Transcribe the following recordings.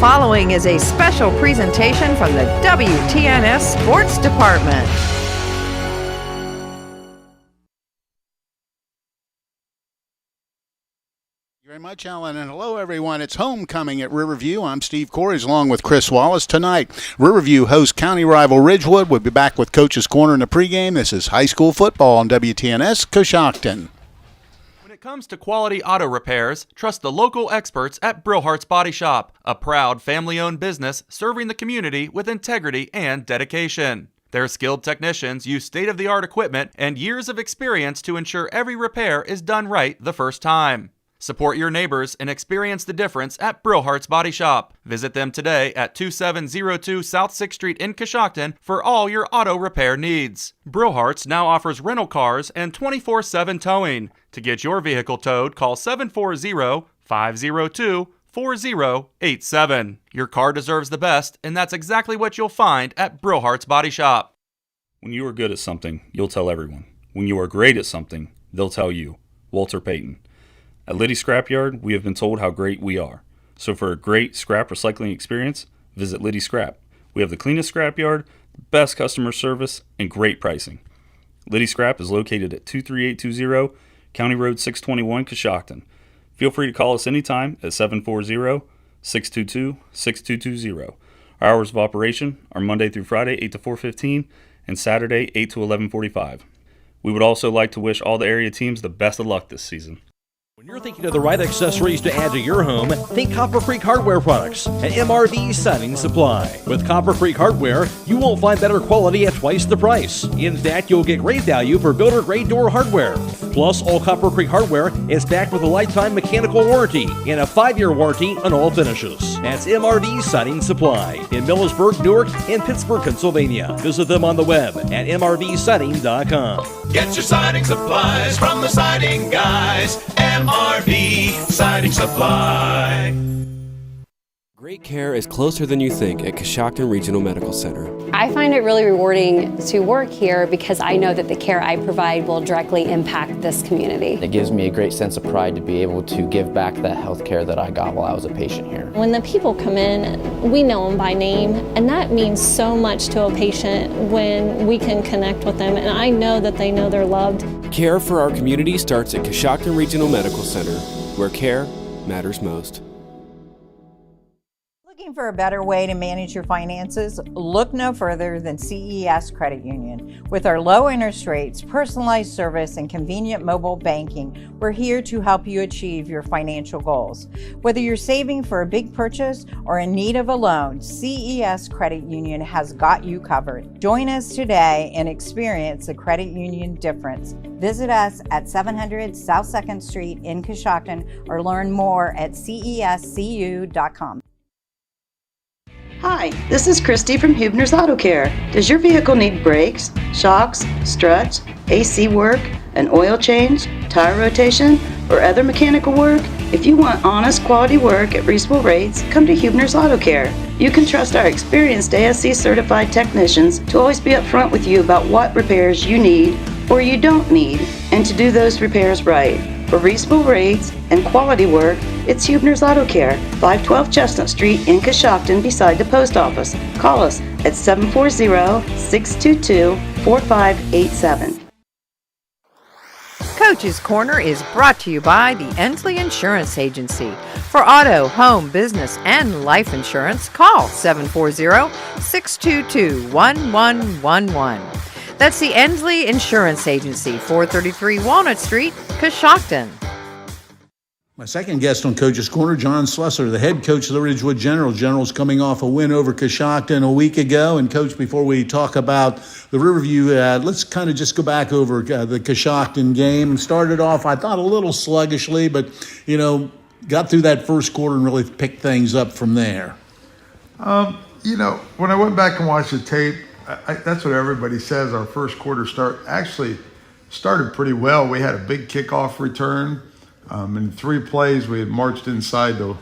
following is a special presentation from the WTNS Sports Department. Very much, Alan, and hello, everyone. It's homecoming at Riverview. I'm Steve Corries, along with Chris Wallace. Tonight, Riverview hosts county rival Ridgewood. We'll be back with Coach's Corner in the pregame. This is high school football on WTNS Coshocton. When it comes to quality auto repairs, trust the local experts at Brillhart's Body Shop, a proud family-owned business serving the community with integrity and dedication. Their skilled technicians use state-of-the-art equipment and years of experience to ensure every repair is done right the first time. Support your neighbors and experience the difference at Brillhart's Body Shop. Visit them today at 2702 South 6th Street in Coshocton for all your auto repair needs. Brillhart's now offers rental cars and 24/7 towing. To get your vehicle towed, call 740-502-4087. Your car deserves the best, and that's exactly what you'll find at Brillhart's Body Shop. When you are good at something, you'll tell everyone. When you are great at something, they'll tell you. Walter Payton. At Liddy Scrapyard, we have been told how great we are. So for a great scrap recycling experience, visit Liddy Scrap. We have the cleanest scrapyard, the best customer service, and great pricing. Liddy Scrap is located at 23820 County Road 621, Coshocton. Feel free to call us anytime at 740-622-6220. Our hours of operation are Monday through Friday, 8 to 4:15, and Saturday, 8 to 11:45. We would also like to wish all the area teams the best of luck this season. When you're thinking of the right accessories to add to your home, think Copper Creek Hardware Products and MRV Siding Supply. With Copper Creek Hardware, you won't find better quality at twice the price. In fact, you'll get great value for builder-grade door hardware. Plus, all Copper Creek Hardware is backed with a lifetime mechanical warranty and a 5-year warranty on all finishes. That's MRV Siding Supply in Millersburg, Newark, and Pittsburgh, Pennsylvania. Visit them on the web at mrvsiding.com. Get your siding supplies from the siding guys. MRV Siding Supply. Great care is closer than you think at Coshocton Regional Medical Center. I find it really rewarding to work here because I know that the care I provide will directly impact this community. It gives me a great sense of pride to be able to give back that health care that I got while I was a patient here. When the people come in, we know them by name, and that means so much to a patient when we can connect with them, and I know that they know they're loved. Care for our community starts at Coshocton Regional Medical Center, where care matters most. Looking for a better way to manage your finances? Look no further than CES Credit Union. With our low interest rates, personalized service, and convenient mobile banking, we're here to help you achieve your financial goals. Whether you're saving for a big purchase or in need of a loan, CES Credit Union has got you covered. Join us today and experience the credit union difference. Visit us at 700 South 2nd Street in Coshocton or learn more at cescu.com. Hi, this is Christy from Huebner's Auto Care. Does your vehicle need brakes, shocks, struts, AC work, an oil change, tire rotation, or other mechanical work? If you want honest quality work at reasonable rates, come to Huebner's Auto Care. You can trust our experienced ASC certified technicians to always be upfront with you about what repairs you need or you don't need, and to do those repairs right. For reasonable rates and quality work, it's Huebner's Auto Care, 512 Chestnut Street in Coshocton beside the post office. Call us at 740-622-4587. Coach's Corner is brought to you by the Ensley Insurance Agency. For auto, home, business, and life insurance, call 740-622-1111. That's the Ensley Insurance Agency, 433 Walnut Street, Coshocton. My second guest on Coach's Corner, John Slessor, the head coach of the Ridgewood Generals. Generals coming off a win over Coshocton a week ago. And, Coach, before we talk about the Riverview, let's kind of just go back over the Coshocton game. Started off, I thought, a little sluggishly, but, got through that first quarter and really picked things up from there. When I went back and watched the tape, that's what everybody says. Our first quarter actually started pretty well. We had a big kickoff return. In 3 plays, we had marched inside the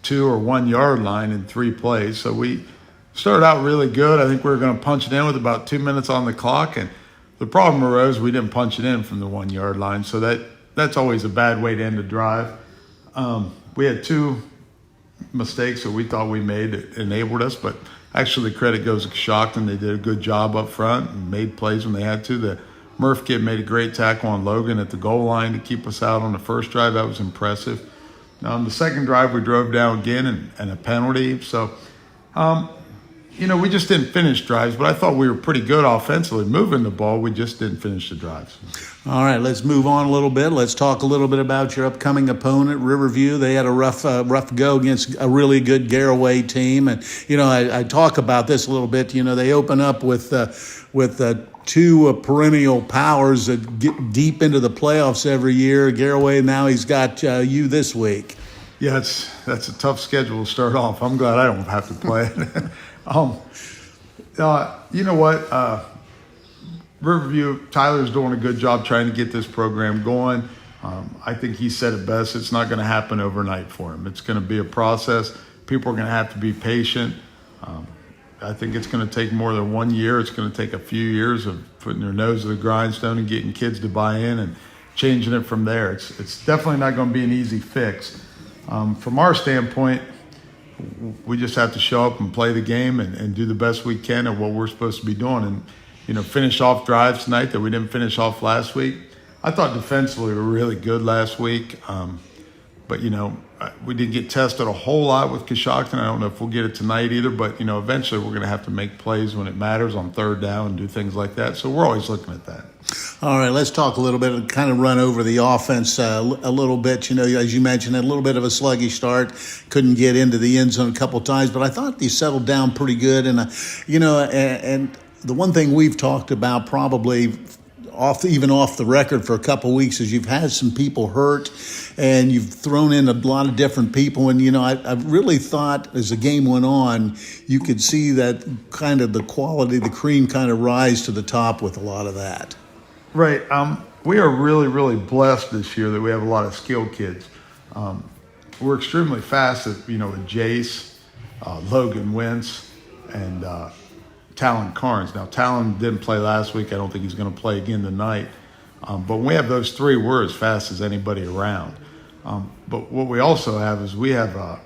2 or 1 yard line in 3 plays. So we started out really good. I think we were going to punch it in with about 2 minutes on the clock. And the problem arose, we didn't punch it in from the 1 yard line. So that's always a bad way to end a drive. We had 2 mistakes that we thought we made that enabled us, but actually the credit goes to Coshocton. They did a good job up front and made plays when they had to. The Murph kid made a great tackle on Logan at the goal line to keep us out on the first drive. That was impressive. Now, on the second drive, we drove down again and a penalty. So, we just didn't finish drives, but I thought we were pretty good offensively moving the ball. We just didn't finish the drives. All right, let's move on a little bit. Let's talk a little bit about your upcoming opponent, Riverview. They had a rough go against a really good Garaway team. And, I talk about this a little bit. They open up with two perennial powers that get deep into the playoffs every year. Garaway, now he's got you this week. Yeah, that's a tough schedule to start off. I'm glad I don't have to play it. You know what? Riverview, Tyler's doing a good job trying to get this program going. I think he said it best. It's not going to happen overnight for him. It's going to be a process. People are going to have to be patient. I think it's going to take more than 1 year. It's going to take a few years of putting their nose to the grindstone and getting kids to buy in and changing it from there. It's definitely not going to be an easy fix. From our standpoint, we just have to show up and play the game and do the best we can at what we're supposed to be doing and, finish off drives tonight that we didn't finish off last week. I thought defensively we were really good last week, but, we didn't get tested a whole lot with Coshocton. I don't know if we'll get it tonight either, but, eventually we're going to have to make plays when it matters on third down and do things like that. So we're always looking at that. All right, let's talk a little bit and kind of run over the offense a little bit. As you mentioned, a little bit of a sluggish start. Couldn't get into the end zone a couple times, but I thought you settled down pretty good. And, and the one thing we've talked about probably off the record for a couple of weeks is you've had some people hurt and you've thrown in a lot of different people. And, I really thought as the game went on, you could see that kind of the quality, the cream kind of rise to the top with a lot of that. Right. We are really, really blessed this year that we have a lot of skilled kids. We're extremely fast with Jace, Logan Wentz, and Talon Carnes. Now, Talon didn't play last week. I don't think he's going to play again tonight. But when we have those three, we're as fast as anybody around. But what we also have is we have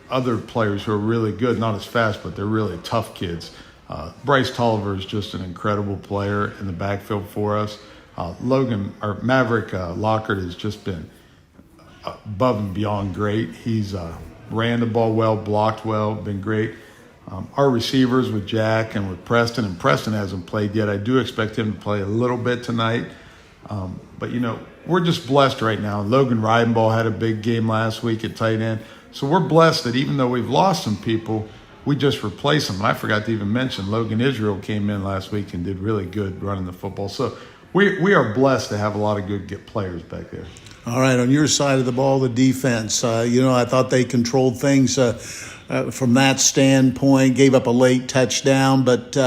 other players who are really good, not as fast, but they're really tough kids. Bryce Tolliver is just an incredible player in the backfield for us. Maverick Lockhart has just been above and beyond great. He's ran the ball well, blocked well, been great. Our receivers with Jack and with Preston, and Preston hasn't played yet. I do expect him to play a little bit tonight. But, we're just blessed right now. Logan Ridenball had a big game last week at tight end. So we're blessed that even though we've lost some people, we just replaced them. And I forgot to even mention Logan Israel came in last week and did really good running the football. So we are blessed to have a lot of good players back there. All right, on your side of the ball, the defense, I thought they controlled things from that standpoint, gave up a late touchdown. But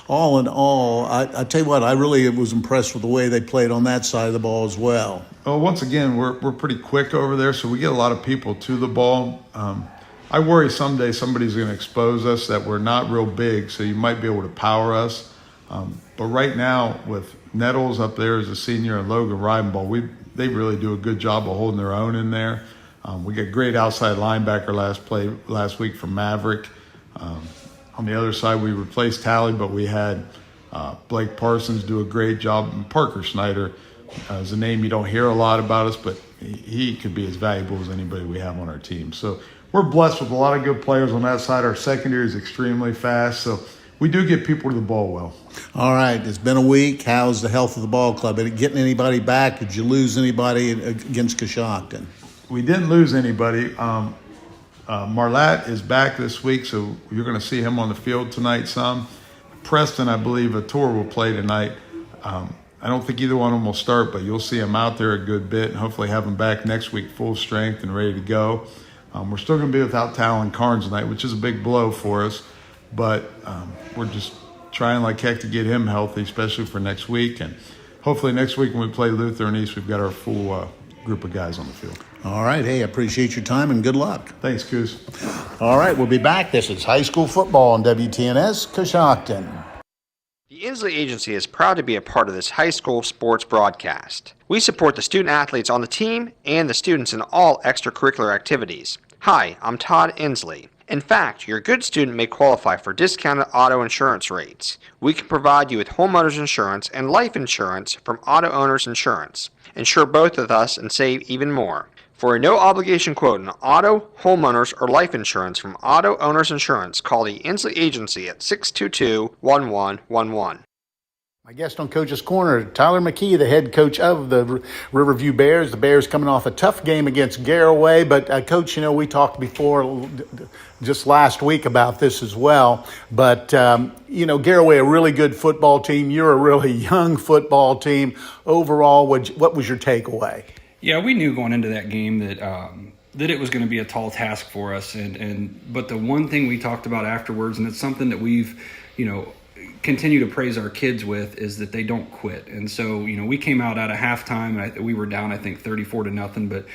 all in all, I tell you what, I really was impressed with the way they played on that side of the ball as well. Well, once again, we're pretty quick over there, so we get a lot of people to the ball. I worry someday somebody's going to expose us that we're not real big, so you might be able to power us. But right now, with Nettles up there as a senior and Logan Ridenball, they really do a good job of holding their own in there. We got great outside linebacker last week from Maverick. On the other side, we replaced Tally, but we had Blake Parsons do a great job. And Parker Snyder is a name you don't hear a lot about us, but he could be as valuable as anybody we have on our team. So we're blessed with a lot of good players on that side. Our secondary is extremely fast, so we do get people to the ball well. All right, it's been a week. How's the health of the ball club? Getting anybody back? Did you lose anybody against Coshocton? We didn't lose anybody. Marlatt is back this week, so you're going to see him on the field tonight some. Preston, I believe, a tour will play tonight. I don't think either one of them will start, but you'll see him out there a good bit and hopefully have him back next week full strength and ready to go. We're still going to be without Talon Carnes tonight, which is a big blow for us, but we're just trying like heck to get him healthy, especially for next week. And hopefully next week when we play Luther and East, we've got our full group of guys on the field. All right. Hey, I appreciate your time and good luck. Thanks, Coos. All right, we'll be back. This is high school football on WTNS Coshocton. The Inslee Agency is proud to be a part of this high school sports broadcast. We support the student athletes on the team and the students in all extracurricular activities. Hi, I'm Todd Inslee. In fact, your good student may qualify for discounted auto insurance rates. We can provide you with homeowners insurance and life insurance from Auto Owners Insurance. Insure both with us and save even more. For a no-obligation quote on auto, homeowners, or life insurance from Auto Owners Insurance, call the Inslee Agency at 622-1111. My guest on Coach's Corner, Tyler McKee, the head coach of the Riverview Bears. The Bears coming off a tough game against Garraway. But, Coach, we talked before just last week about this as well. But, Garraway, a really good football team. You're a really young football team. Overall, what was your takeaway? Yeah, we knew going into that game that it was going to be a tall task for us. But the one thing we talked about afterwards, and it's something that we've, continue to praise our kids with, is that they don't quit. And so, we came out at a halftime. We were down, I think, 34-0. But,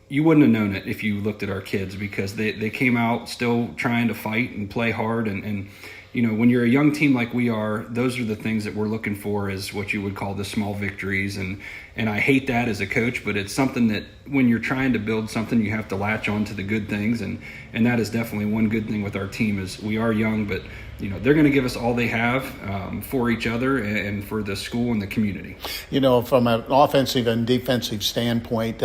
you wouldn't have known it if you looked at our kids, because they came out still trying to fight and play hard. And when you're a young team like we are, those are the things that we're looking for, is what you would call the small victories. And I hate that as a coach, but it's something that when you're trying to build something, you have to latch on to the good things. And that is definitely one good thing with our team, is we are young, but they're going to give us all they have for each other and for the school and the community. From an offensive and defensive standpoint,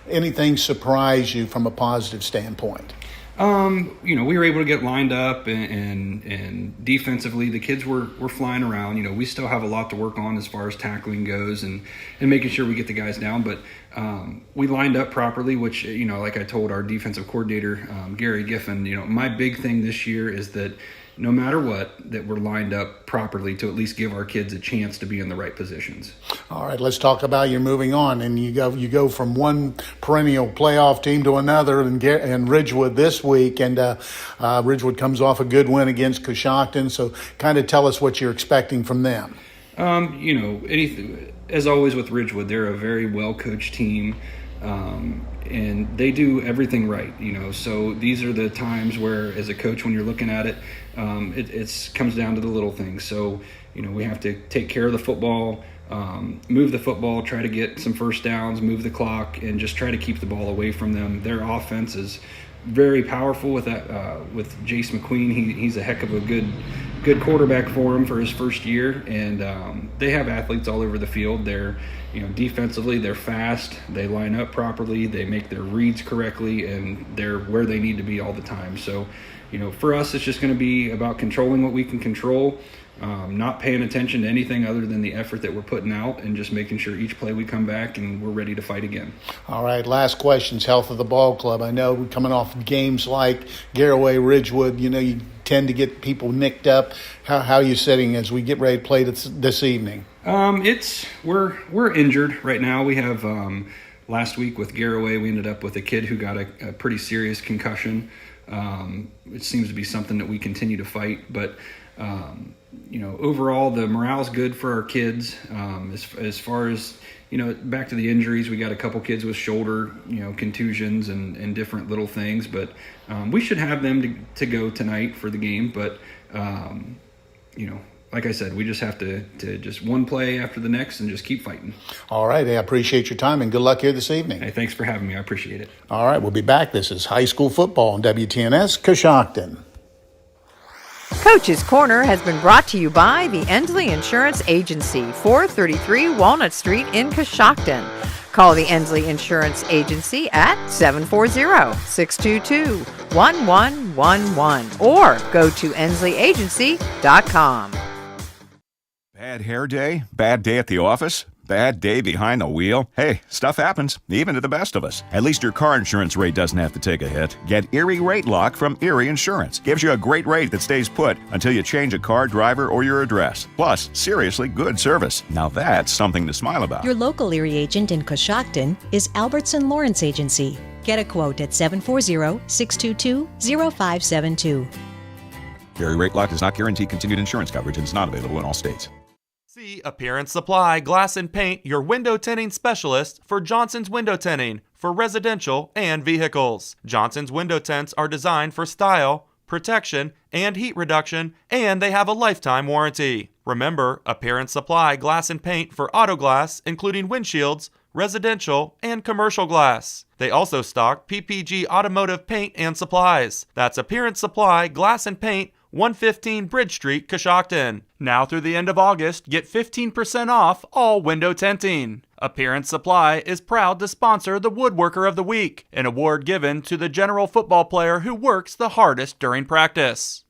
anything surprise you from a positive standpoint? We were able to get lined up and defensively, the kids were flying around. We still have a lot to work on as far as tackling goes and making sure we get the guys down. But we lined up properly, which, like I told our defensive coordinator, Gary Giffen, my big thing this year is that no matter what, that we're lined up properly to at least give our kids a chance to be in the right positions. All right, let's talk about you moving on. And you go from one perennial playoff team to another, and Ridgewood this week. And Ridgewood comes off a good win against Coshocton. So kind of tell us what you're expecting from them. Anything, as always with Ridgewood, they're a very well-coached team. And they do everything right, so these are the times where, as a coach, when you're looking at it, it comes down to the little things. So, we have to take care of the football, move the football, try to get some first downs, move the clock, and just try to keep the ball away from them. Their offense is very powerful with that, with Jace McQueen. He's a heck of a good quarterback for him for his first year, and they have athletes all over the field. They're defensively, they're fast, they line up properly, they make their reads correctly, and they're where they need to be all the time. So, for us, it's just going to be about controlling what we can control, not paying attention to anything other than the effort that we're putting out, and just making sure each play we come back and we're ready to fight again. All right, last question's health of the ball club. I know we're coming off games like Garraway, Ridgewood, you tend to get people nicked up. How are you sitting as we get ready to play this evening? We're injured right now. We have last week with Garraway, we ended up with a kid who got a pretty serious concussion. It seems to be something that we continue to fight, but overall the morale's good for our kids. As far as back to the injuries, we got a couple kids with shoulder contusions and different little things, but we should have them to go tonight for the game. But like I said, we just have to just one play after the next and just keep fighting. All right. I appreciate your time and good luck here this evening. Hey, thanks for having me. I appreciate it. All right. We'll be back. This is high school football on WTNS Coshocton. Coach's Corner has been brought to you by the Endsley Insurance Agency, 433 Walnut Street in Coshocton. Call the Endsley Insurance Agency at 740-622-1111 or go to endsleyagency.com. Bad hair day? Bad day at the office? Bad day behind the wheel? Hey, stuff happens, even to the best of us. At least your car insurance rate doesn't have to take a hit. Get Erie Rate Lock from Erie Insurance. Gives you a great rate that stays put until you change a car, driver, or your address. Plus, seriously good service. Now that's something to smile about. Your local Erie agent in Coshocton is Albertson Lawrence Agency. Get a quote at 740-622-0572. Erie Rate Lock does not guarantee continued insurance coverage and is not available in all states. See Appearance Supply Glass and Paint, your window tinting specialist for Johnson's Window Tinting for residential and vehicles. Johnson's window tints are designed for style, protection, and heat reduction, and they have a lifetime warranty. Remember, Appearance Supply Glass and Paint for auto glass, including windshields, residential, and commercial glass. They also stock PPG automotive paint and supplies. That's Appearance Supply, Glass and Paint, 115 Bridge Street, Coshocton. Now through the end of August, get 15% off all window tinting. Appearance Supply is proud to sponsor the Woodworker of the Week, an award given to the general football player who works the hardest during practice.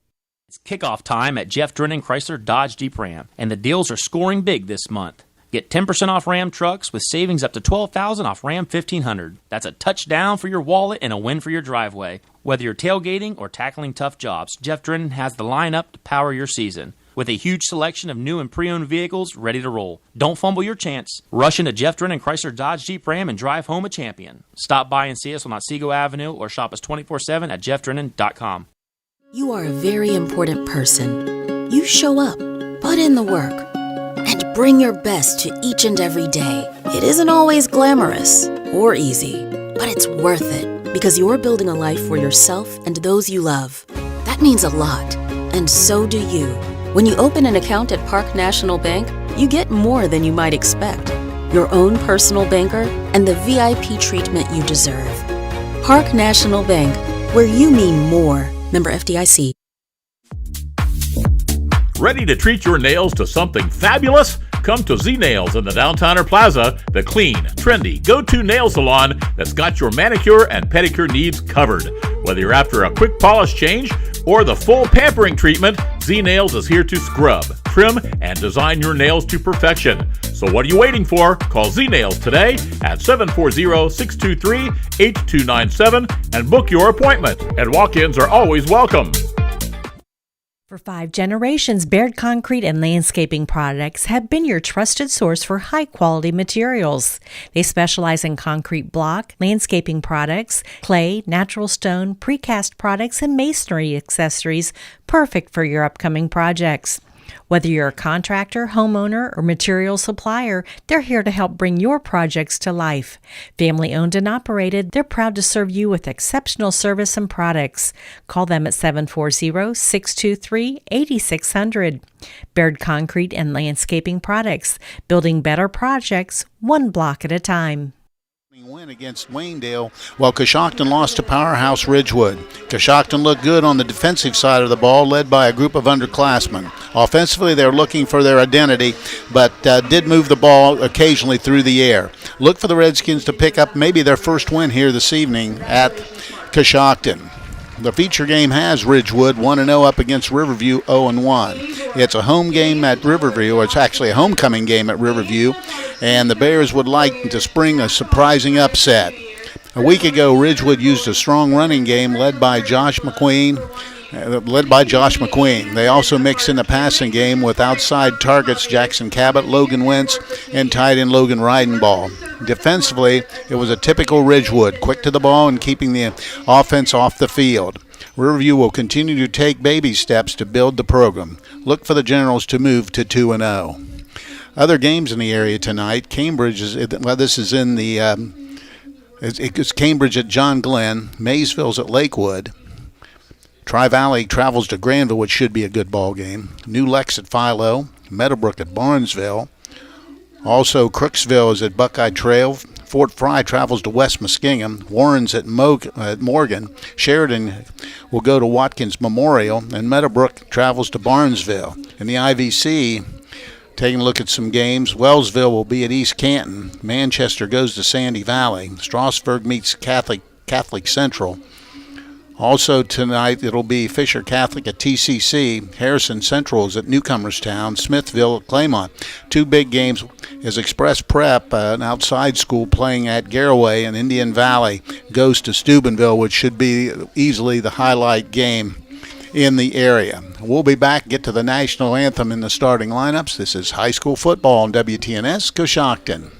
It's kickoff time at Jeff Drennan Chrysler Dodge Jeep Ram, and the deals are scoring big this month. Get 10% off Ram trucks with savings up to $12,000 off Ram 1500. That's a touchdown for your wallet and a win for your driveway. Whether you're tailgating or tackling tough jobs, Jeff Drennan has the lineup to power your season. With a huge selection of new and pre-owned vehicles ready to roll. Don't fumble your chance. Rush into Jeff Drennan Chrysler Dodge Jeep Ram and drive home a champion. Stop by and see us on Otsego Avenue or shop us 24/7 at jeffdrennan.com. You are a very important person. You show up, put in the work, and bring your best to each and every day. It isn't always glamorous or easy, but it's worth it because you're building a life for yourself and those you love. That means a lot, and so do you. When you open an account at Park National Bank, you get more than you might expect. Your own personal banker and the VIP treatment you deserve. Park National Bank, where you mean more. Member FDIC. Ready to treat your nails to something fabulous? Come to Z Nails in the Downtowner Plaza, the clean, trendy, go-to nail salon that's got your manicure and pedicure needs covered. Whether you're after a quick polish change or the full pampering treatment, Z Nails is here to scrub, trim, and design your nails to perfection. So what are you waiting for? Call Z Nails today at 740-623-8297 and book your appointment. And walk-ins are always welcome. For 5 generations, Baird Concrete and Landscaping Products have been your trusted source for high-quality materials. They specialize in concrete block, landscaping products, clay, natural stone, precast products, and masonry accessories, perfect for your upcoming projects. Whether you're a contractor, homeowner, or material supplier, they're here to help bring your projects to life. Family owned and operated, they're proud to serve you with exceptional service and products. Call them at 740-623-8600. Baird Concrete and Landscaping Products, building better projects one block at a time. Win against Waynedale, while Coshocton lost to powerhouse Ridgewood. Coshocton looked good on the defensive side of the ball, led by a group of underclassmen. Offensively, they're looking for their identity, but did move the ball occasionally through the air. Look for the Redskins to pick up maybe their first win here this evening at Coshocton. The feature game has Ridgewood 1-0 up against Riverview 0-1. It's a home game at Riverview, or it's actually a homecoming game at Riverview, and the Bears would like to spring a surprising upset. A week ago, Ridgewood used a strong running game led by Josh McQueen. They also mixed in a passing game with outside targets Jackson Cabot, Logan Wentz, and tight end Logan Reidenball. Defensively, it was a typical Ridgewood, quick to the ball and keeping the offense off the field. Riverview will continue to take baby steps to build the program. Look for the Generals to move to 2-0. Other games in the area tonight, Cambridge is, well, this is in the, it's Cambridge at John Glenn, Maysville's at Lakewood. Tri-Valley travels to Granville, which should be a good ball game. New Lex at Philo, Meadowbrook at Barnesville. Also, Crooksville is at Buckeye Trail. Fort Fry travels to West Muskingum. Warren's at Morgan. Sheridan will go to Watkins Memorial. And Meadowbrook travels to Barnesville. In the IVC, taking a look at some games, Wellsville will be at East Canton. Manchester goes to Sandy Valley. Strasburg meets Catholic Central. Also tonight, it'll be Fisher Catholic at TCC. Harrison Central is at Newcomerstown. Smithville at Claymont. 2 big games is Express Prep, an outside school, playing at Garraway, and Indian Valley goes to Steubenville, which should be easily the highlight game in the area. We'll be back, get to the national anthem in the starting lineups. This is high school football on WTNS Coshocton.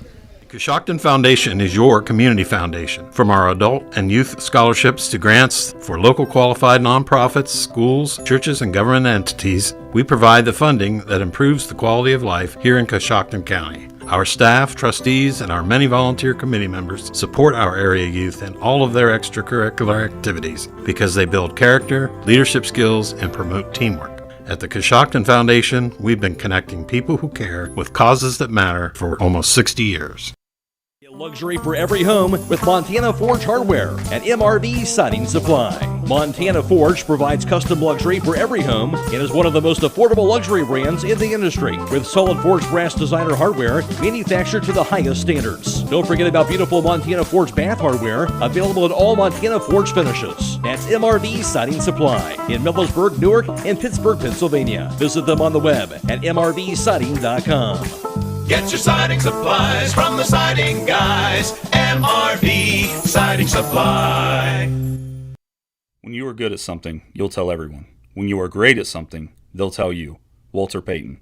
Coshocton Foundation is your community foundation. From our adult and youth scholarships to grants for local qualified nonprofits, schools, churches, and government entities, we provide the funding that improves the quality of life here in Coshocton County. Our staff, trustees, and our many volunteer committee members support our area youth in all of their extracurricular activities because they build character, leadership skills, and promote teamwork. At the Coshocton Foundation, we've been connecting people who care with causes that matter for almost 60 years. Luxury for every home with Montana Forge hardware at MRV Siding Supply. Montana Forge provides custom luxury for every home and is one of the most affordable luxury brands in the industry with solid forged brass designer hardware manufactured to the highest standards. Don't forget about beautiful Montana Forge bath hardware available in all Montana Forge finishes. That's MRV Siding Supply in Millersburg, Newark, and Pittsburgh, Pennsylvania. Visit them on the web at mrvsiding.com. Get your siding supplies from the siding guys. MRV Siding Supply. When you are good at something, you'll tell everyone. When you are great at something, they'll tell you. Walter Payton.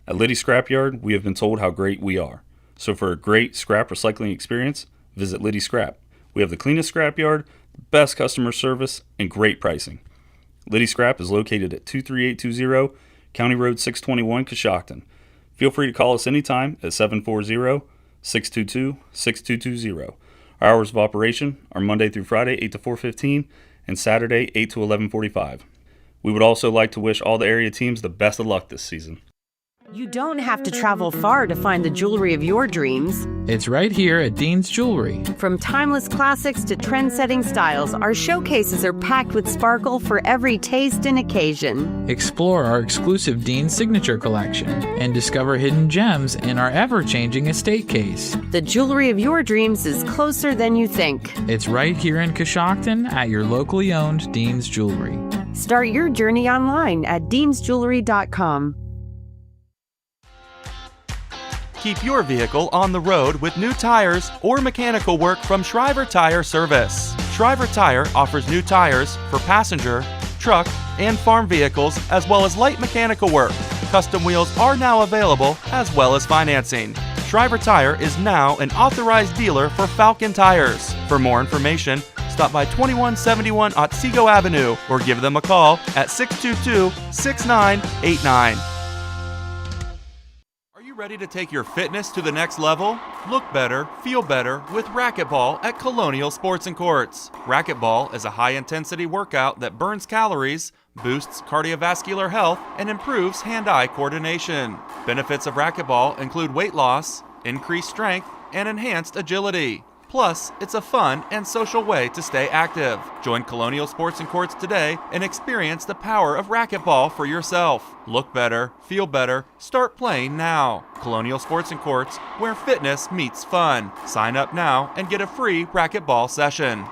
At Liddy Scrapyard, we have been told how great we are. So for a great scrap recycling experience, visit Liddy Scrap. We have the cleanest scrapyard, the best customer service, and great pricing. Liddy Scrap is located at 23820 County Road 621, Coshocton. Feel free to call us anytime at 740-622-6220. Our hours of operation are Monday through Friday, 8 to 4:15, and Saturday, 8 to 11:45. We would also like to wish all the area teams the best of luck this season. You don't have to travel far to find the jewelry of your dreams. It's right here at Dean's Jewelry. From timeless classics to trend-setting styles, our showcases are packed with sparkle for every taste and occasion. Explore our exclusive Dean's Signature Collection and discover hidden gems in our ever-changing estate case. The jewelry of your dreams is closer than you think. It's right here in Coshocton at your locally owned Dean's Jewelry. Start your journey online at deansjewelry.com. Keep your vehicle on the road with new tires or mechanical work from Shriver Tire Service. Shriver Tire offers new tires for passenger, truck, and farm vehicles, as well as light mechanical work. Custom wheels are now available, as well as financing. Shriver Tire is now an authorized dealer for Falcon Tires. For more information, stop by 2171 Otsego Avenue or give them a call at 622-6989. Ready to take your fitness to the next level? Look better, feel better with racquetball at Colonial Sports and Courts. Racquetball is a high-intensity workout that burns calories, boosts cardiovascular health, and improves hand-eye coordination. Benefits of racquetball include weight loss, increased strength, and enhanced agility. Plus, it's a fun and social way to stay active. Join Colonial Sports and Courts today and experience the power of racquetball for yourself. Look better, feel better, start playing now. Colonial Sports and Courts, where fitness meets fun. Sign up now and get a free racquetball session.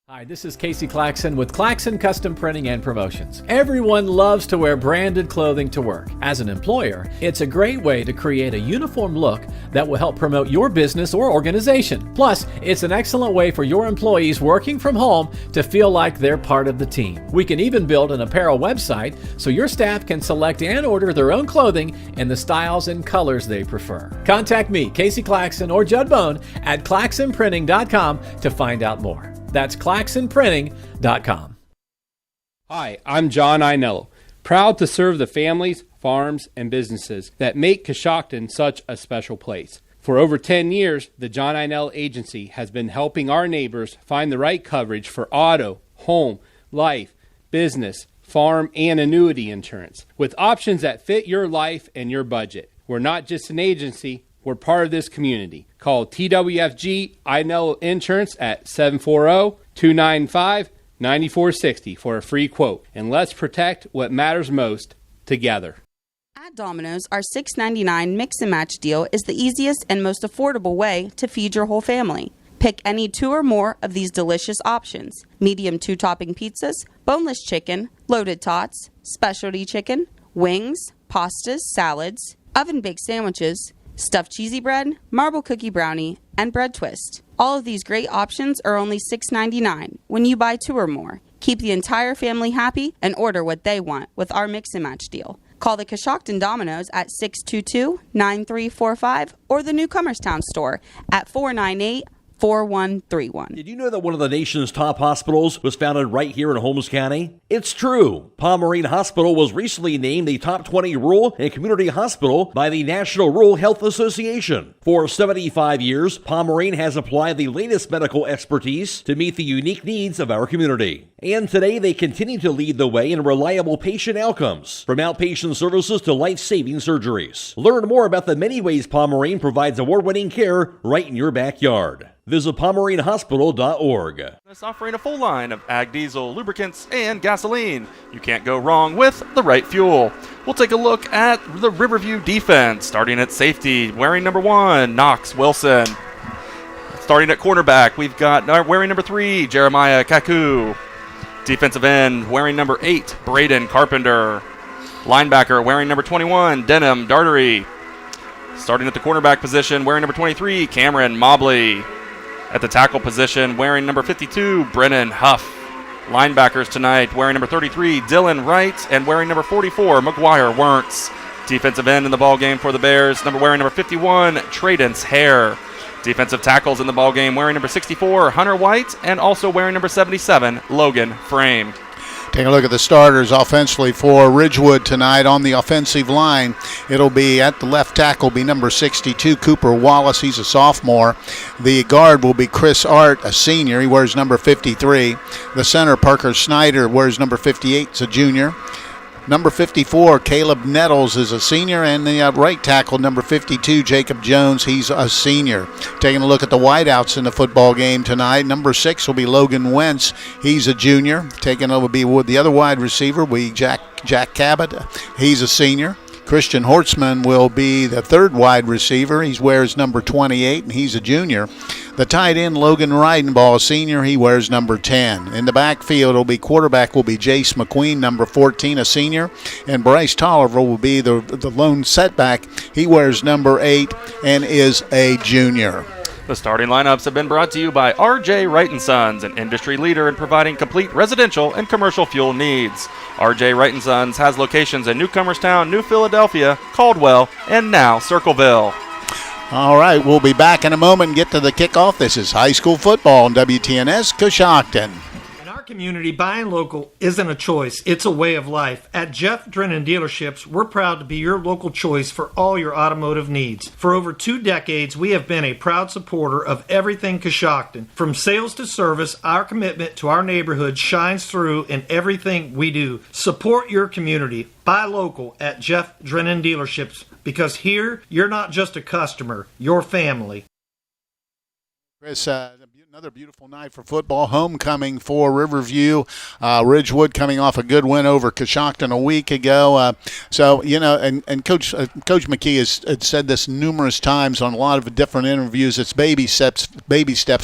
Hi, this is Casey Claxon with Claxon Custom Printing and Promotions. Everyone loves to wear branded clothing to work. As an employer, it's a great way to create a uniform look that will help promote your business or organization. Plus, it's an excellent way for your employees working from home to feel like they're part of the team. We can even build an apparel website so your staff can select and order their own clothing in the styles and colors they prefer. Contact me, Casey Claxon, or Judd Bone at claxonprinting.com to find out more. That's claxonprinting.com. Hi, I'm John Ainello, proud to serve the families, farms, and businesses that make Coshocton such a special place. For over 10 years, the John Ainello Agency has been helping our neighbors find the right coverage for auto, home, life, business, farm, and annuity insurance with options that fit your life and your budget. We're not just an agency, we're part of this community. Call TWFG INL Insurance at 740-295-9460 for a free quote. And let's protect what matters most together. At Domino's, our $6.99 mix and match deal is the easiest and most affordable way to feed your whole family. Pick any 2 or more of these delicious options: medium 2-topping pizzas, boneless chicken, loaded tots, specialty chicken, wings, pastas, salads, oven-baked sandwiches, stuffed cheesy bread, marble cookie brownie, and bread twist. All of these great options are only $6.99 when you buy 2 or more. Keep the entire family happy and order what they want with our mix and match deal. Call the Coshocton Domino's at 622-9345 or the Newcomerstown store at 498-4131. Did you know that one of the nation's top hospitals was founded right here in Holmes County? It's true. Pomerene Hospital was recently named the top 20 rural and community hospital by the National Rural Health Association. For 75 years, Pomerene has applied the latest medical expertise to meet the unique needs of our community. And today they continue to lead the way in reliable patient outcomes, from outpatient services to life-saving surgeries. Learn more about the many ways Pomerene provides award-winning care right in your backyard. Visit PomereneHospital.org. It's offering a full line of ag diesel, lubricants, and gasoline. You can't go wrong with the right fuel. We'll take a look at the Riverview defense, starting at safety, wearing number 1, Knox Wilson. Starting at cornerback, we've got wearing number 3, Jeremiah Kaku. Defensive end, wearing number 8, Braden Carpenter. Linebacker, wearing number 21, Denham Dartery. Starting at the cornerback position, wearing number 23, Cameron Mobley. At the tackle position, wearing number 52, Brennan Huff. Linebackers tonight, wearing number 33, Dylan Wright, and wearing number 44, McGuire Wernz. Defensive end in the ballgame for the Bears, wearing number 51, Tradence Hare. Defensive tackles in the ballgame, wearing number 64, Hunter White, and also wearing number 77, Logan Frame. Take a look at the starters offensively for Ridgewood tonight on the offensive line. It'll be at the left tackle, be number 62, Cooper Wallace. He's a sophomore. The guard will be Chris Art, a senior. He wears number 53. The center, Parker Snyder, wears number 58. It's a junior. Number 54, Caleb Nettles, is a senior, and the right tackle, number 52, Jacob Jones, he's a senior. Taking a look at the wideouts in the football game tonight, number 6 will be Logan Wentz, he's a junior. Taking over be with the other wide receiver, will be Jack Cabot, he's a senior. Christian Hortzman will be the third wide receiver. He wears number 28, and he's a junior. The tight end, Logan Reidenball, a senior. He wears number 10. In the backfield, quarterback will be Jace McQueen, number 14, a senior. And Bryce Tolliver will be the lone setback. He wears number 8 and is a junior. The starting lineups have been brought to you by R.J. Wright & Sons, an industry leader in providing complete residential and commercial fuel needs. R.J. Wright & Sons has locations in Newcomerstown, New Philadelphia, Caldwell, and now Circleville. All right, we'll be back in a moment and get to the kickoff. This is high school football on WTNS Coshocton. Community, buying local isn't a choice, it's a way of life. At Jeff Drennan Dealerships, we're proud to be your local choice for all your automotive needs. For over 2 decades, we have been a proud supporter of everything Coshocton. From sales to service, our commitment to our neighborhood shines through in everything we do. Support your community. Buy local at Jeff Drennan Dealerships, because here, you're not just a customer, you're family. Chris, another beautiful night for football. Homecoming for Riverview. Ridgewood coming off a good win over Coshocton a week ago. And Coach McKee has said this numerous times on a lot of different interviews. It's baby steps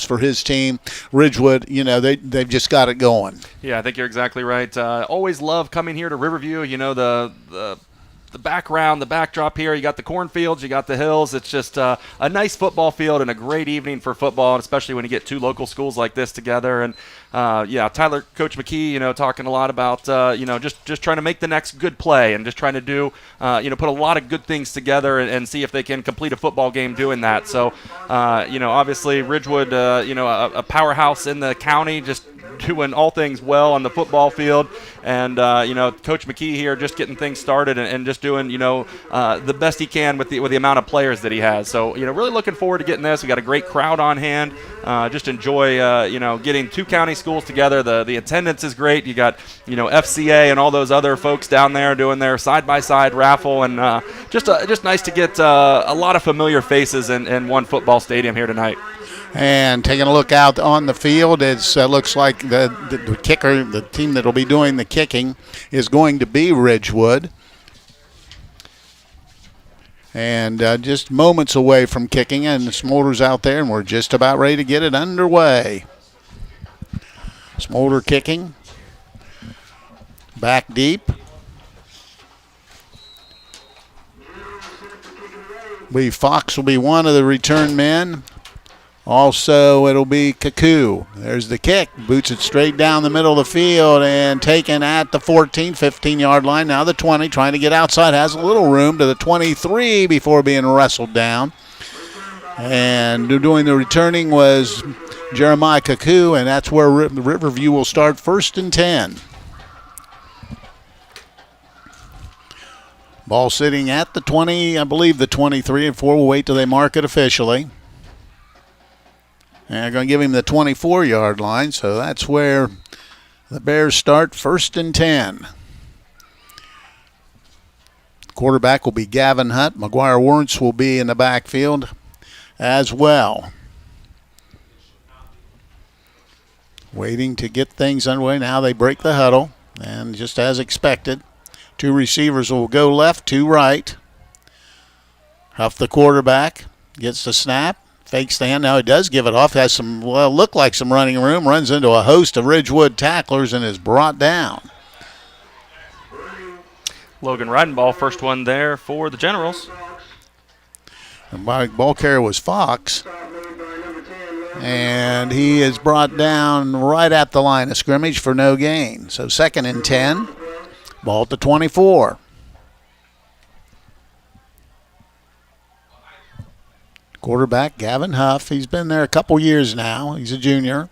for his team. Ridgewood, they've just got it going. Yeah, I think you're exactly right. Always love coming here to Riverview. The background, the backdrop here, you got the cornfields, you got the hills. It's just a nice football field and a great evening for football, and especially when you get 2 local schools like this together. And Coach McKee, talking a lot about just trying to make the next good play and just trying to do put a lot of good things together and see if they can complete a football game doing that. So obviously Ridgewood, a powerhouse in the county, just doing all things well on the football field. And Coach McKee here just getting things started and just doing the best he can with the amount of players that he has. So really looking forward to getting this. We got a great crowd on hand. Just enjoy getting two county schools together. The attendance is great. You got FCA and all those other folks down there doing their side-by-side raffle, and just nice to get a lot of familiar faces in one football stadium here tonight. And taking a look out on the field, it looks like the kicker, the team that will be doing the kicking, is going to be Ridgewood. And just moments away from kicking, and Smolder's out there, and we're just about ready to get it underway. Smolder kicking. Back deep. Fox will be one of the return men. Also, it'll be Kaku. There's the kick. Boots it straight down the middle of the field and taken at the 14, 15-yard line. Now the 20, trying to get outside. Has a little room to the 23 before being wrestled down. And doing the returning was Jeremiah Kaku, and that's where Riverview will start 1st and 10. Ball sitting at the 20, I believe the 23 and 4. We'll wait till they mark it officially. And they're going to give him the 24-yard line, so that's where the Bears start 1st and 10. Quarterback will be Gavin Hutt. McGuire Warrants will be in the backfield as well. Waiting to get things underway. Now they break the huddle, and just as expected, two receivers will go left, two right. Huff, the quarterback, gets the snap. Fakes the hand. Now he does give it off. Has some, look like some running room. Runs into a host of Ridgewood tacklers and is brought down. Logan Ridenball, first one there for the Generals. And ball carrier was Fox. And he is brought down right at the line of scrimmage for no gain. So 2nd and 10. Ball at the 24. Quarterback, Gavin Huff. He's been there a couple years now. He's a junior.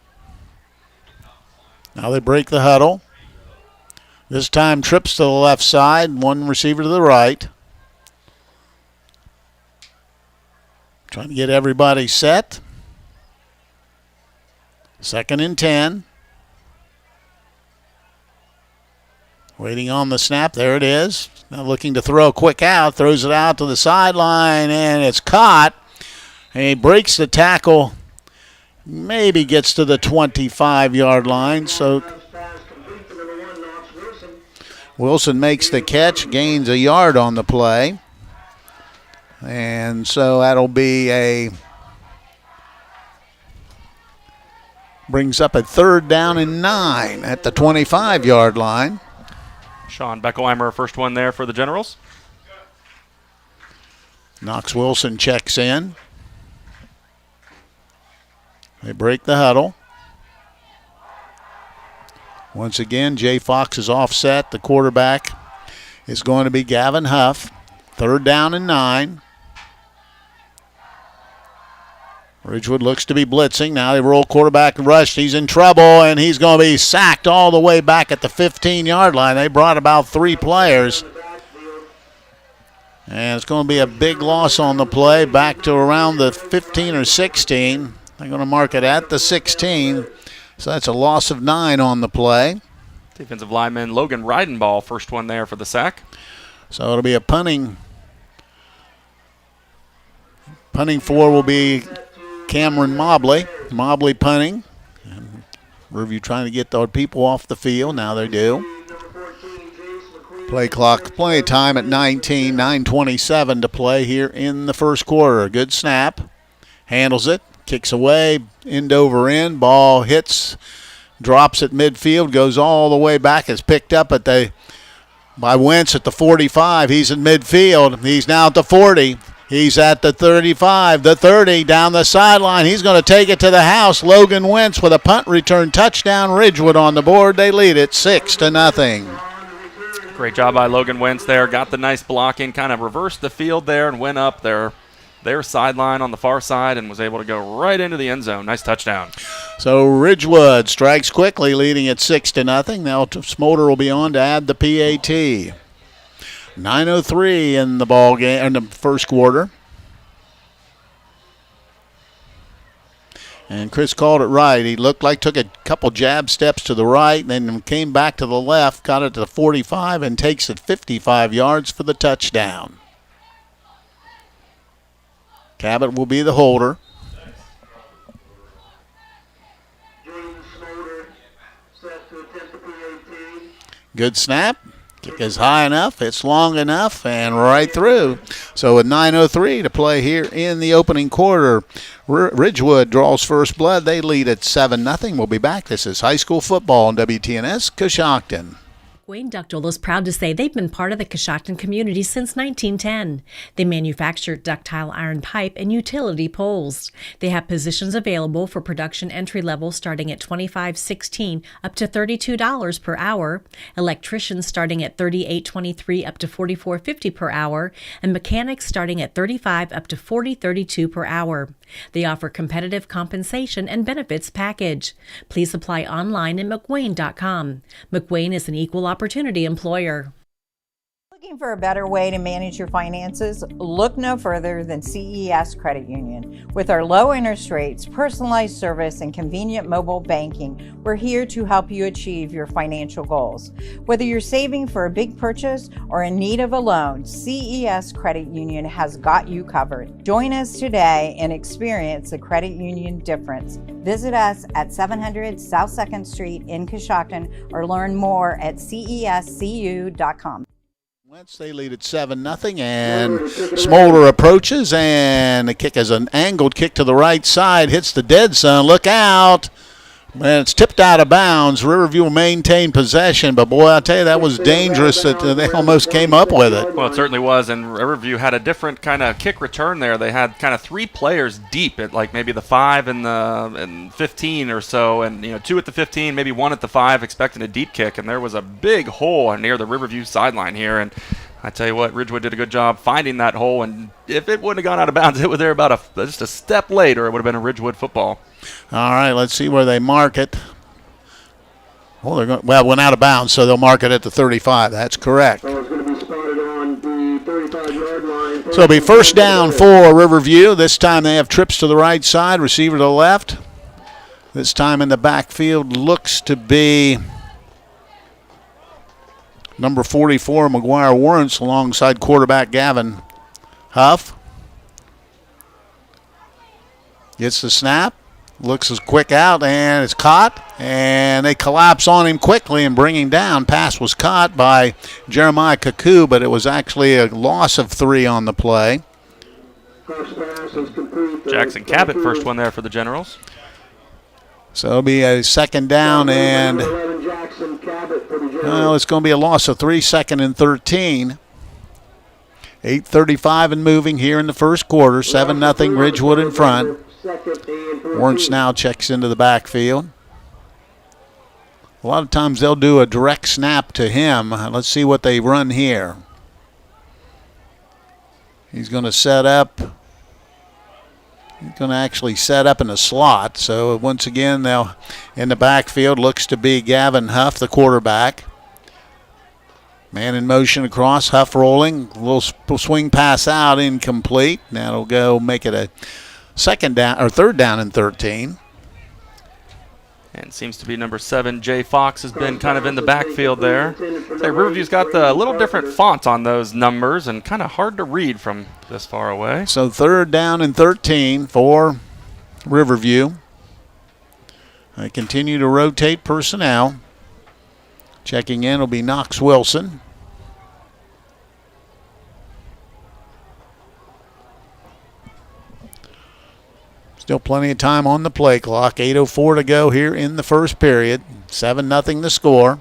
Now they break the huddle. This time trips to the left side, one receiver to the right. Trying to get everybody set. 2nd and 10. Waiting on the snap. There it is. Now looking to throw a quick out. Throws it out to the sideline, and it's caught. And he breaks the tackle. Maybe gets to the 25-yard line. So Wilson makes the catch, gains a yard on the play. And so that'll be brings up a 3rd down and 9 at the 25-yard line. Sean Beckelheimer, first one there for the Generals. Knox Wilson checks in. They break the huddle. Once again, Jay Fox is offset. The quarterback is going to be Gavin Huff. 3rd down and 9. Ridgewood looks to be blitzing. Now they roll quarterback rush. He's in trouble, and he's going to be sacked all the way back at the 15-yard line. They brought about 3 players. And it's going to be a big loss on the play, back to around the 15 or 16. They're going to mark it at the 16. So that's a loss of 9 on the play. Defensive lineman Logan Ridenball, first one there for the sack. So it'll be a punting. Punting for will be Cameron Mobley. Mobley punting. And Riverview trying to get the people off the field. Now they do. Play clock, play time at 19, 9:27 to play here in the first quarter. Good snap. Handles it. Kicks away, end over end. Ball hits, drops at midfield, goes all the way back. It's picked up by Wentz at the 45. He's in midfield. He's now at the 40. He's at the 35, the 30, down the sideline. He's going to take it to the house. Logan Wentz with a punt return touchdown. Ridgewood on the board. They lead it 6-0. Great job by Logan Wentz there. Got the nice blocking, kind of reversed the field there and went up their sideline on the far side and was able to go right into the end zone. Nice touchdown. So Ridgewood strikes quickly, leading at 6-0. Now Smolder will be on to add the PAT. 9:03 in the ball game in the first quarter. And Chris called it right. He looked like took a couple jab steps to the right, then came back to the left, got it to the 45, and takes it 55 yards for the touchdown. Cabot will be the holder. Good snap. Kick is high enough, it's long enough, and right through. So with 9:03 to play here in the opening quarter, Ridgewood draws first blood. They lead at 7-0. We'll be back. This is high school football on WTNS Coshocton. Wayne Ductile is proud to say they've been part of the Coshocton community since 1910. They manufacture ductile iron pipe and utility poles. They have positions available for production entry level starting at $25.16 up to $32 per hour, electricians starting at $38.23 up to $44.50 per hour, and mechanics starting at $35 up to $40.32 per hour. They offer competitive compensation and benefits package. Please apply online at McWayne.com. McWayne is an equal opportunity employer. Looking for a better way to manage your finances? Look no further than CES Credit Union. With our low interest rates, personalized service, and convenient mobile banking, we're here to help you achieve your financial goals. Whether you're saving for a big purchase or in need of a loan, CES Credit Union has got you covered. Join us today and experience the credit union difference. Visit us at 700 South 2nd Street in Coshocton or learn more at cescu.com. They lead at 7-0, and Smolder approaches, and the kick is an angled kick to the right side, hits the dead zone. Look out. Man, it's tipped out of bounds. Riverview will maintain possession, but boy, I'll tell you, that was dangerous that they almost came up with it. Well, it certainly was, and Riverview had a different kind of kick return there. They had kind of 3 players deep at like maybe the 5 and the 15 or so, and 2 at the 15, maybe 1 at the 5, expecting a deep kick, and there was a big hole near the Riverview sideline here, and I tell you what, Ridgewood did a good job finding that hole, and if it wouldn't have gone out of bounds, it was there about just a step later, it would have been a Ridgewood football. All right, let's see where they mark it. Well, it went out of bounds, so they'll mark it at the 35. That's correct. So it's going to be spotted on the 35-yard line. So it'll be first down for Riverview. This time they have trips to the right side, receiver to the left. This time in the backfield looks to be number 44, McGuire Warrants, alongside quarterback Gavin Huff. Gets the snap, looks as quick out, and it's caught, and they collapse on him quickly and bring him down. Pass was caught by Jeremiah Kaku, but it was actually a loss of 3 on the play. Jackson Cabot, first one there for the Generals. So it'll be a second down, and it's going to be a loss of 3, 2nd and 13. 8:35 and moving here in the first quarter. 7-0 Ridgewood in front. Warrants now checks into the backfield. A lot of times they'll do a direct snap to him. Let's see what they run here. He's going to set up. He's going to actually set up in a slot. So once again, they'll in the backfield looks to be Gavin Huff, the quarterback. Man in motion across, Huff rolling. A little swing pass out, incomplete. That'll go make it a third down and 13. And seems to be number 7, Jay Fox, has been kind of in the backfield there. Riverview's got the little different font on those numbers and kind of hard to read from this far away. So third down and 13 for Riverview. They continue to rotate personnel. Checking in will be Knox Wilson. Still plenty of time on the play clock. 8:04 to go here in the first period. 7-0 the score.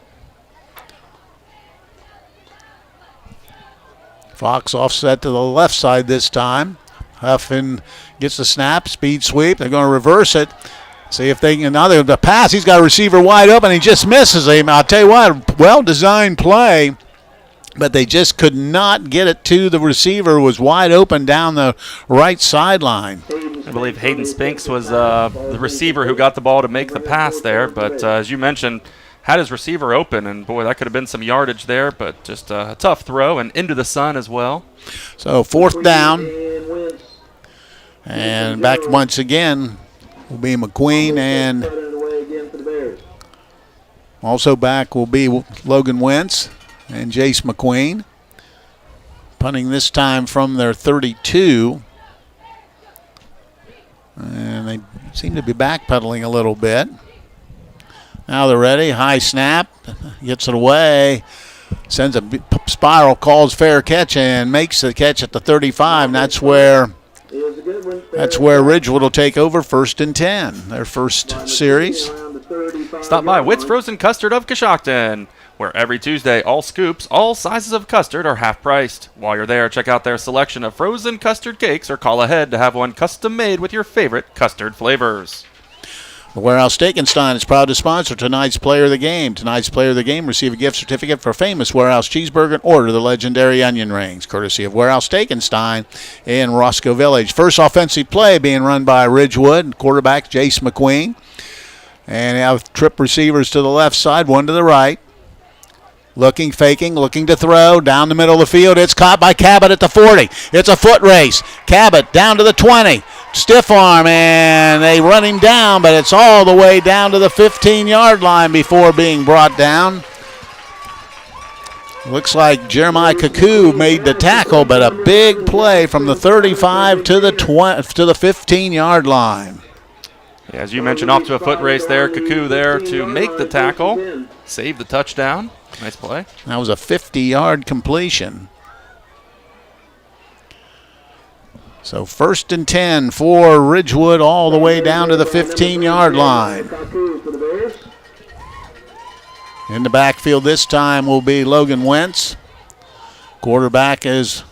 Fox offset to the left side this time. Huffin gets the snap, speed sweep. They're going to reverse it. See if they can. Now the pass, he's got a receiver wide open. He just misses him. I'll tell you what, well-designed play, but they just could not get it to the receiver. It was wide open down the right sideline. I believe Hayden Spinks was the receiver who got the ball to make the pass there, but as you mentioned, had his receiver open, and boy, that could have been some yardage there, but just a tough throw and into the sun as well. So 4th down, and back once again will be McQueen, and also back will be Logan Wentz and Jace McQueen. Punting this time from their 32. And they seem to be backpedaling a little bit. Now they're ready. High snap. Gets it away. Sends a spiral, calls fair catch, and makes the catch at the 35. And that's where Ridgewood will take over 1st and 10. Their first series. Stop by Witt's Frozen Custard of Coshocton, where every Tuesday all scoops, all sizes of custard are half priced. While you're there, check out their selection of frozen custard cakes or call ahead to have one custom made with your favorite custard flavors. The Warehouse Steak and Stein is proud to sponsor tonight's Player of the Game. Tonight's Player of the Game receive a gift certificate for famous Warehouse cheeseburger and order the legendary onion rings, courtesy of Warehouse Steak and Stein in Roscoe Village. First offensive play being run by Ridgewood, quarterback Jace McQueen. And have trip receivers to the left side, one to the right. Looking, faking, looking to throw. Down the middle of the field. It's caught by Cabot at the 40. It's a foot race. Cabot down to the 20. Stiff arm, and they run him down, but it's all the way down to the 15-yard line before being brought down. Looks like Jeremiah Kaku made the tackle, but a big play from the 35 to the 15-yard line. Yeah, as you mentioned, off to a foot race there. Kaku there to make the tackle, save the touchdown. Nice play. That was a 50-yard completion. So 1st and 10 for Ridgewood all the way down to the 15-yard line. In the backfield this time will be Logan Wentz. Quarterback is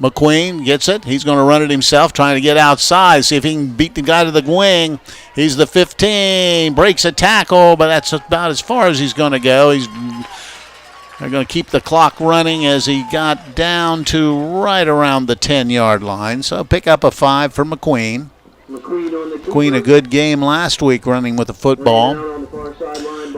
McQueen, gets it. He's going to run it himself, trying to get outside, see if he can beat the guy to the wing. He's the 15, breaks a tackle, but that's about as far as he's going to go. They're going to keep the clock running as he got down to right around the 10-yard line. So pick up a 5 for McQueen. McQueen, a good game last week running with the football.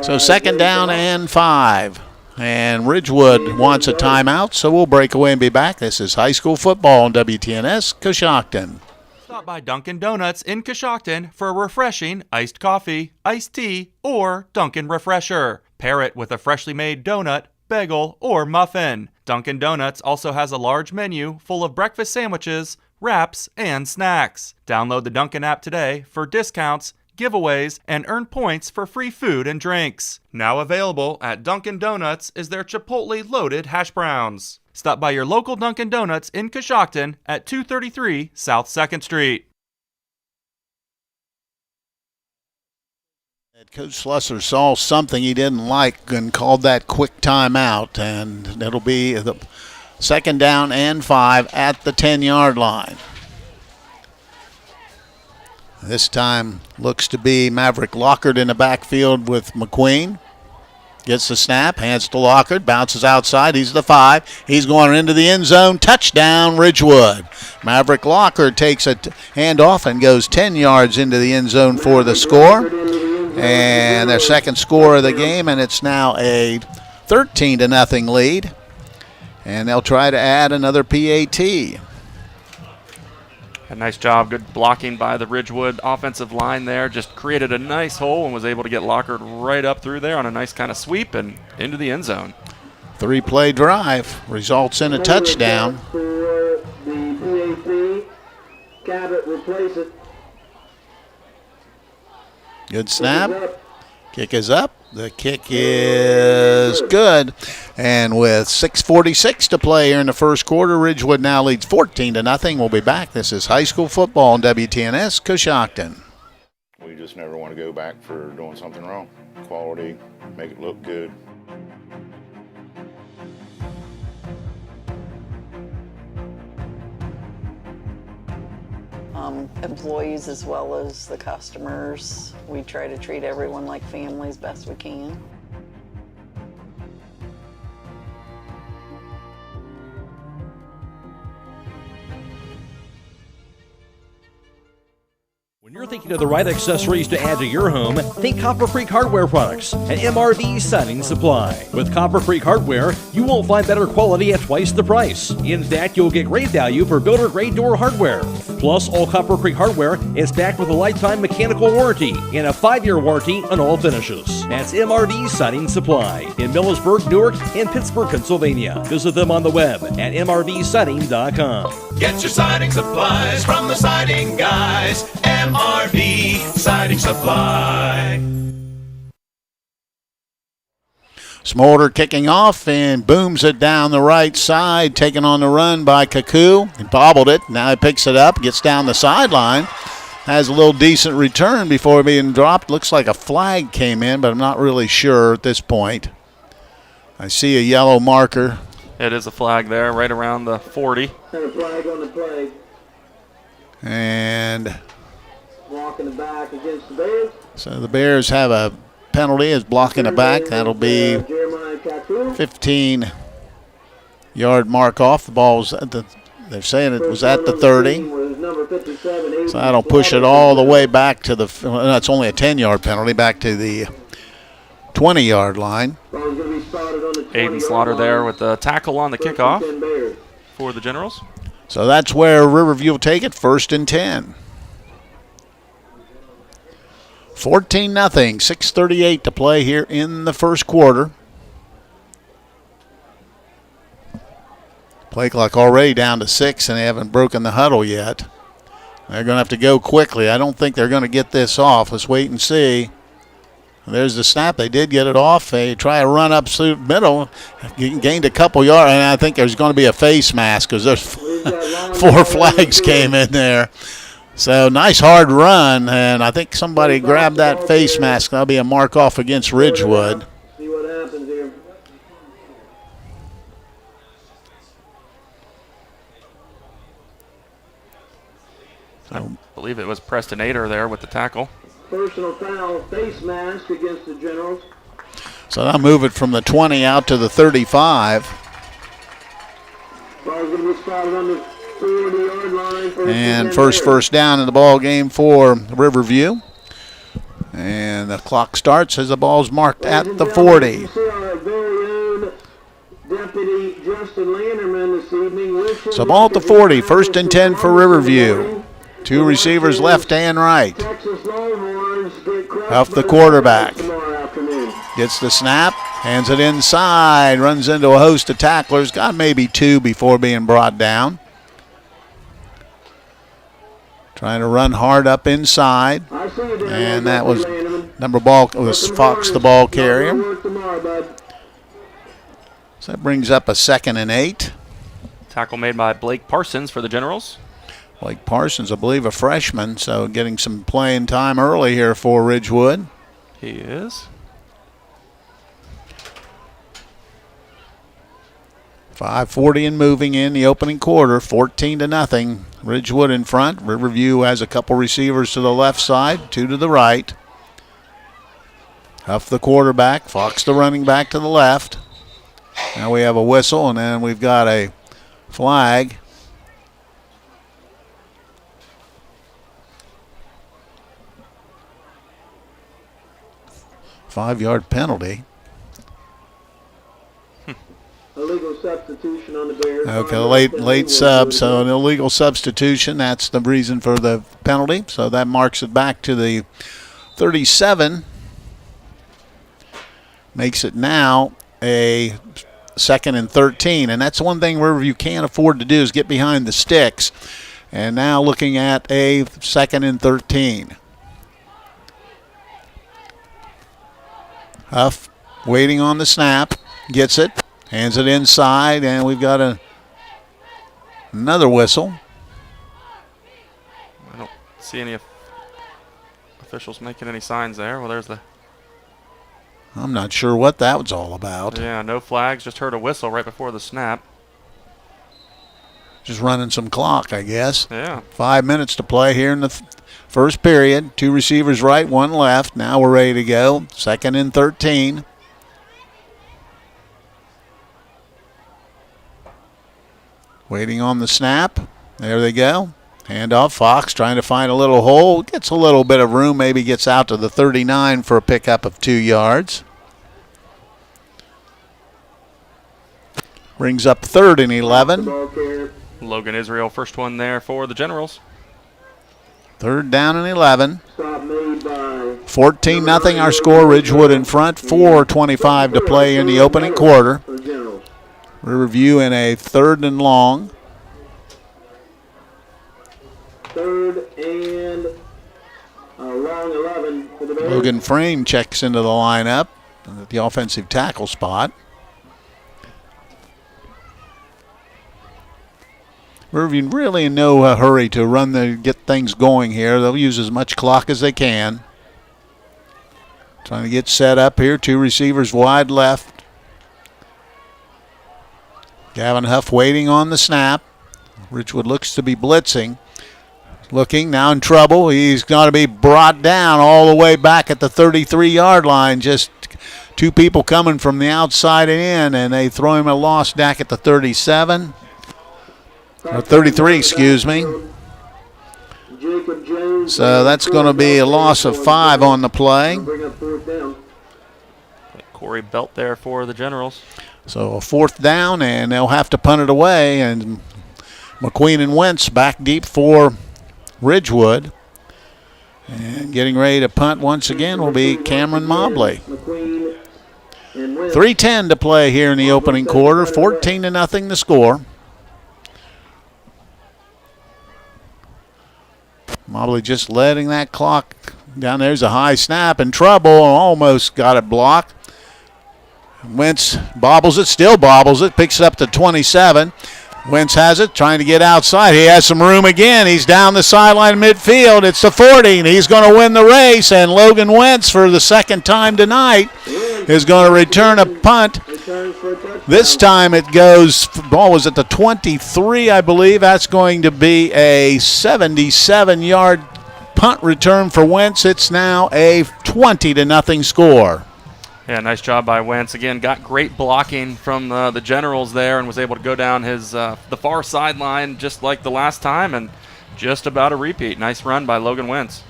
So 2nd down and 5. And Ridgewood wants a timeout, so we'll break away and be back. This is high school football on WTNS Coshocton. Stop by Dunkin' Donuts in Coshocton for a refreshing iced coffee, iced tea, or Dunkin' Refresher. Pair it with a freshly made donut, bagel, or muffin. Dunkin' Donuts also has a large menu full of breakfast sandwiches, wraps, and snacks. Download the Dunkin' app today for discounts, giveaways, and earn points for free food and drinks. Now available at Dunkin' Donuts is their Chipotle loaded hash browns. Stop by your local Dunkin' Donuts in Coshocton at 233 South 2nd Street. Coach Slusser saw something he didn't like and called that quick timeout, and it'll be the 2nd down and 5 at the 10-yard line. This time looks to be Maverick Lockard in the backfield with McQueen. Gets the snap, hands to Lockard, bounces outside. He's the 5. He's going into the end zone. Touchdown, Ridgewood. Maverick Lockard takes a handoff and goes 10 yards into the end zone for the score. And their second score of the game, and it's now a 13-0 lead. And they'll try to add another PAT. A nice job, good blocking by the Ridgewood offensive line there. Just created a nice hole and was able to get Lockard right up through there on a nice kind of sweep and into the end zone. 3-play drive results in a touchdown. For the PAT, Cabot replace it. Good snap. Kick is up. The kick is good. And with 6:46 to play here in the first quarter, Ridgewood now leads 14-0. We'll be back. This is high school football on WTNS Coshocton. We just never want to go back for doing something wrong. Quality, make it look good. Employees as well as the customers. We try to treat everyone like family as best we can. Thinking of the right accessories to add to your home? Think Copper Creek Hardware products and MRV Siding Supply. With Copper Creek Hardware, you won't find better quality at twice the price. In fact, you'll get great value for builder-grade door hardware. Plus, all Copper Creek Hardware is backed with a lifetime mechanical warranty and a 5-year warranty on all finishes. That's MRV Siding Supply in Millersburg, Newark, and Pittsburgh, Pennsylvania. Visit them on the web at mrvsiding.com. Get your siding supplies from the siding guys. MRV Siding Supply. Smolder kicking off and booms it down the right side, taken on the run by Kaku. He bobbled it. Now he picks it up, gets down the sideline. Has a little decent return before being dropped. Looks like a flag came in, but I'm not really sure at this point. I see a yellow marker. It is a flag there, right around the 40. And a flag on the play. And Walking the back against the Bears. so the Bears have a penalty as blocking the back. That'll be 15-yard mark off. The ball's at the, they're saying it was at the 30. So that'll push it all the way back to the, that's only a 10-yard penalty, back to the 20-yard line. Aidan Slaughter there with the tackle on the kickoff for the Generals. So that's where Riverview will take it, 1st and 10. 14-0, 6:38 to play here in the first quarter. Play clock already down to 6, and they haven't broken the huddle yet. They're going to have to go quickly. I don't think they're going to get this off. Let's wait and see. There's the snap. They did get it off. They try a run up through the middle. Gained a couple yards, and I think there's going to be a face mask because there's 4 flags came in there. So nice hard run, and I think somebody grabbed that face mask. That'll be a mark off against Ridgewood. See what happens here. I believe it was Preston Ader there with the tackle. Personal foul, face mask against the Generals. So they'll move it from the 20 out to the 35. Ball's going to be spotted on the 40-yard line. And first down in the ball game for Riverview. And the clock starts as the ball's marked at the 40. Our very own Deputy Justin Landerman this evening. So ball at the 40, 1st and 10 for Riverview. 2 receivers left and right. Huff the quarterback. Gets the snap, hands it inside, runs into a host of tacklers. Got maybe 2 before being brought down. Trying to run hard up inside. And that was was Fox, the ball carrier. So that brings up a 2nd and 8. Tackle made by Blake Parsons for the Generals. Blake Parsons, I believe, a freshman, so getting some playing time early here for Ridgewood. He is. 5:40 and moving in the opening quarter, 14-0. Ridgewood in front. Riverview has a couple receivers to the left side, 2 to the right. Huff the quarterback, Fox the running back to the left. Now we have a whistle, and then we've got a flag. Five-yard penalty. Illegal substitution on the Bears. Okay, late sub, so an illegal substitution. That's the reason for the penalty. So that marks it back to the 37. Makes it now a 2nd and 13. And that's one thing Riverview can't afford to do is get behind the sticks. And now looking at a 2nd and 13. Huff waiting on the snap. Gets it. Hands it inside, and we've got another whistle. I don't see any officials making any signs there. Well, there's the... I'm not sure what that was all about. Yeah, no flags. Just heard a whistle right before the snap. Just running some clock, I guess. Yeah. 5 minutes to play here in the first period. 2 receivers right, 1 left. Now we're ready to go. 2nd and 13. Waiting on the snap. There they go. Handoff, Fox trying to find a little hole. Gets a little bit of room, maybe gets out to the 39 for a pickup of 2 yards. Brings up 3rd and 11. Logan Israel, first one there for the Generals. 3rd down and 11. 14-0 our score. Ridgewood in front. 4:25 to play in the opening quarter. Riverview in a 3rd and long. 3rd and long 11 for the Bears. Logan Frame checks into the lineup at the offensive tackle spot. Riverview really in no hurry to get things going here. They'll use as much clock as they can. Trying to get set up here. 2 receivers wide left. Gavin Huff waiting on the snap. Ridgewood looks to be blitzing. Looking, now in trouble. He's going to be brought down all the way back at the 33-yard line. Just 2 people coming from the outside and in, and they throw him a loss back at the 37. Or 33, excuse me. So that's going to be a loss of 5 on the play. Corey Belt there for the Generals. So a 4th down, and they'll have to punt it away. And McQueen and Wentz back deep for Ridgewood. And getting ready to punt once again will be Cameron Mobley. 3:10 to play here in the opening quarter. 14-0 the score. Mobley just letting that clock down. There's a high snap and trouble. Almost got it blocked. Wentz bobbles it, still bobbles it, picks it up to 27. Wentz has it, trying to get outside. He has some room again. He's down the sideline midfield. It's the 40, and he's going to win the race. And Logan Wentz, for the 2nd time tonight, is going to return a punt. This time it goes, ball was at the 23, I believe. That's going to be a 77-yard punt return for Wentz. It's now a 20-0 score. Yeah, nice job by Wentz. Again, got great blocking from the Generals there and was able to go down the far sideline just like the last time and just about a repeat. Nice run by Logan Wentz.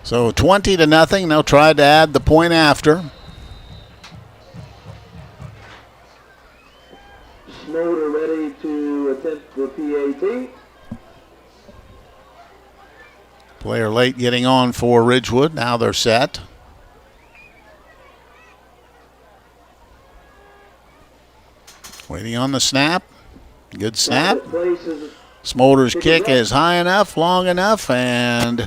So 20-0. They'll try to add the point after. Motor ready to attempt the PAT. Player late getting on for Ridgewood. Now they're set. Waiting on the snap. Good snap. Smolder's kick is high enough, long enough, and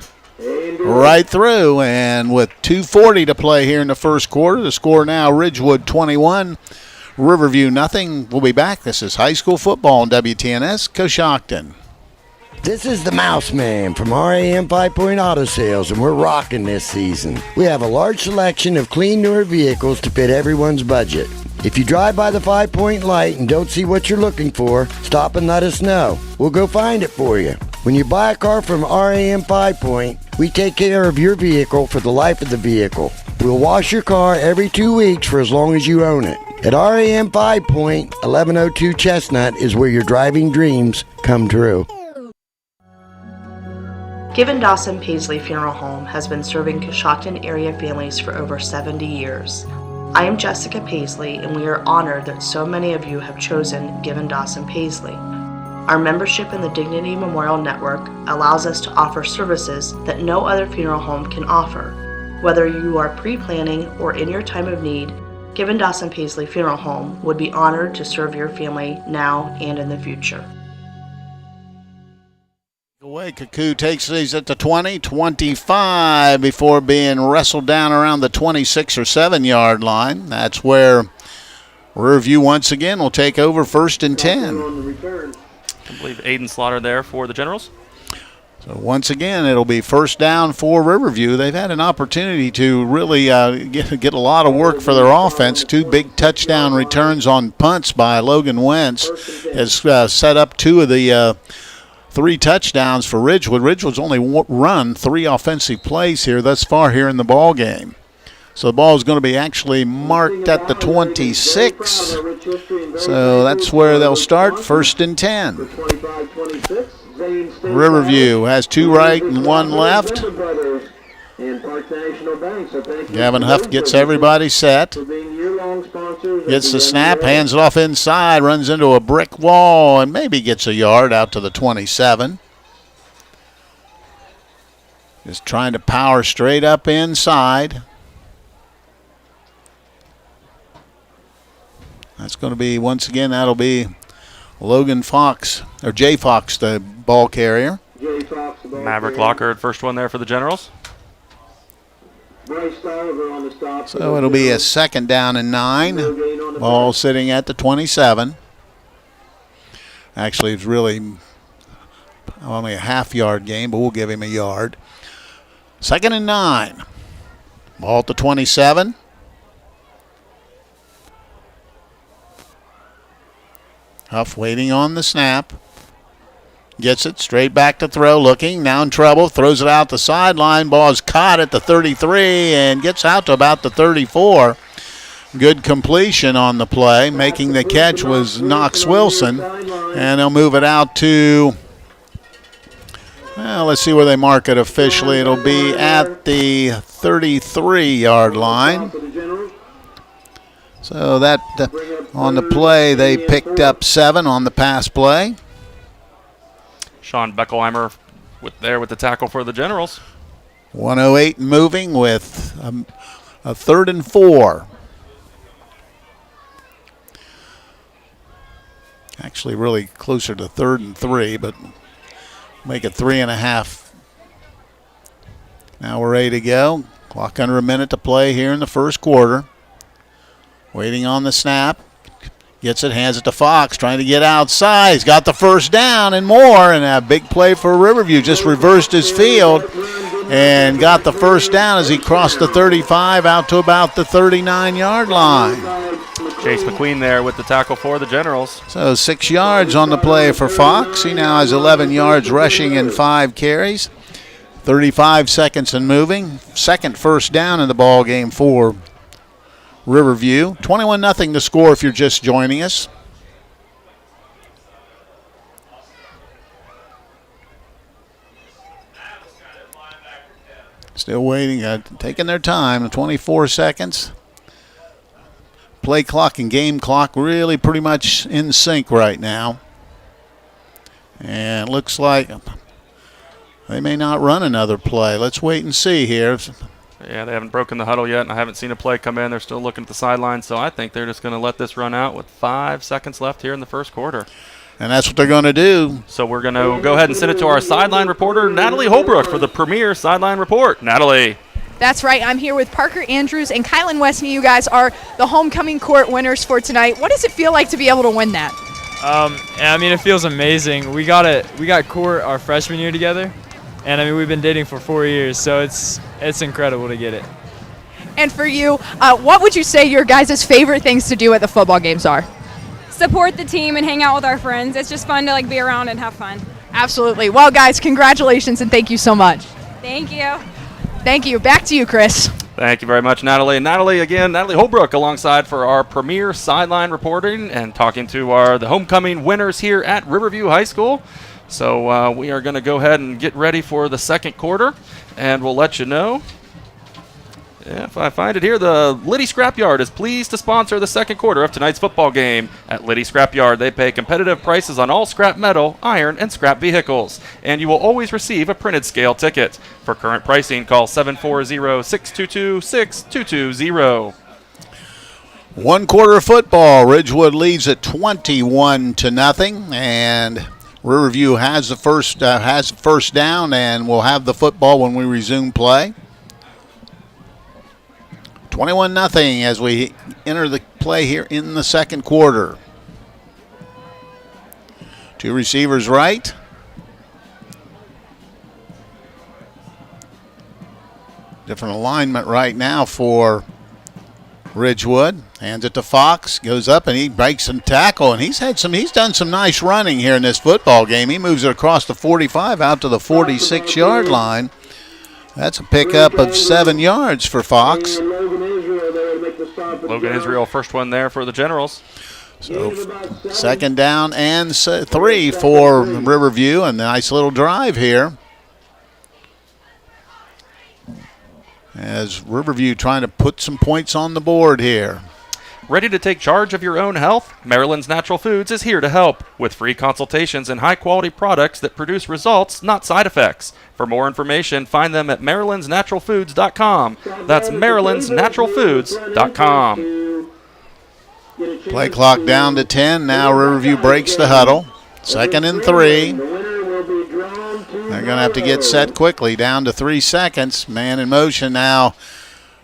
right through. And with 2:40 to play here in the first quarter, the score now Ridgewood 21, Riverview nothing. We'll be back. This is high school football on WTNS, Coshocton. This is the Mouse Man from RAM 5 Point Auto Sales, and we're rocking this season. We have a large selection of clean, newer vehicles to fit everyone's budget. If you drive by the 5 Point light and don't see what you're looking for, stop and let us know. We'll go find it for you. When you buy a car from RAM 5 Point, we take care of your vehicle for the life of the vehicle. We'll wash your car every 2 weeks for as long as you own it. At RAM 5 Point, 1102 Chestnut is where your driving dreams come true. Given Dawson Paisley Funeral Home has been serving Coshocton area families for over 70 years. I am Jessica Paisley, and we are honored that so many of you have chosen Given Dawson Paisley. Our membership in the Dignity Memorial Network allows us to offer services that no other funeral home can offer. Whether you are pre-planning or in your time of need, Given Dawson Paisley Funeral Home would be honored to serve your family now and in the future. Away, Cuckoo takes these at the 20, 25 before being wrestled down around the 26 or 7-yard line. That's where Riverview once again will take over 1st and 10. I believe Aidan Slaughter there for the Generals. So once again, it'll be 1st down for Riverview. They've had an opportunity to really get a lot of work for their offense. 2 big touchdown returns on punts by Logan Wentz has set up 2 of the 3 touchdowns for Ridgewood. Ridgewood's only run 3 offensive plays here thus far here in the ball game. So the ball is going to be actually marked at the 26. So that's where they'll start, 1st and 10. Riverview has 2 right and 1 left. Gavin Huff gets everybody set. Gets the snap, hands it off inside, runs into a brick wall, and maybe gets a yard out to the 27. Just trying to power straight up inside. That's going to be, once again, that'll be Logan Fox, or Jay Fox, the ball carrier. Maverick Lockard, first one there for the Generals. So it'll be a 2nd down and 9. Ball sitting at the 27. Actually, it's really only a half-yard game, but we'll give him a yard. 2nd and 9. Ball at the 27. Huff waiting on the snap. Gets it straight back to throw, looking, now in trouble, throws it out the sideline. Ball is caught at the 33 and gets out to about the 34. Good completion on the play. Making the catch was Knox Wilson, and they'll move it out to, well, let's see where they mark it officially. It'll be at the 33-yard line. So that on the play, they picked up 7 on the pass play. Sean Beckelheimer with the tackle for the Generals. 108 moving with a 3rd and 4. Actually, really closer to 3rd and 3, but make it 3.5. Now we're ready to go. Clock under a minute to play here in the first quarter. Waiting on the snap. Gets it, hands it to Fox, trying to get outside. He's got the first down and more, and a big play for Riverview. Just reversed his field and got the first down as he crossed the 35 out to about the 39-yard line. Chase McQueen there with the tackle for the Generals. So 6 yards on the play for Fox. He now has 11 yards rushing and 5 carries. 35 seconds and moving. 2nd first down in the ball game for Riverview. 21-0 to score if you're just joining us. Still waiting, taking their time, 24 seconds. Play clock and game clock really pretty much in sync right now. And it looks like they may not run another play. Let's wait and see here. Yeah, they haven't broken the huddle yet, and I haven't seen a play come in. They're still looking at the sideline, so I think they're just going to let this run out with 5 seconds left here in the first quarter. And that's what they're going to do. So we're going to go ahead and send it to our sideline reporter, Natalie Holbrook, for the premier sideline report. Natalie. That's right. I'm here with Parker Andrews and Kylan Westney. You guys are the homecoming court winners for tonight. What does it feel like to be able to win that? I mean, it feels amazing. We got court our freshman year together, and I mean we've been dating for 4 years, so it's incredible to get it. And for you, what would you say your guys' favorite things to do at the football games are? Support the team and hang out with our friends. It's just fun to be around and have fun. Absolutely. Well, guys, congratulations and thank you so much. Thank you. Thank you. Back to you, Chris. Thank you very much, Natalie. And Natalie Holbrook alongside for our premier sideline reporting and talking to the homecoming winners here at Riverview High School. So we are going to go ahead and get ready for the second quarter, and we'll let you know. If I find it here, the Liddy Scrapyard is pleased to sponsor the second quarter of tonight's football game. At Liddy Scrapyard, they pay competitive prices on all scrap metal, iron, and scrap vehicles. And you will always receive a printed scale ticket. For current pricing, call 740-622-6220. 1 quarter of football. Ridgewood leads at 21-0, and Riverview has the first down and will have the football when we resume play. 21-0 as we enter the play here in the second quarter. 2 receivers right. Different alignment right now for Ridgewood. Hands it to Fox, goes up and he breaks some tackle, and he's done some nice running here in this football game. He moves it across the 45 out to the 46-yard line. That's a pickup of 7 yards for Fox. Logan Israel, first one there for the Generals. So second down and 3 for Riverview. A nice little drive here. As Riverview trying to put some points on the board here. Ready to take charge of your own health? Maryland's Natural Foods is here to help with free consultations and high-quality products that produce results, not side effects. For more information, find them at marylandsnaturalfoods.com. That's marylandsnaturalfoods.com. Play clock down to 10. Now Riverview breaks the huddle. Second and 3. They're going to have to get set quickly. Down to 3 seconds. Man in motion now.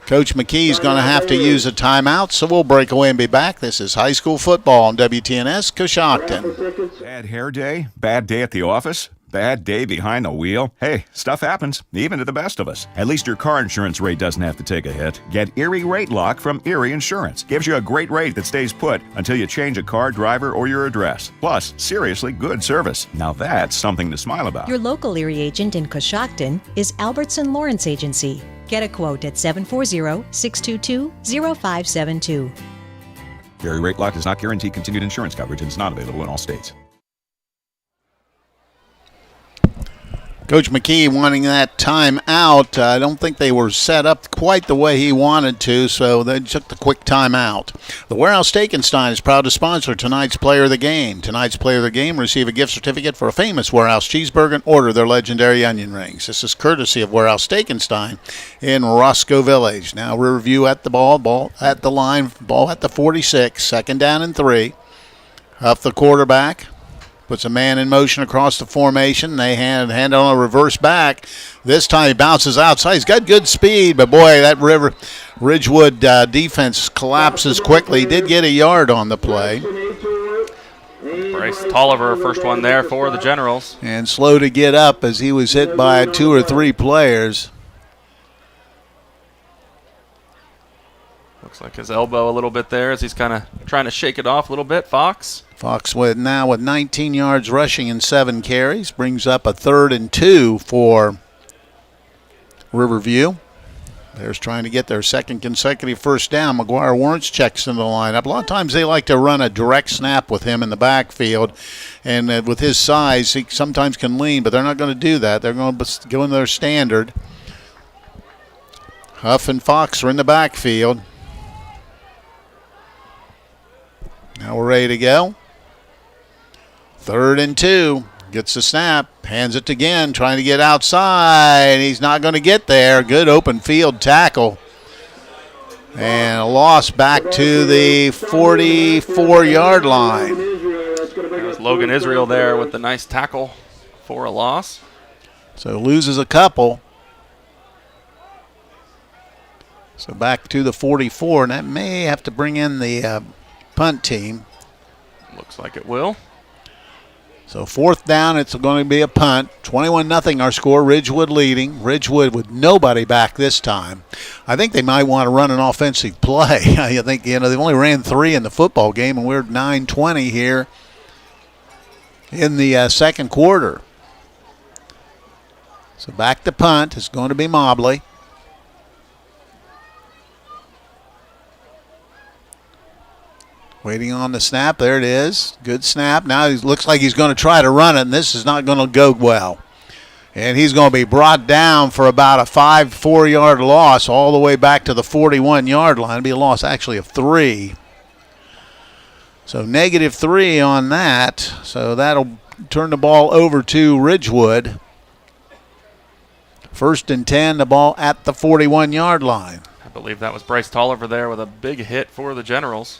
Coach McKee's going to have to use a timeout, so we'll break away and be back. This is high school football on WTNS Coshocton. Bad hair day? Bad day at the office? Bad day behind the wheel? Hey, stuff happens, even to the best of us. At least your car insurance rate doesn't have to take a hit. Get Erie Rate Lock from Erie Insurance. Gives you a great rate that stays put until you change a car, driver, or your address. Plus, seriously good service. Now that's something to smile about. Your local Erie agent in Coshocton is Albertson Lawrence Agency. Get a quote at 740-622-0572. Erie Rate Lock does not guarantee continued insurance coverage and is not available in all states. Coach McKee wanting that time out. I don't think they were set up quite the way he wanted to, so they took the quick time out. The Warehouse Steakenstein is proud to sponsor tonight's Player of the Game. Tonight's Player of the Game receive a gift certificate for a famous Warehouse cheeseburger and order their legendary onion rings. This is courtesy of Warehouse Steakenstein in Roscoe Village. Now Riverview at the ball at the line, ball at the 46, second down and 3. Huff the quarterback. Puts a man in motion across the formation. They hand on a reverse back. This time he bounces outside. He's got good speed, but boy, that Ridgewood defense collapses quickly. He did get a yard on the play. Bryce Tolliver, first one there for the Generals. And slow to get up as he was hit by 2 or 3 players. Looks like his elbow a little bit there as he's kind of trying to shake it off a little bit. Fox with 19 yards rushing and 7 carries. Brings up a 3rd and 2 for Riverview. Bears trying to get their second consecutive first down. McGuire Warrants checks into the lineup. A lot of times they like to run a direct snap with him in the backfield. And with his size, he sometimes can lean, but they're not going to do that. They're going to go in their standard. Huff and Fox are in the backfield. Now we're ready to go. 3rd and 2. Gets the snap. Hands it again. Trying to get outside. He's not going to get there. Good open field tackle. And a loss back to the 44-yard line. There's Logan Israel there with the nice tackle for a loss. So loses a couple. So back to the 44. And that may have to bring in the punt team. Looks like it will. So 4th down, it's going to be a punt. 21-0 our score. Ridgewood leading. Ridgewood with nobody back this time. I think they might want to run an offensive play. I think they've only ran 3 in the football game, and we're 9:20 here in the second quarter. So back to punt. It's going to be Mobley. Waiting on the snap. There it is. Good snap. Now he looks like he's going to try to run it, and this is not going to go well. And he's going to be brought down for about a 4-yard loss all the way back to the 41-yard line. It'll be a loss actually of 3. So -3 on that. So that'll turn the ball over to Ridgewood. 1st and 10, the ball at the 41-yard line. I believe that was Bryce Tolliver there with a big hit for the Generals.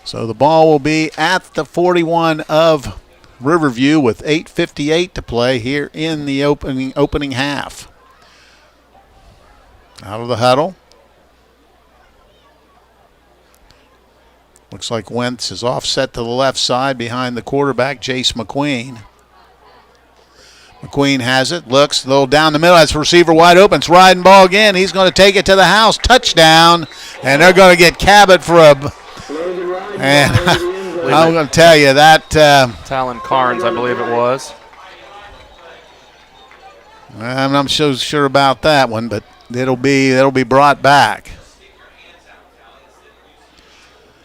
So the ball will be at the 41 of Riverview with 8:58 to play here in the opening half. Out of the huddle. Looks like Wentz is offset to the left side behind the quarterback, Jace McQueen. McQueen has it, looks a little down the middle. That's receiver wide open. It's riding ball again. He's going to take it to the house. Touchdown. And they're going to get Cabot for a... And I'm going to tell you that... Talon Carnes, I believe it was. I'm not so sure about that one, but it'll be brought back.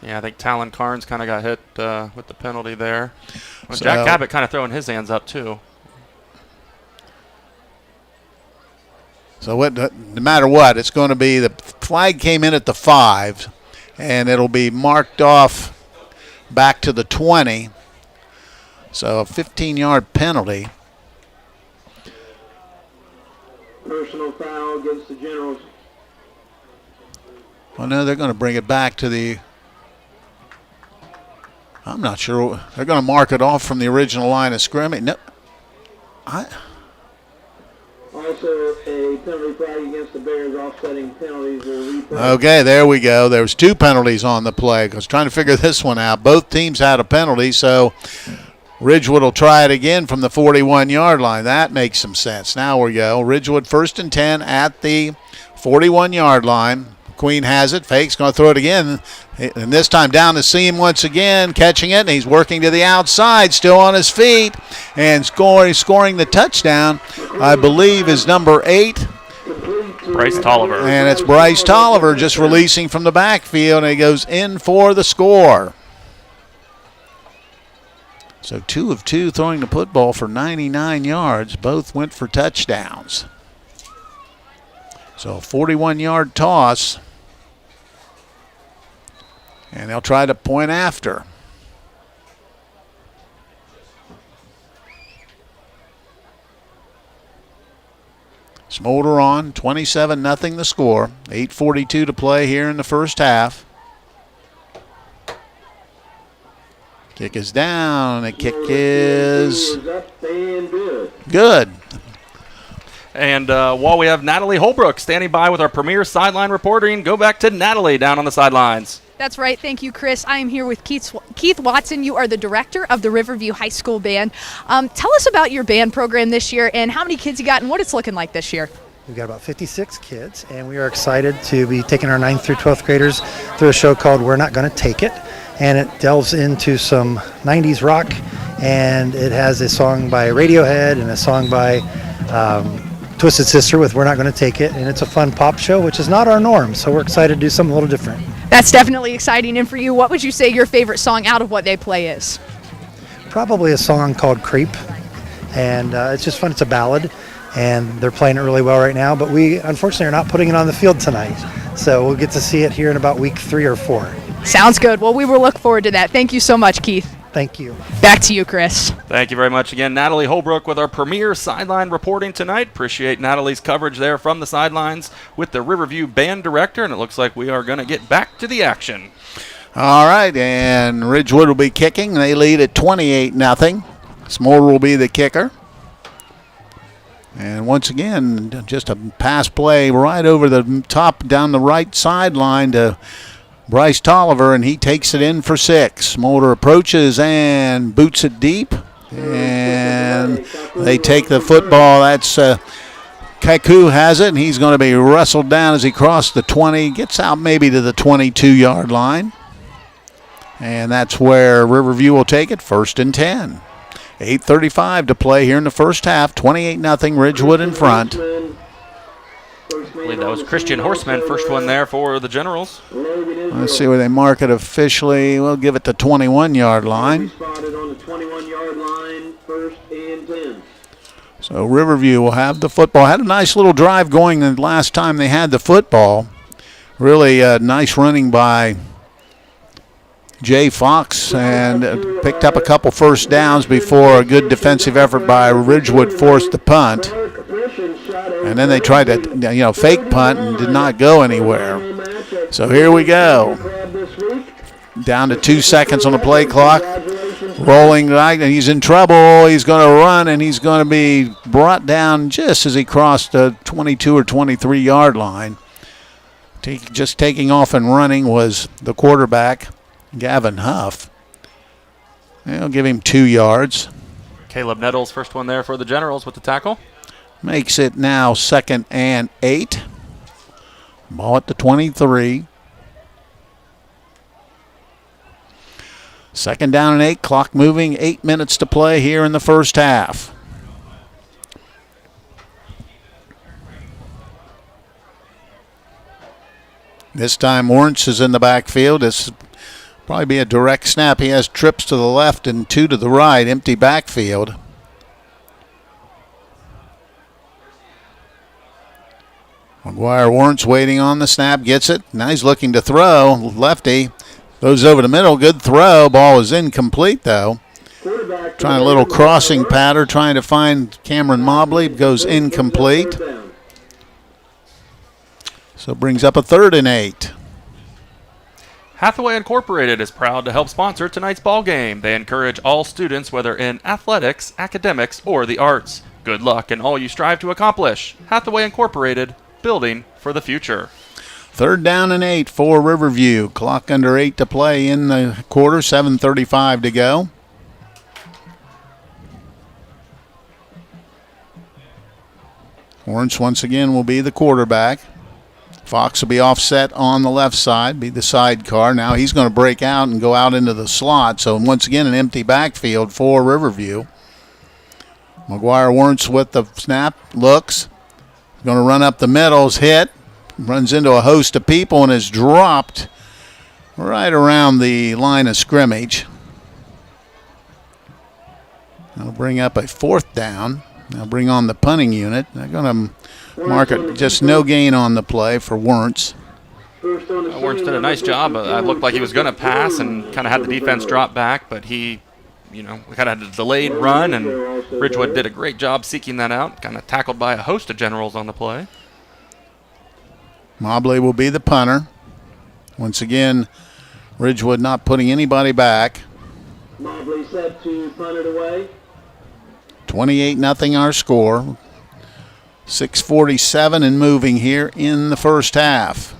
Yeah, I think Talon Carnes kind of got hit with the penalty there. Well, So, Jack Cabot kind of throwing his hands up too. So no matter what, it's going to be the flag came in at the 5, and it'll be marked off back to the 20. So a 15-yard penalty. Personal foul against the Generals. Well, no, they're going to bring it back to the. I'm not sure. They're going to mark it off from the original line of scrimmage. No, Also, a penalty flag against the Bears, offsetting penalties or replay. Okay, there we go. There was 2 penalties on the play. I was trying to figure this one out. Both teams had a penalty, so Ridgewood will try it again from the 41-yard line. That makes some sense. Now we go. Ridgewood 1st and 10 at the 41-yard line. Queen has it. Fake's going to throw it again. And this time down to seam once again, catching it. And he's working to the outside, still on his feet. And scoring the touchdown, I believe, is number 8. Bryce Tolliver. And it's Bryce Tolliver just releasing from the backfield. And he goes in for the score. So 2 of 2 throwing the football for 99 yards. Both went for touchdowns. So 41-yard toss. And they'll try to point after. Smolder on, 27-0 the score. 8:42 to play here in the first half. Kick is down. The kick is good. And while we have Natalie Holbrook standing by with our premier sideline reporting, go back to Natalie down on the sidelines. That's right. Thank you, Chris. I am here with Keith Watson. You are the director of the Riverview High School Band. Tell us about your band program this year and how many kids you got and what it's looking like this year. We've got about 56 kids, and we are excited to be taking our 9th through 12th graders through a show called We're Not Gonna Take It. And it delves into some 90s rock, and it has a song by Radiohead and a song by Twisted Sister with We're Not Gonna Take It. And it's a fun pop show, which is not our norm, so we're excited to do something a little different. That's definitely exciting. And for you, what would you say your favorite song out of what they play is? Probably a song called Creep, and it's just fun. It's a ballad, and they're playing it really well right now, but we unfortunately are not putting it on the field tonight, so we'll get to see it here in about week 3 or 4. Sounds good. Well, we will look forward to that. Thank you so much, Keith. Thank you. Back to you, Chris. Thank you very much again, Natalie Holbrook with our premier sideline reporting tonight. Appreciate Natalie's coverage there from the sidelines with the Riverview Band Director, and it looks like we are going to get back to the action. All right, and Ridgewood will be kicking. They lead at 28-0. Smolder will be the kicker. And once again, just a pass play right over the top down the right sideline to Bryce Tolliver, and he takes it in for 6. Smolder approaches and boots it deep. And they take the football. That's Kaku has it, and he's going to be wrestled down as he crosses the 20. Gets out maybe to the 22-yard line. And that's where Riverview will take it, 1st and 10. 8:35 to play here in the first half. 28-0 Ridgewood in front. I believe that was Christian Horseman, first one there for the Generals. Let's see where they mark it officially. We'll give it the 21-yard line. Spotted on the 21-yard line, 1st and 10. So Riverview will have the football. Had a nice little drive going the last time they had the football. Really nice running by Jay Fox, and picked up a couple first downs before a good defensive effort by Ridgewood forced the punt. And then they tried to fake punt and did not go anywhere. So here we go. Down to 2 seconds on the play clock. Rolling right, and he's in trouble. He's going to run, and he's going to be brought down just as he crossed the 22 or 23-yard line. Just taking off and running was the quarterback, Gavin Huff. They'll give him 2 yards. Caleb Nettles, first one there for the Generals with the tackle. Makes it now 2nd and 8. Ball at the 23. 2nd down and 8. Clock moving. 8 minutes to play here in the first half. This time Lawrence is in the backfield. It's Probably be a direct snap. He has trips to the left and 2 to the right, empty backfield. McGuire Warrant's waiting on the snap, gets it. Now he's looking to throw. Lefty goes over the middle. Good throw. Ball is incomplete, though. Trying a little crossing pattern, trying to find Cameron Mobley. Goes incomplete. So brings up a 3rd and 8. Hathaway Incorporated is proud to help sponsor tonight's ball game. They encourage all students, whether in athletics, academics, or the arts. Good luck in all you strive to accomplish. Hathaway Incorporated, building for the future. 3rd down and 8 for Riverview. Clock under 8 to play in the quarter, 7:35 to go. Lawrence once again will be the quarterback. Fox will be offset on the left side, be the sidecar. Now he's going to break out and go out into the slot. So once again, an empty backfield for Riverview. McGuire Warrants with the snap, looks. Going to run up the middle, is hit. Runs into a host of people and is dropped right around the line of scrimmage. That'll bring up a 4th down. Now bring on the punting unit. They're going to mark it just no gain on the play for Warrants. Warrants did a nice job. It looked like he was going to pass and kind of had the defense drop back, but he, we kind of had a delayed run, and Ridgewood did a great job seeking that out. Kind of tackled by a host of generals on the play. Mobley will be the punter. Once again, Ridgewood not putting anybody back. Mobley set to punt it away. 28-0 our score. 6:47 and moving here in the first half.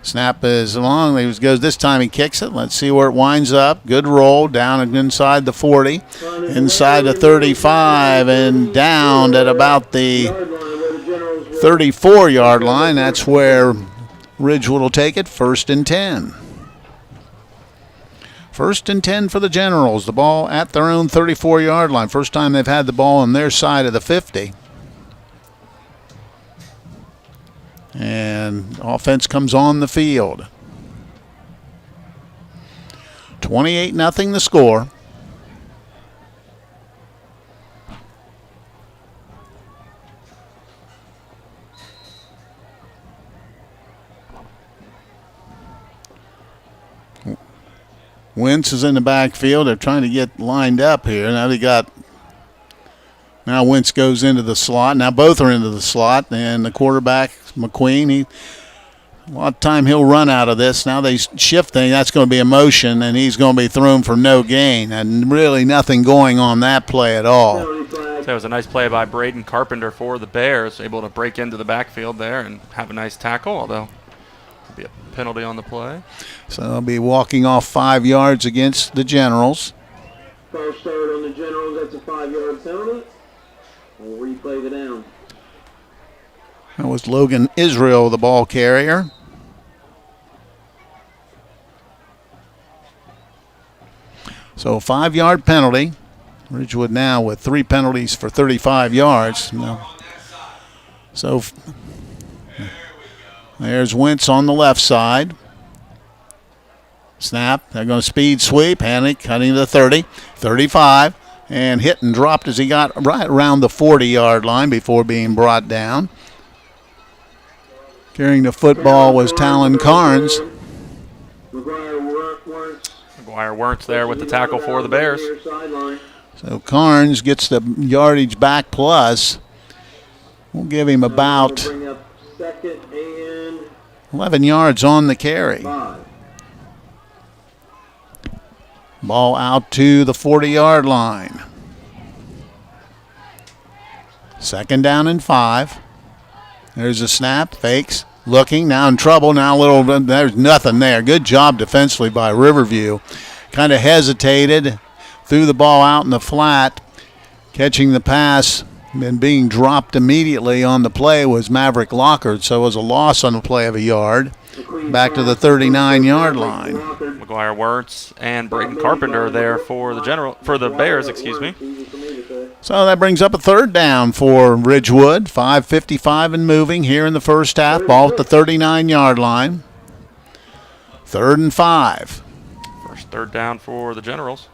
Snap is long. He goes this time. He kicks it. Let's see where it winds up. Good roll down inside the 40, inside the 35, and down at about the 34-yard line. That's where Ridgewood will take it. 1st and 10. 1st and 10 for the Generals. The ball at their own 34-yard line. First time they've had the ball on their side of the 50. And offense comes on the field. 28-0 the score. Wentz is in the backfield. They're trying to get lined up here. Now Wentz goes into the slot. Now both are into the slot. And the quarterback, McQueen, a lot of time he'll run out of this. Now they shift thing. That's going to be a motion, and he's going to be thrown for no gain. And really nothing going on that play at all. So it was a nice play by Braden Carpenter for the Bears. Able to break into the backfield there and have a nice tackle, although there'll be a penalty on the play. So they'll be walking off 5 yards against the Generals. False start on the Generals. That's a 5-yard penalty. We'll replay the down. That was Logan Israel, the ball carrier. So 5-yard penalty. Ridgewood now with 3 penalties for 35 yards. So there's Wentz on the left side. Snap. They're going to speed sweep. Hannick cutting to the 30, 35, and hit and dropped as he got right around the 40-yard line before being brought down. Carrying the football was Talon Carnes. McGuire Warrants there with the tackle for the Bears. So Carnes gets the yardage back plus. We'll give him about 11 yards on the carry. Ball out to the 40-yard line. 2nd down and 5. There's a snap, fakes, looking, now in trouble, there's nothing there. Good job defensively by Riverview. Kind of hesitated, threw the ball out in the flat, catching the pass, and being dropped immediately on the play was Maverick Lockhart, so it was a loss on the play of a yard. Back to the 39-yard line. McGuire Wirtz and Braden Carpenter there for the Bears, So that brings up a 3rd down for Ridgewood. 5:55 and moving here in the first half. Ball at the 39-yard line. 3rd and 5. First third down for the Generals.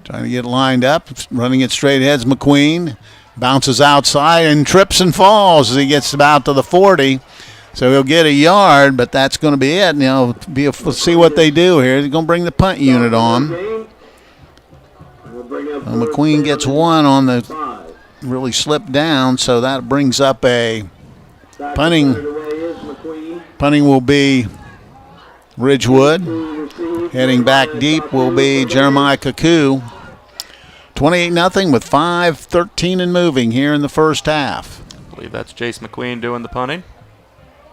Trying to get lined up, running it straight ahead is McQueen. Bounces outside and trips and falls as he gets about to the 40. So he'll get a yard, but that's going to be it. We'll see what they do here. They're going to bring the punt unit on. McQueen gets one on the really slipped down, so that brings up a punting. Punting will be Ridgewood. Heading back deep will be Jeremiah Kaku. 28-0 with 5:13 and moving here in the first half. I believe that's Jace McQueen doing the punting.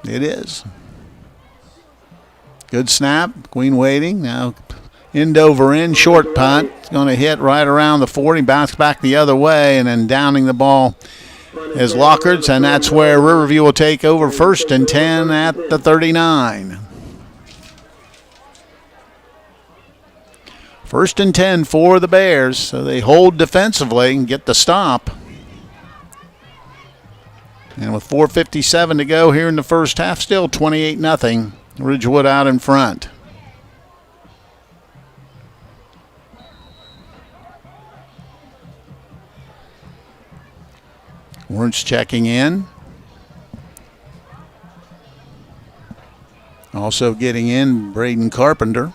It is. Good snap. McQueen waiting. Now end over end, short punt. It's going to hit right around the 40, bounce back the other way, and then downing the ball is Lockards, and that's where Riverview will take over 1st and 10 at the 39. 1st and 10 for the Bears, so they hold defensively and get the stop. And with 4:57 to go here in the first half, still 28-0. Ridgewood out in front. Wernz checking in. Also getting in, Braden Carpenter.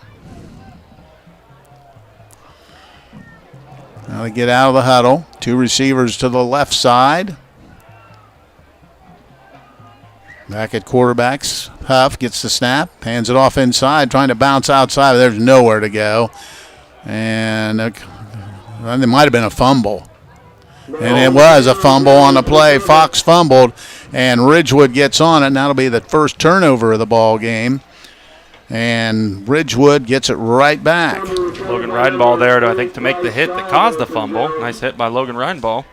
Now they get out of the huddle. 2 receivers to the left side. Back at quarterbacks. Huff gets the snap, hands it off inside, trying to bounce outside, but there's nowhere to go. And there might have been a fumble. And it was a fumble on the play. Fox fumbled, and Ridgewood gets on it. And that'll be the first turnover of the ball game. And Ridgewood gets it right back. Logan Ridenball there, to make the hit that caused the fumble. Nice hit by Logan Ridenball.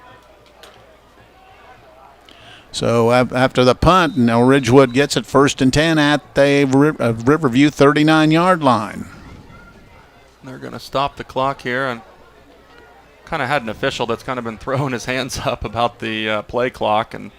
So after the punt, now Ridgewood gets it 1st and 10 at the Riverview 39-yard line. They're going to stop the clock here, and kind of had an official that's kind of been throwing his hands up about the play clock and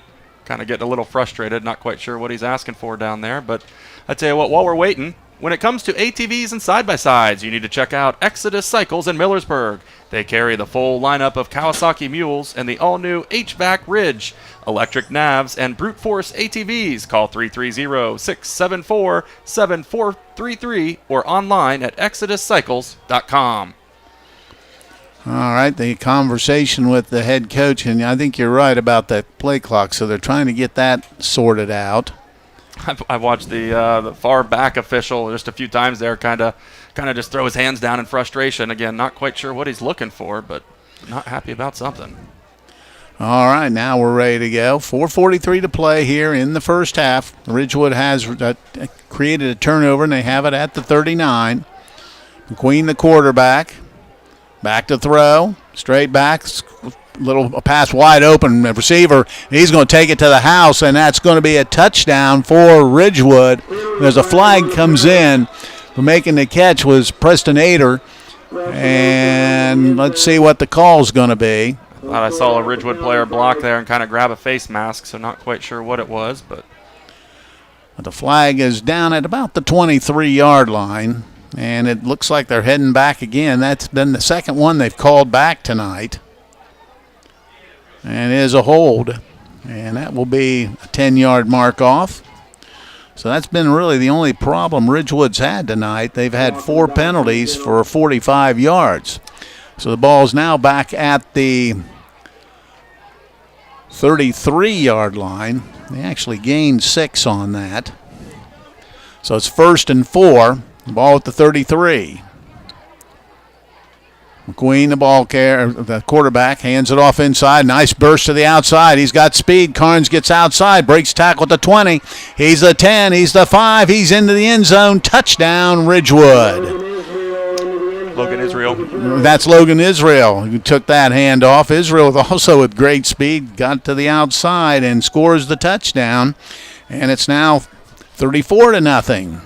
kind of getting a little frustrated, not quite sure what he's asking for down there. But I tell you what, while we're waiting, when it comes to ATVs and side-by-sides, you need to check out Exodus Cycles in Millersburg. They carry the full lineup of Kawasaki mules and the all-new HVAC Ridge, electric navs, and brute force ATVs. Call 330-674-7433 or online at exoduscycles.com. All right, the conversation with the head coach, and I think you're right about that play clock, so they're trying to get that sorted out. I watched the far back official just a few times there kind of just throw his hands down in frustration. Again, not quite sure what he's looking for, but not happy about something. All right, now we're ready to go. 4:43 to play here in the first half. Ridgewood has created a turnover, and they have it at the 39. McQueen, the quarterback. Back to throw. Straight back. Little pass wide open. Receiver. He's going to take it to the house, and that's going to be a touchdown for Ridgewood. There's a flag comes in. For making the catch was Preston Ader. And let's see what the call's going to be. Thought I saw a Ridgewood player block there and kind of grab a face mask, so not quite sure what it was. But the flag is down at about the 23-yard line, and it looks like they're heading back again. That's been the second one they've called back tonight. And it is a hold, and that will be a 10-yard mark off. So that's been really the only problem Ridgewood's had tonight. They've had 4 penalties for 45 yards. So the ball's now back at the 33-yard line. They actually gained 6 on that. So it's 1st and 4. The ball at the 33. McQueen, the quarterback, hands it off inside. Nice burst to the outside. He's got speed. Carnes gets outside, breaks tackle at the 20. He's the 10. He's the 5. He's into the end zone. Touchdown, Ridgewood. Logan Israel. That's Logan Israel who took that hand off. Israel also with great speed got to the outside and scores the touchdown. And it's now 34-0.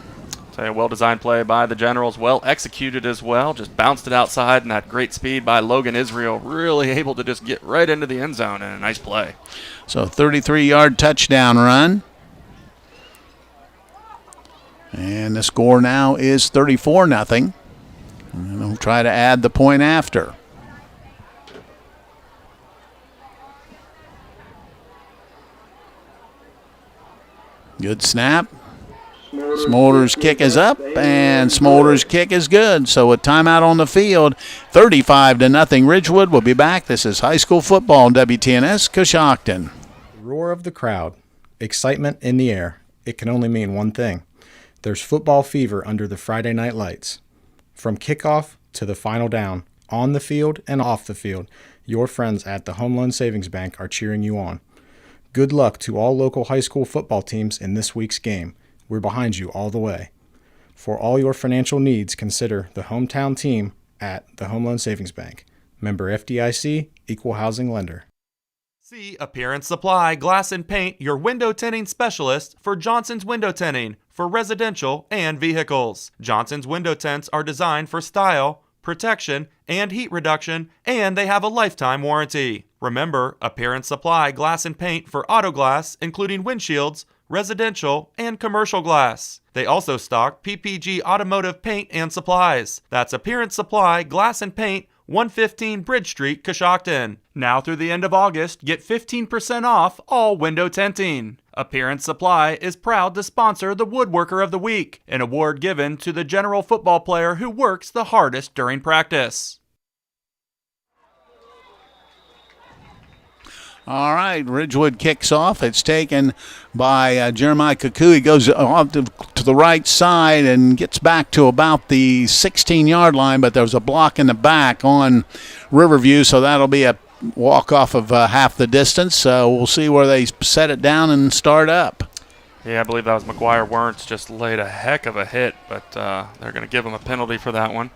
A well-designed play by the Generals, well executed as well. Just bounced it outside, and that great speed by Logan Israel, really able to just get right into the end zone, and a nice play. So 33-yard touchdown run. And the score now is 34-0. And they'll try to add the point after. Good snap. Smolder's kick is up, and Smolder's kick is good. So a timeout on the field, 35-0 Ridgewood. We'll be back. This is high school football on WTNS Coshocton. Roar of the crowd, excitement in the air. It can only mean one thing. There's football fever under the Friday night lights. From kickoff to the final down, on the field and off the field, your friends at the Home Loan Savings Bank are cheering you on. Good luck to all local high school football teams in this week's game. We're behind you all the way. For all your financial needs, consider the hometown team at the Home Loan Savings Bank. Member FDIC, Equal Housing Lender. See Appearance Supply Glass and Paint, your window tinting specialist for Johnson's Window Tinting for residential and vehicles. Johnson's window tints are designed for style, protection, and heat reduction, and they have a lifetime warranty. Remember, Appearance Supply Glass and Paint for auto glass, including windshields, residential, and commercial glass. They also stock PPG automotive paint and supplies. That's Appearance Supply Glass and Paint, 115 Bridge Street, Coshocton. Now through the end of August, get 15% off all window tinting. Appearance Supply is proud to sponsor the Woodworker of the Week, an award given to the general football player who works the hardest during practice. All right, Ridgewood kicks off. It's taken by Jeremiah Kaku. He goes off to the right side and gets back to about the 16-yard line, but there's a block in the back on Riverview, so that'll be a walk-off of half the distance. So we'll see where they set it down and start up. Yeah, I believe that was McGuire Wernz, just laid a heck of a hit, but they're going to give him a penalty for that one.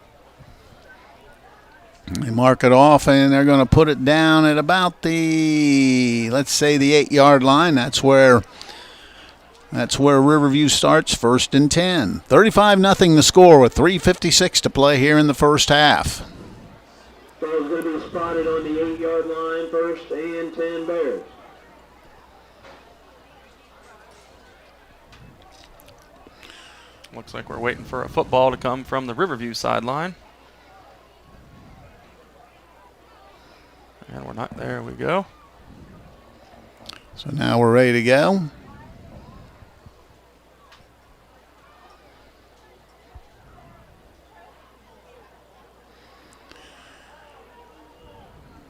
They mark it off, and they're going to put it down at about the, let's say, the 8-yard line. That's where Riverview starts, 1st and 10. 35-0 the score with 3:56 to play here in the first half. Ball's going to be spotted on the 8-yard line, 1st and 10 Bears. Looks like we're waiting for a football to come from the Riverview sideline. And we're not. There we go. So now we're ready to go.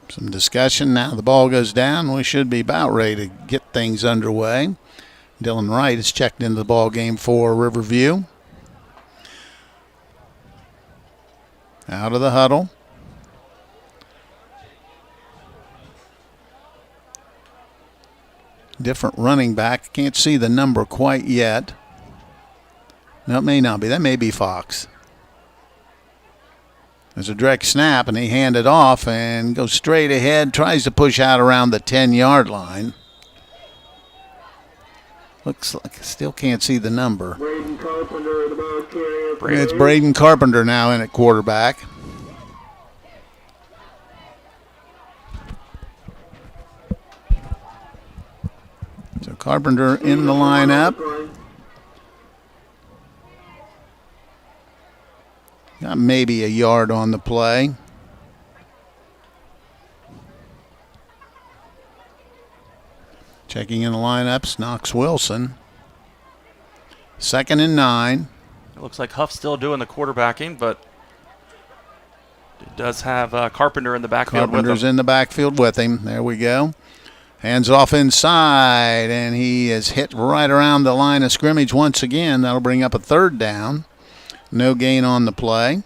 Some discussion. Now the ball goes down. We should be about ready to get things underway. Dylan Wright is checked into the ball game for Riverview. Out of the huddle. Different running back. Can't see the number quite yet. No, it may not be. That may be Fox. There's a direct snap, and he handed off and goes straight ahead. Tries to push out around the 10-yard line. Looks like I still can't see the number. Braden Carpenter, the ball carrier. It's Braden Carpenter now in at quarterback. So Carpenter in the lineup. Got maybe a yard on the play. Checking in the lineups, Knox Wilson. 2nd and 9. It looks like Huff's still doing the quarterbacking, but it does have Carpenter in the backfield with him. Carpenter's in the backfield with him. There we go. Hands off inside, and he is hit right around the line of scrimmage once again. That'll bring up a 3rd down. No gain on the play.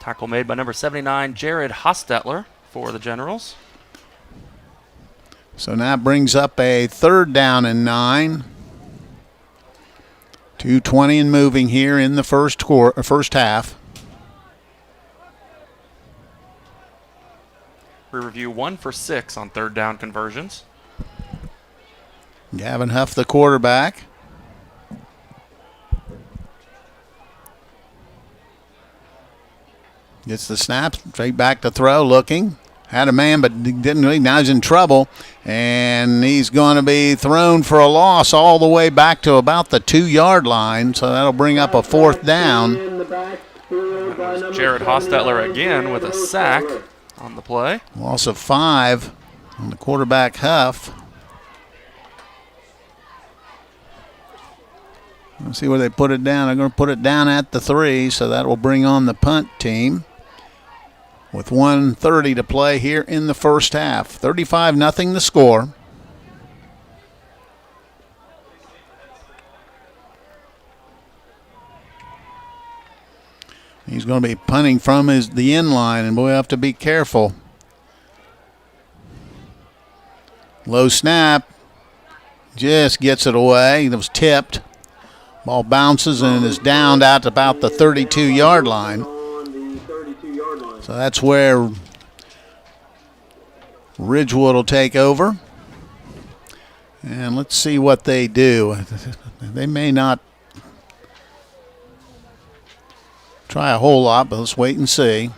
Tackle made by number 79, Jared Hostetler for the Generals. So now it brings up a 3rd down and 9. 2:20 and moving here in the first half. Riverview 1 for 6 on 3rd down conversions. Gavin Huff, the quarterback. Gets the snap, straight back to throw, looking. had a man but didn't really. Now he's in trouble, and he's going to be thrown for a loss all the way back to about the 2-yard line, so that'll bring up a 4th down. Jared Hostetler again with a sack on the play. Loss of 5 on the quarterback Huff. Let's see where they put it down. They're going to put it down at the 3, so that will bring on the punt team with 1:30 to play here in the first half. 35-0 the score. He's going to be punting from the end line, and boy, you have to be careful. Low snap. Just gets it away. It was tipped. Ball bounces and is downed out about the 32-yard line. So that's where Ridgewood will take over. And let's see what they do. They may not try a whole lot, but let's wait and see.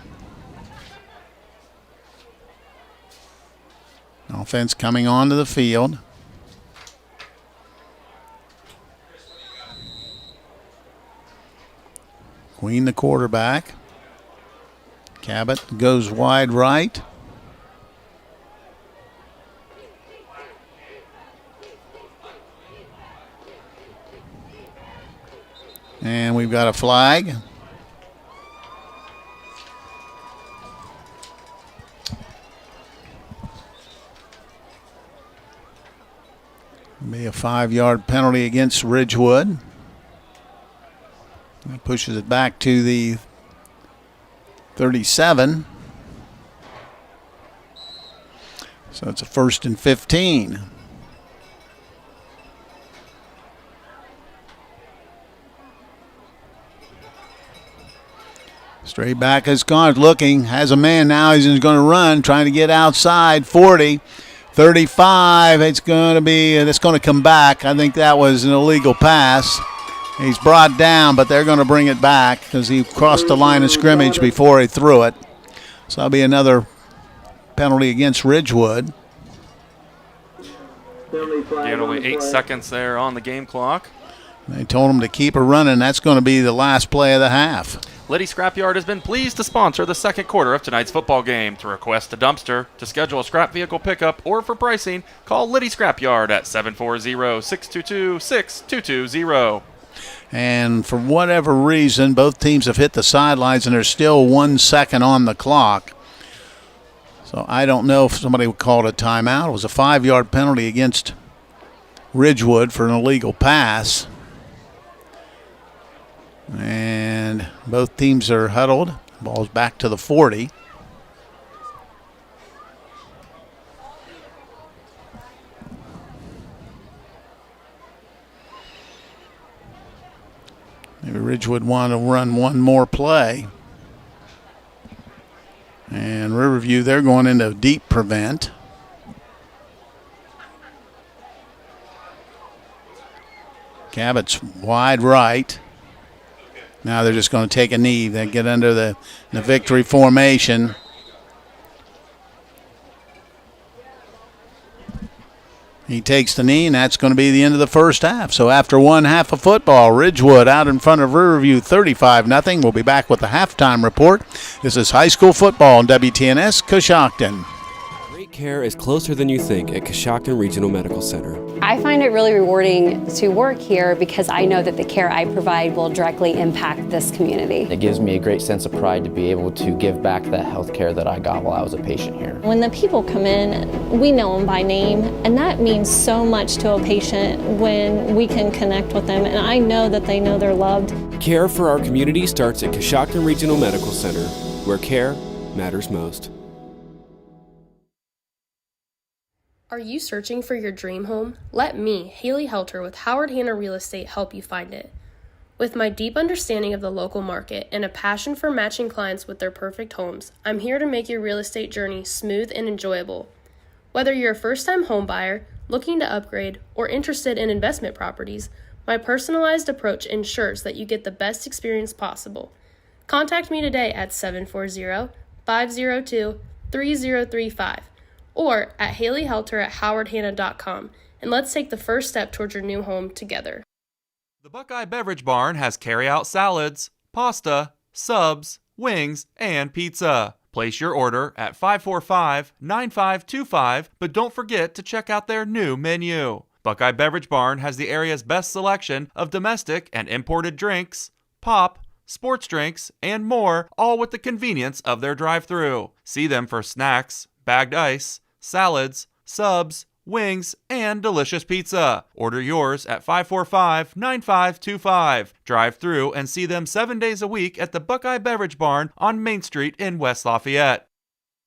Offense coming onto the field. Queen, the quarterback. Cabot goes wide right. And we've got a flag. Be a 5-yard penalty against Ridgewood. That pushes it back to the 37. So it's a 1st and 15. Straight back is Connors looking, has a man now, he's going to run, trying to get outside, 40, 35, it's going to come back. I think that was an illegal pass. He's brought down, but they're going to bring it back because he crossed the line of scrimmage before he threw it. So that'll be another penalty against Ridgewood. Again, only 8 seconds there on the game clock. They told him to keep her running. That's going to be the last play of the half. Liddy Scrapyard has been pleased to sponsor the second quarter of tonight's football game. To request a dumpster, to schedule a scrap vehicle pickup, or for pricing, call Liddy Scrapyard at 740-622-6220. And for whatever reason, both teams have hit the sidelines, and there's still 1 second on the clock. So I don't know if somebody would call it a timeout. It was a 5-yard penalty against Ridgewood for an illegal pass. And both teams are huddled. Ball's back to the 40. Maybe Ridgewood want to run one more play. And Riverview, they're going into deep prevent. Cabot's wide right. Now they're just going to take a knee. They get under the victory formation. He takes the knee, and that's going to be the end of the first half. So after one half of football, Ridgewood out in front of Riverview 35-0. We'll be back with the halftime report. This is high school football on WTNS Coshocton. Great care is closer than you think at Coshocton Regional Medical Center. I find it really rewarding to work here because I know that the care I provide will directly impact this community. It gives me a great sense of pride to be able to give back that health care that I got while I was a patient here. When the people come in, we know them by name, and that means so much to a patient when we can connect with them, and I know that they know they're loved. Care for our community starts at Coshocton Regional Medical Center, where care matters most. Are you searching for your dream home? Let me, Haley Helter with Howard Hanna Real Estate, help you find it. With my deep understanding of the local market and a passion for matching clients with their perfect homes, I'm here to make your real estate journey smooth and enjoyable. Whether you're a first-time home buyer, looking to upgrade, or interested in investment properties, my personalized approach ensures that you get the best experience possible. Contact me today at 740-502-3600 888-300-3035 or at haleyhelter@howardhanna.com, and let's take the first step towards your new home together. The Buckeye Beverage Barn has carry-out salads, pasta, subs, wings, and pizza. Place your order at 545-9525, but don't forget to check out their new menu. Buckeye Beverage Barn has the area's best selection of domestic and imported drinks, pop, sports drinks, and more, all with the convenience of their drive-thru. See them for snacks, bagged ice, salads, subs, wings, and delicious pizza. Order yours at 545-9525. Drive through and see them 7 days a week at the Buckeye Beverage Barn on Main Street in West Lafayette.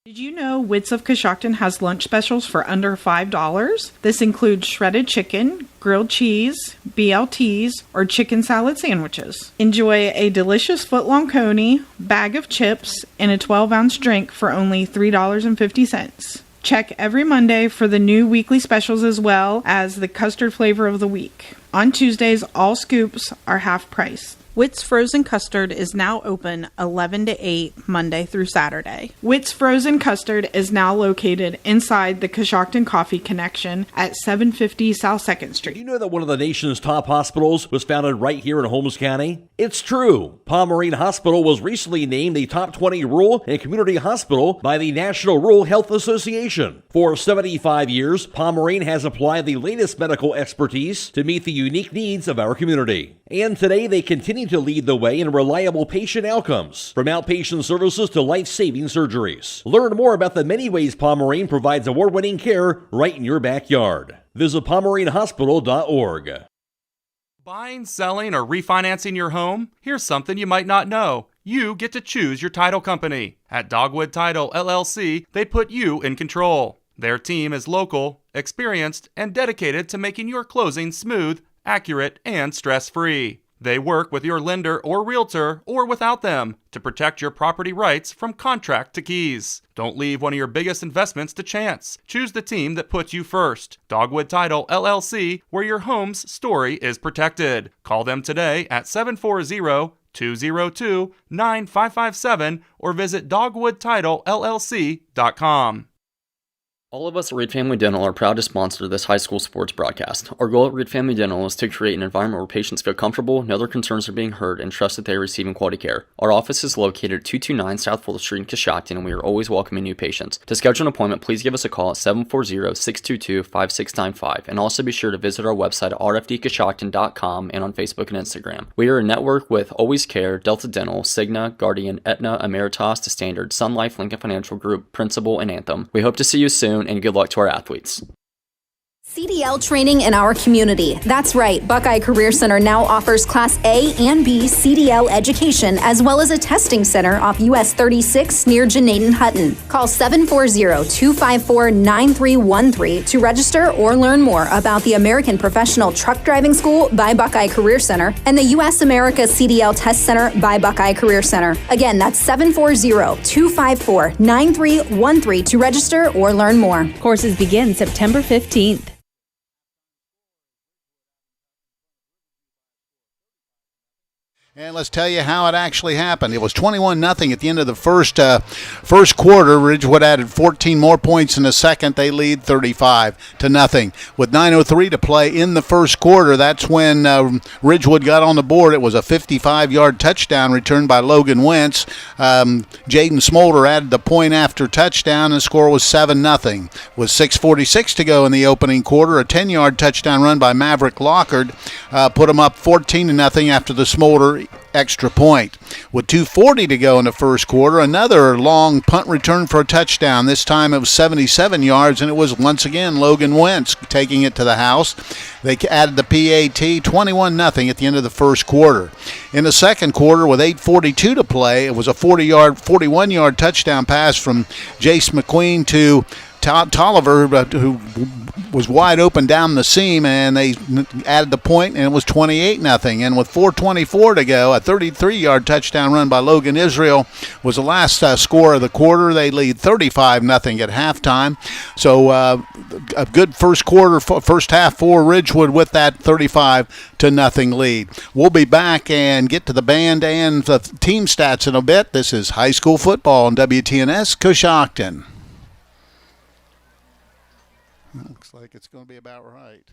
Did you know Wits of Coshocton has lunch specials for under $5? This includes shredded chicken, grilled cheese, BLTs, or chicken salad sandwiches. Enjoy a delicious foot-long coney, bag of chips, and a 12-ounce drink for only $3.50. Check every Monday for the new weekly specials as well as the custard flavor of the week. On Tuesdays, all scoops are half price. Witt's Frozen Custard is now open 11 to 8 Monday through Saturday. Witt's Frozen Custard is now located inside the Coshocton Coffee Connection at 750 South 2nd Street. Do you know that one of the nation's top hospitals was founded right here in Holmes County? It's true. Pomerene Hospital was recently named the top 20 rural and community hospital by the National Rural Health Association. For 75 years, Pomerene has applied the latest medical expertise to meet the unique needs of our community. And today they continue to lead the way in reliable patient outcomes, from outpatient services to life-saving surgeries. Learn more about the many ways Pomerene provides award-winning care right in your backyard. Visit PomereneHospital.org. Buying, selling, or refinancing your home? Here's something you might not know. You get to choose your title company. At Dogwood Title LLC, they put you in control. Their team is local, experienced, and dedicated to making your closing smooth, accurate, and stress-free. They work with your lender or realtor, or without them, to protect your property rights from contract to keys. Don't leave one of your biggest investments to chance. Choose the team that puts you first. Dogwood Title LLC, where your home's story is protected. Call them today at 740-202-9557 or visit dogwoodtitlellc.com. All of us at Reed Family Dental are proud to sponsor this high school sports broadcast. Our goal at Reed Family Dental is to create an environment where patients feel comfortable, know their concerns are being heard, and trust that they are receiving quality care. Our office is located at 229 South Fuller Street in Coshocton, and we are always welcoming new patients. To schedule an appointment, please give us a call at 740-622-5695, and also be sure to visit our website at rfdcoshocton.com and on Facebook and Instagram. We are a network with Always Care, Delta Dental, Cigna, Guardian, Aetna, Emeritus, The Standard, Sun Life, Lincoln Financial Group, Principal, and Anthem. We hope to see you soon, and good luck to our athletes. CDL training in our community. That's right, Buckeye Career Center now offers Class A and B CDL education, as well as a testing center off US 36 near Janaden Hutton. Call 740-254-9313 to register or learn more about the American Professional Truck Driving School by Buckeye Career Center and the US America CDL Test Center by Buckeye Career Center. Again, that's 740-254-9313 to register or learn more. Courses begin September 15th. And let's tell you how it actually happened. It was 21-0 at the end of the first quarter. Ridgewood added 14 more points in the second. They lead 35-0. With 9:03 to play in the first quarter, that's when Ridgewood got on the board. It was a 55-yard touchdown return by Logan Wentz. Jaden Smolder added the point after touchdown, and the score was 7-0. With 6:46 to go in the opening quarter, a 10-yard touchdown run by Maverick Lockard put them up 14-0 after the Smolder extra point. With 2:40 to go in the first quarter, another long punt return for a touchdown. This time it was 77 yards, and it was once again Logan Wentz taking it to the house. They added the PAT, 21-0 at the end of the first quarter. In the second quarter, with 8:42 to play, it was a 41-yard touchdown pass from Jace McQueen to Tolliver, who was wide open down the seam, and they added the point, and it was 28-0. And with 4:24 to go, a 33-yard touchdown run by Logan Israel was the last score of the quarter. They lead 35-0 at halftime. So a good first half for Ridgewood with that 35-0 lead. We'll be back and get to the band and the team stats in a bit. This is high school football on WTNS Coshocton. Looks like it's going to be about right.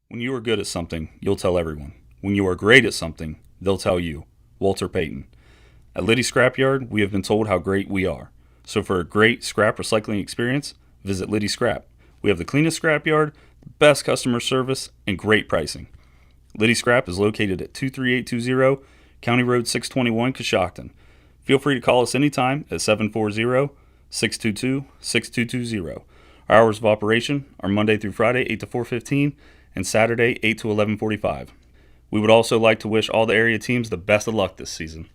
When you are good at something, you'll tell everyone. When you are great at something, they'll tell you. Walter Payton. At Liddy Scrapyard, we have been told how great we are. So for a great scrap recycling experience, visit Liddy Scrap. We have the cleanest scrapyard, the best customer service, and great pricing. Liddy Scrap is located at 23820 County Road 621, Coshocton. Feel free to call us anytime at 740-622-6220. Our hours of operation are Monday through Friday, 8 to 4:15, and Saturday, 8 to 11:45. We would also like to wish all the area teams the best of luck this season.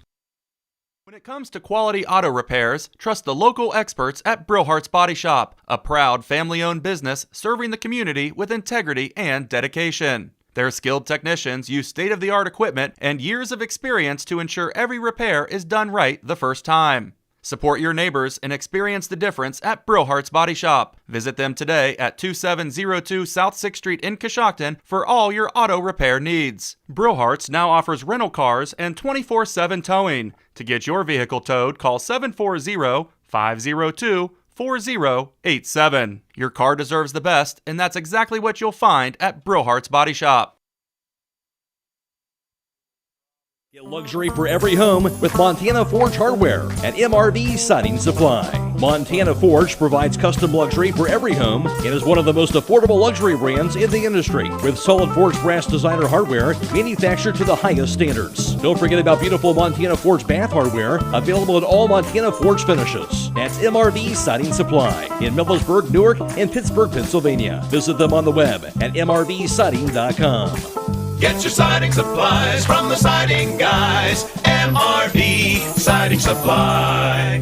When it comes to quality auto repairs, trust the local experts at Brillhart's Body Shop, a proud family-owned business serving the community with integrity and dedication. Their skilled technicians use state-of-the-art equipment and years of experience to ensure every repair is done right the first time. Support your neighbors and experience the difference at Brillhart's Body Shop. Visit them today at 2702 South 6th Street in Coshocton for all your auto repair needs. Brillhart's now offers rental cars and 24/7 towing. To get your vehicle towed, call 740-502-4087. Your car deserves the best, and that's exactly what you'll find at Brillhart's Body Shop. Get luxury for every home with Montana Forge Hardware at MRV Siding Supply. Montana Forge provides custom luxury for every home and is one of the most affordable luxury brands in the industry with solid forged brass designer hardware manufactured to the highest standards. Don't forget about beautiful Montana Forge bath hardware available in all Montana Forge finishes. That's MRV Siding Supply in Millersburg, Newark, and Pittsburgh, Pennsylvania. Visit them on the web at mrvsiding.com. Get your siding supplies from the siding guys. MRV Siding Supply.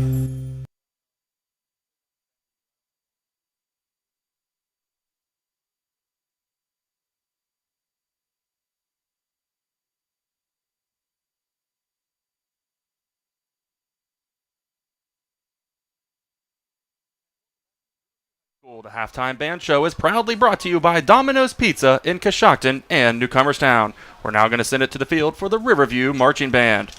The Halftime Band Show is proudly brought to you by Domino's Pizza in Coshocton and Newcomerstown. We're now going to send it to the field for the Riverview Marching Band.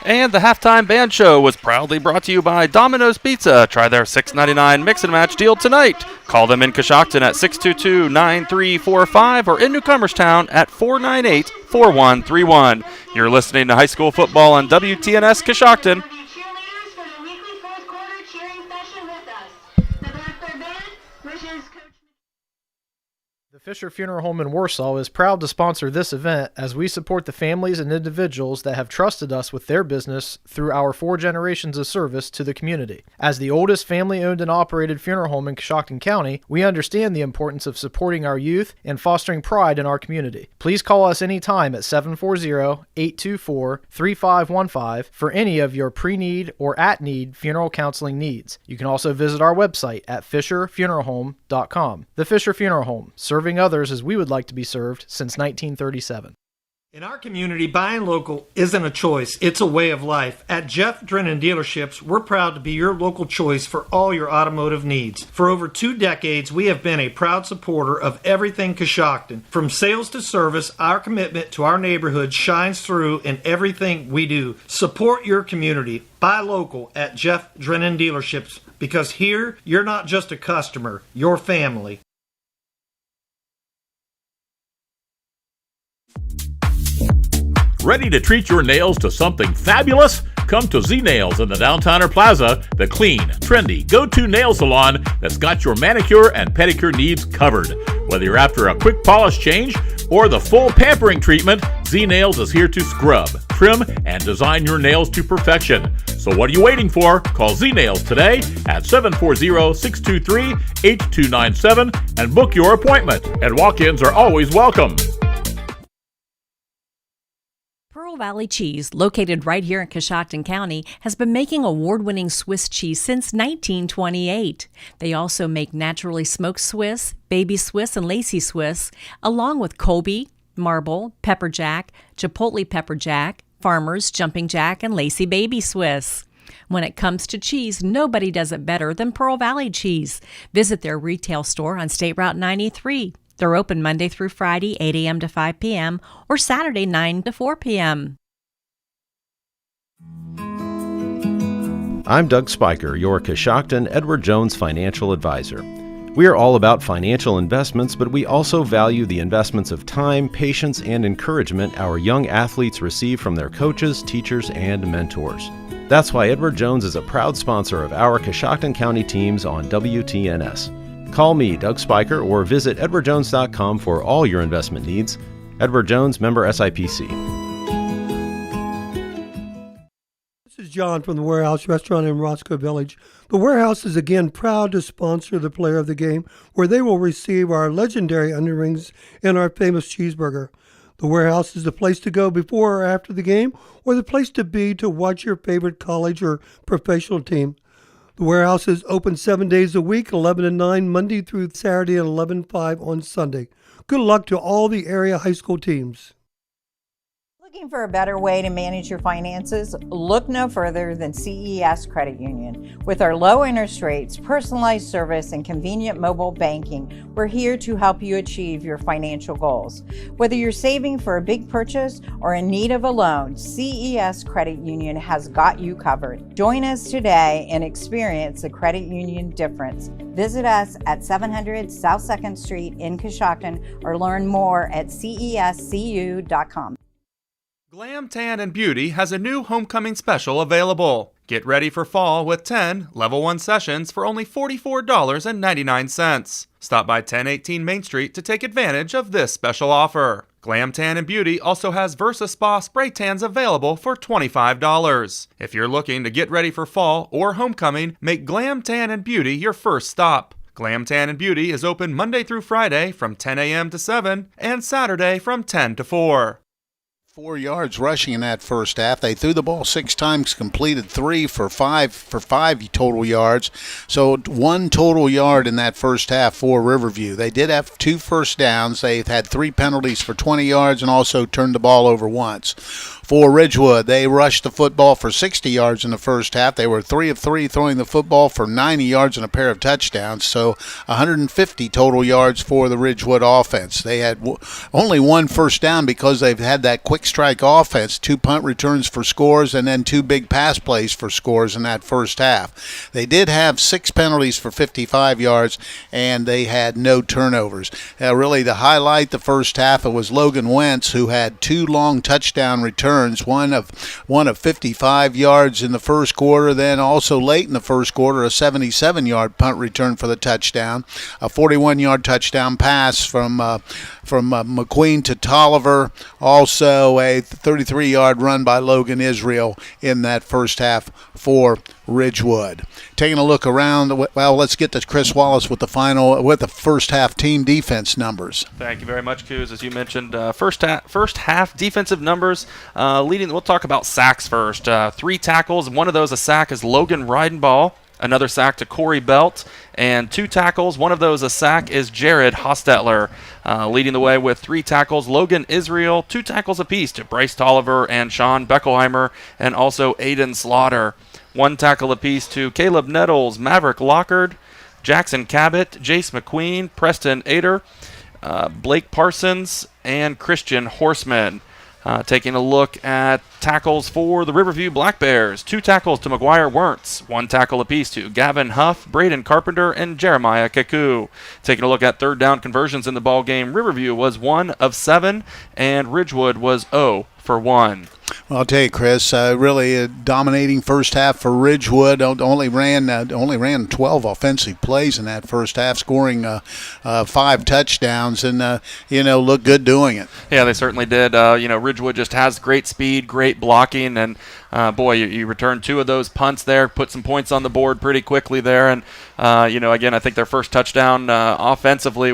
And the halftime band show was proudly brought to you by Domino's Pizza. Try their $6.99 mix and match deal tonight. Call them in Coshocton at 622-9345 or in Newcomerstown at 498-4131. You're listening to high school football on WTNS Coshocton. The Fisher Funeral Home in Warsaw is proud to sponsor this event as we support the families and individuals that have trusted us with their business through our 4 generations of service to the community. As the oldest family-owned and operated funeral home in Coshocton County, we understand the importance of supporting our youth and fostering pride in our community. Please call us anytime at 740-824-3515 for any of your pre-need or at-need funeral counseling needs. You can also visit our website at fisherfuneralhome.com. The Fisher Funeral Home, serving others as we would like to be served since 1937. In our community, buying local isn't a choice, it's a way of life. At Jeff Drennan Dealerships, we're proud to be your local choice for all your automotive needs. For over 2 decades, we have been a proud supporter of everything Coshocton. From sales to service, our commitment to our neighborhood shines through in everything we do. Support your community. Buy local at Jeff Drennan Dealerships, because here, you're not just a customer, you're family. Ready to treat your nails to something fabulous? Come to Z Nails in the Downtowner Plaza, the clean, trendy, go-to nail salon that's got your manicure and pedicure needs covered. Whether you're after a quick polish change or the full pampering treatment, Z Nails is here to scrub, trim, and design your nails to perfection. So what are you waiting for? Call Z Nails today at 740-623-8297 and book your appointment. And walk-ins are always welcome. Pearl Valley Cheese, located right here in Coshocton County, has been making award-winning Swiss cheese since 1928. They also make naturally smoked Swiss, baby Swiss, and lacy Swiss, along with Colby, Marble, Pepper Jack, Chipotle Pepper Jack, Farmers, Jumping Jack, and Lacy Baby Swiss. When it comes to cheese, nobody does it better than Pearl Valley Cheese. Visit their retail store on State Route 93. They're open Monday through Friday, 8 a.m. to 5 p.m., or Saturday, 9 to 4 p.m. I'm Doug Spiker, your Coshocton Edward Jones financial advisor. We are all about financial investments, but we also value the investments of time, patience, and encouragement our young athletes receive from their coaches, teachers, and mentors. That's why Edward Jones is a proud sponsor of our Coshocton County teams on WTNS. Call me, Doug Spiker, or visit edwardjones.com for all your investment needs. Edward Jones, member SIPC. This is John from the Warehouse Restaurant in Roscoe Village. The Warehouse is again proud to sponsor the player of the game, where they will receive our legendary onion rings and our famous cheeseburger. The Warehouse is the place to go before or after the game, or the place to be to watch your favorite college or professional team. The Warehouse is open 7 days a week, 11 to 9 Monday through Saturday, and 11 to 5 on Sunday. Good luck to all the area high school teams. Looking for a better way to manage your finances? Look no further than CES Credit Union. With our low interest rates, personalized service, and convenient mobile banking, we're here to help you achieve your financial goals. Whether you're saving for a big purchase or in need of a loan, CES Credit Union has got you covered. Join us today and experience the credit union difference. Visit us at 700 South 2nd Street in Coshocton or learn more at cescu.com. Glam Tan and Beauty has a new homecoming special available. Get ready for fall with 10 Level 1 sessions for only $44.99. Stop by 1018 Main Street to take advantage of this special offer. Glam Tan and Beauty also has Versa Spa spray tans available for $25. If you're looking to get ready for fall or homecoming, make Glam Tan and Beauty your first stop. Glam Tan and Beauty is open Monday through Friday from 10 a.m. to 7 and Saturday from 10 to 4. 4 yards rushing in that first half. They threw the ball 6 times, completed 3 for 5 total yards. So 1 total yard in that first half for Riverview. They did have 2 first downs. They've had 3 penalties for 20 yards and also turned the ball over once. For Ridgewood, they rushed the football for 60 yards in the first half. They were 3 of 3 throwing the football for 90 yards and a pair of touchdowns. So 150 total yards for the Ridgewood offense. They had only 1 first down because they've had that quick strike offense, 2 punt returns for scores, and then 2 big pass plays for scores in that first half. They did have 6 penalties for 55 yards, and they had no turnovers. Really, the highlight the first half, it was Logan Wentz, who had 2 long touchdown returns, one of 55 yards in the first quarter, then also late in the first quarter, a 77-yard punt return for the touchdown, a 41-yard touchdown pass from McQueen to Tolliver, also a 33-yard run by Logan Israel in that first half for Ridgewood. Taking a look around, well, let's get to Chris Wallace with the first half team defense numbers. Thank you very much, Coos. As you mentioned, first half defensive numbers leading. We'll talk about sacks first. 3 tackles. One of those a sack is Logan Ridenball. Another sack to Corey Belt, and 2 tackles. One of those a sack is Jared Hostetler. Leading the way with 3 tackles, Logan Israel. 2 tackles apiece to Bryce Tolliver and Sean Beckelheimer, and also Aidan Slaughter. 1 tackle apiece to Caleb Nettles, Maverick Lockard, Jackson Cabot, Jace McQueen, Preston Ader, Blake Parsons, and Christian Horseman. Taking a look at tackles for the Riverview Black Bears. 2 tackles to McGuire Wentz. 1 tackle apiece to Gavin Huff, Braden Carpenter, and Jeremiah Kaku. Taking a look at third down conversions in the ball game, Riverview was 1 of 7, and Ridgewood was 0 for 1. Well, I'll tell you, Chris, really a dominating first half for Ridgewood. Only ran 12 offensive plays in that first half, scoring 5 touchdowns, and looked good doing it. Yeah, they certainly did. Ridgewood just has great speed, great blocking, and you returned 2 of those punts there, put some points on the board pretty quickly there, and again, I think their first touchdown offensively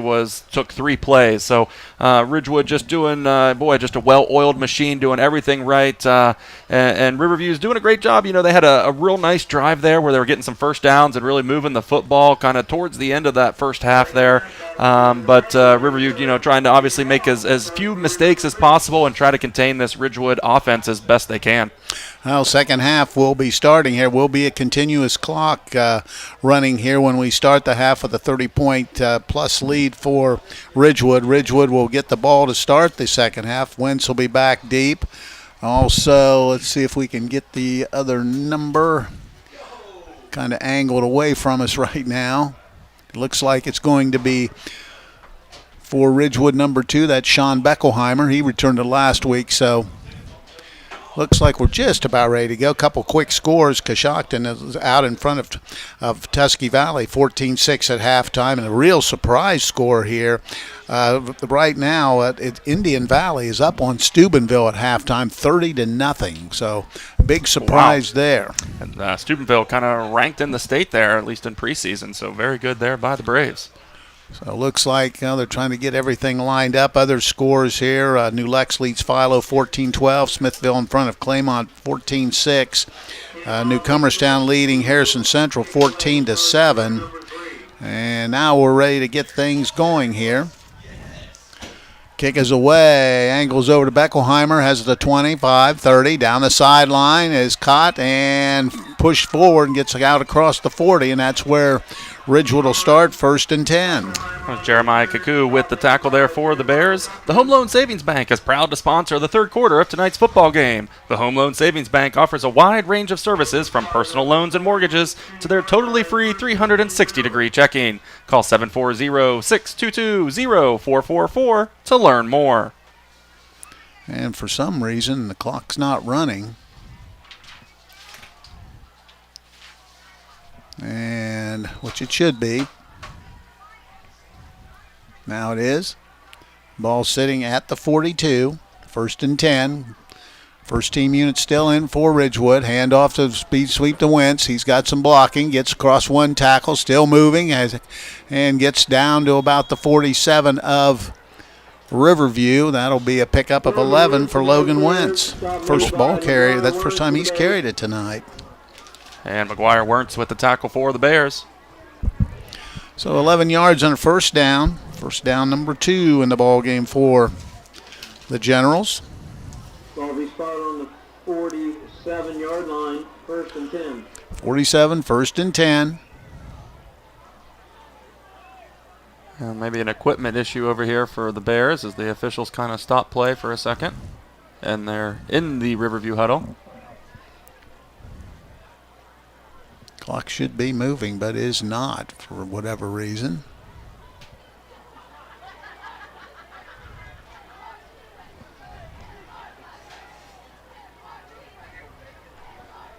took 3 plays. So Ridgewood just doing just a well-oiled machine, doing everything right. And Riverview's doing a great job. They had a real nice drive there where they were getting some first downs and really moving the football kind of towards the end of that first half there. But Riverview, trying to obviously make as few mistakes as possible and try to contain this Ridgewood offense as best they can. Well, second half will be starting here. Will be a continuous clock running here when we start the half with a 30-point plus lead for Ridgewood. Ridgewood will get the ball to start the second half. Wentz will be back deep. Also, let's see if we can get the other number kind of angled away from us right now. It looks like it's going to be for Ridgewood number 2. That's Sean Beckelheimer. He returned to last week, so Looks like we're just about ready to go. A couple quick scores. Coshocton is out in front of Tusky Valley, 14-6 at halftime, and a real surprise score here. Right now, Indian Valley is up on Steubenville at halftime, 30-0. So big surprise there. And Steubenville kind of ranked in the state there, at least in preseason. So very good there by the Braves. So it looks like they're trying to get everything lined up. Other scores here. New Lex leads Philo 14-12. Smithville in front of Claymont 14-6. New Cumberstown leading Harrison Central 14-7. And now we're ready to get things going here. Kick is away. Angles over to Beckelheimer. Has the 25-30. Down the sideline. Is caught and pushed forward and gets out across the 40. And that's where Ridgewood will start, 1st and 10. Jeremiah Kaku with the tackle there for the Bears. The Home Loan Savings Bank is proud to sponsor the third quarter of tonight's football game. The Home Loan Savings Bank offers a wide range of services from personal loans and mortgages to their totally free 360-degree checking. Call 740-622-0444 to learn more. And for some reason, the clock's not running. And which it should be. Now it is. Ball sitting at the 42. 1st and 10. First team unit still in for Ridgewood. Handoff to speed sweep to Wentz. He's got some blocking. Gets across one tackle. Still moving and gets down to about the 47 of Riverview. That'll be a pickup of 11 for Logan Wentz. First ball carry. That's the first time he's carried it tonight. And McGuire Wentz with the tackle for the Bears. So 11 yards on a first down. First down number 2 in the ball game for the Generals. Ball be spotted on the 47-yard line, 1st and 10. 47, 1st and 10. Maybe an equipment issue over here for the Bears as the officials kind of stop play for a second. And they're in the Riverview huddle. Clock should be moving, but is not for whatever reason.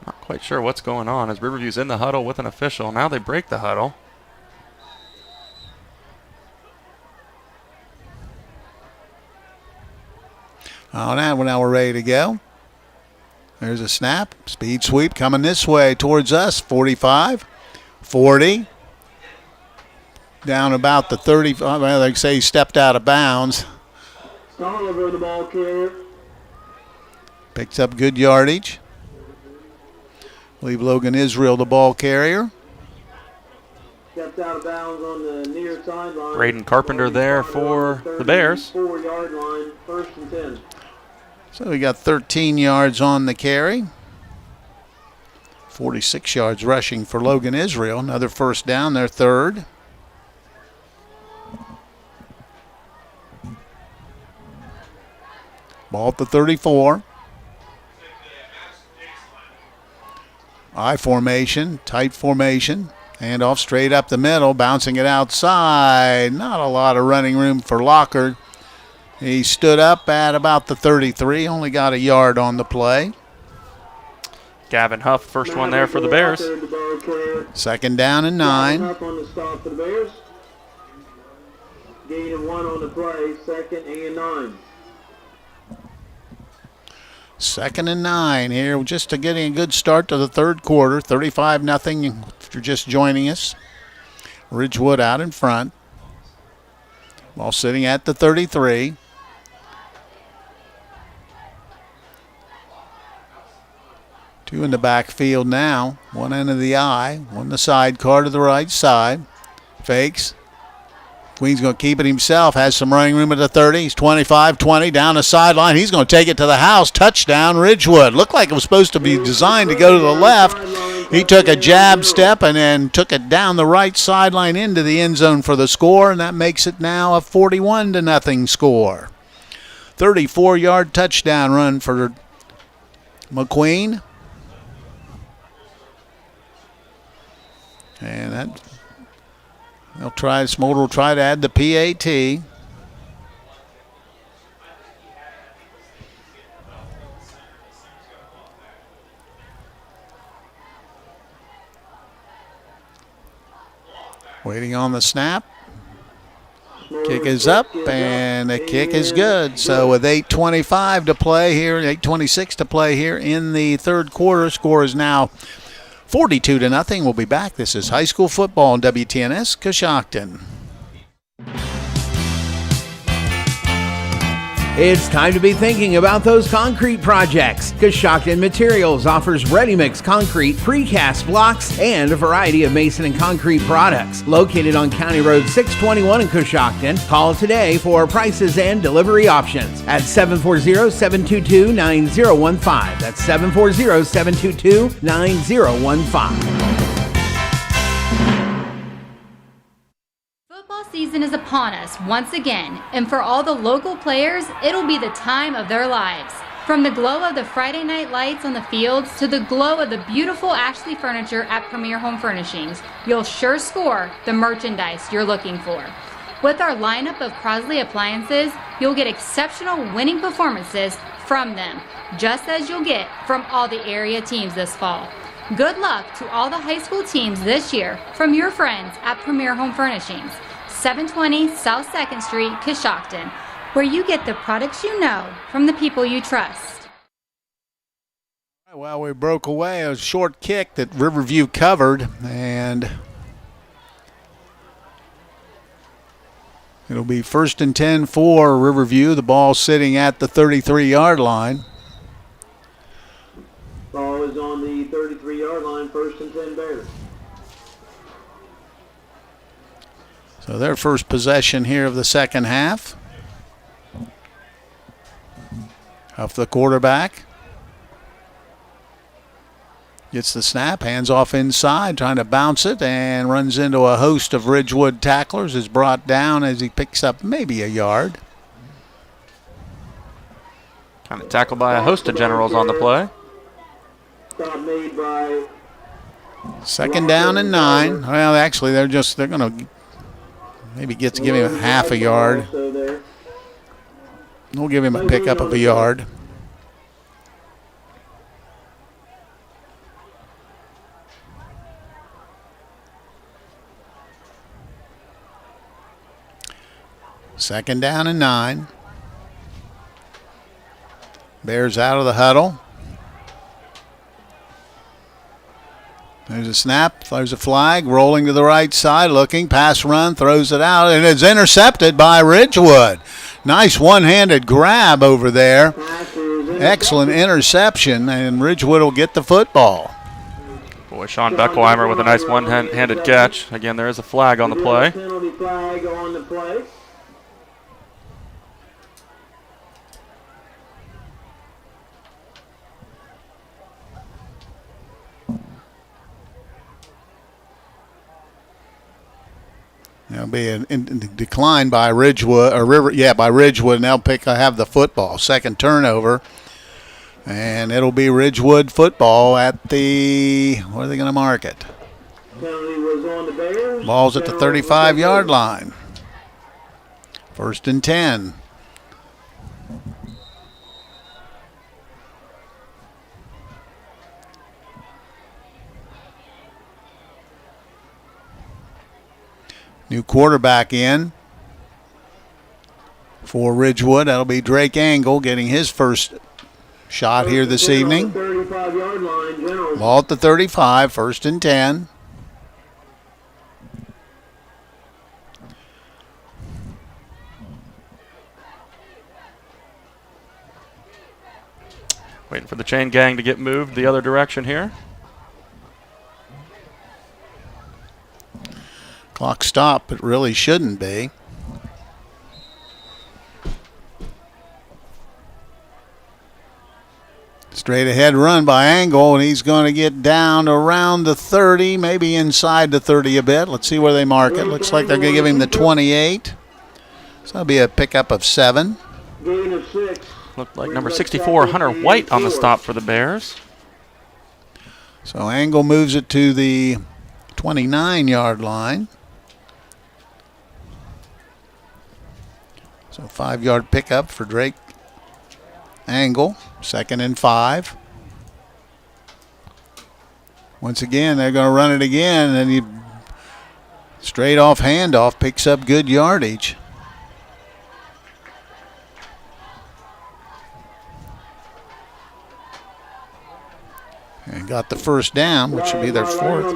Not quite sure what's going on as Riverview's in the huddle with an official. Now they break the huddle. Now we're ready to go. There's a snap. Speed sweep coming this way towards us. 45, 40. Down about the 30. Well, they say he stepped out of bounds. Oliver, the ball carrier. Picks up good yardage. Leave Logan Israel the ball carrier. Stepped out of bounds on the near sideline. Braden Carpenter there for the Bears. 4-yard line, 1st and 10. So we got 13 yards on the carry. 46 yards rushing for Logan Israel. Another first down, their 3rd. Ball at the 34. I formation, tight formation. Handoff straight up the middle, bouncing it outside. Not a lot of running room for Lockard. He stood up at about the 33, only got a yard on the play. Gavin Huff, first one there for the Bears. 2nd down and 9. Huff on the stop for the Bears. Gain of 1 on the play, 2nd and 9. 2nd and 9 here, just to getting a good start to the 3rd quarter. 35-0 if you're just joining us. Ridgewood out in front. Ball sitting at the 33. Two in the backfield now. One end of the eye, one the sidecar to the right side. Fakes. Queen's going to keep it himself. Has some running room at the 30. He's 25-20 down the sideline. He's going to take it to the house. Touchdown, Ridgewood. Looked like it was supposed to be designed to go to the left. He took a jab step and then took it down the right sideline into the end zone for the score, and that makes it now a 41-0 score. 34-yard touchdown run for McQueen. And that Smolder will try to add the PAT. Waiting on the snap. Kick is up, and the kick is good. So with 8:25 to play here, 8:26 to play here in the third quarter, score is now 42-0. We'll be back. This is high school football on WTNS Coshocton. It's time to be thinking about those concrete projects. Coshocton Materials offers ready-mix concrete, precast blocks, and a variety of mason and concrete products. Located on County Road 621 in Coshocton, call today for prices and delivery options at 740-722-9015. That's 740-722-9015. Football season is upon us once again, and for all the local players, it'll be the time of their lives. From the glow of the Friday night lights on the fields to the glow of the beautiful Ashley furniture at Premier Home Furnishings, you'll sure score the merchandise you're looking for. With our lineup of Crosley appliances, you'll get exceptional winning performances from them, just as you'll get from all the area teams this fall. Good luck to all the high school teams this year from your friends at Premier Home Furnishings, 720 South 2nd Street, Coshocton, where you get the products you know from the people you trust. Well, we broke away a short kick that Riverview covered, and it'll be 1st and 10 for Riverview. The ball sitting at the 33-yard line. Ball is on the 33-yard line, 1st and 10 Bears. So their first possession here of the second half. Off the quarterback. Gets the snap, hands off inside, trying to bounce it, and runs into a host of Ridgewood tacklers. Is brought down as he picks up maybe a yard. Kind of tackled by a host of generals on the play. Stop made by 2nd down and 9. Well, actually, they're going to maybe give him half a yard. We'll give him a pickup of a yard. Second down and 9. Bears out of the huddle. There's a snap, there's a flag, rolling to the right side, looking, pass run, throws it out, and it's intercepted by Ridgewood. Nice one-handed grab over there. Excellent interception, and Ridgewood will get the football. Boy, Sean Beckelheimer with a nice one-handed catch. Again, there is a flag on the play. penalty flag on the play. There'll be a decline by Ridgewood, by Ridgewood, and they'll have the football. Second turnover, and it'll be Ridgewood football at the, where are they going to mark it? Penalty was on the Bears. Ball's at the 35-yard line. 1st and 10. New quarterback in for Ridgewood. That'll be Drake Angle getting his first shot here this evening. Ball at the 35, 1st and 10. Waiting for the chain gang to get moved the other direction here. Clock stopped, but really shouldn't be. Straight ahead run by Angle, and he's going to get down around the 30, maybe inside the 30 a bit. Let's see where they mark it. Looks like they're going to give him the 28. So that'll be a pickup of 7. Gain of 6. Looked like number 64, Hunter White, on the stop for the Bears. So Angle moves it to the 29-yard line. So 5-yard pickup for Drake Angle. 2nd and 5. Once again, they're going to run it again, and Straight off handoff, picks up good yardage. And got the first down, which would be their fourth.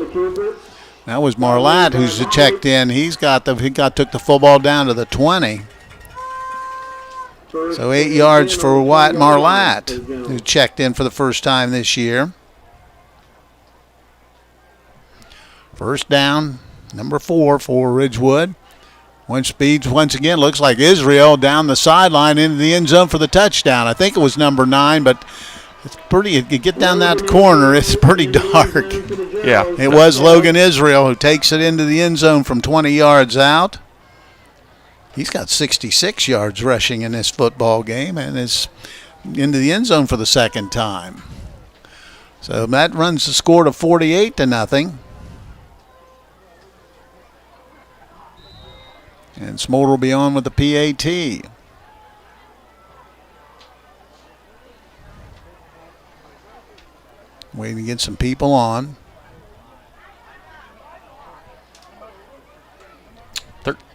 That was Marlatt who's checked in. He took the football down to the 20. So 8 yards for Wyatt Marlatt, who checked in for the first time this year. First down, number 4 for Ridgewood. One speeds once again, looks like Israel down the sideline into the end zone for the touchdown. I think it was number 9, but it's pretty, you get down that corner, it's pretty dark. Yeah. It was Logan Israel who takes it into the end zone from 20 yards out. He's got 66 yards rushing in this football game and is into the end zone for the second time. So that runs the score to 48-0. And Smolder will be on with the PAT. Waiting to get some people on.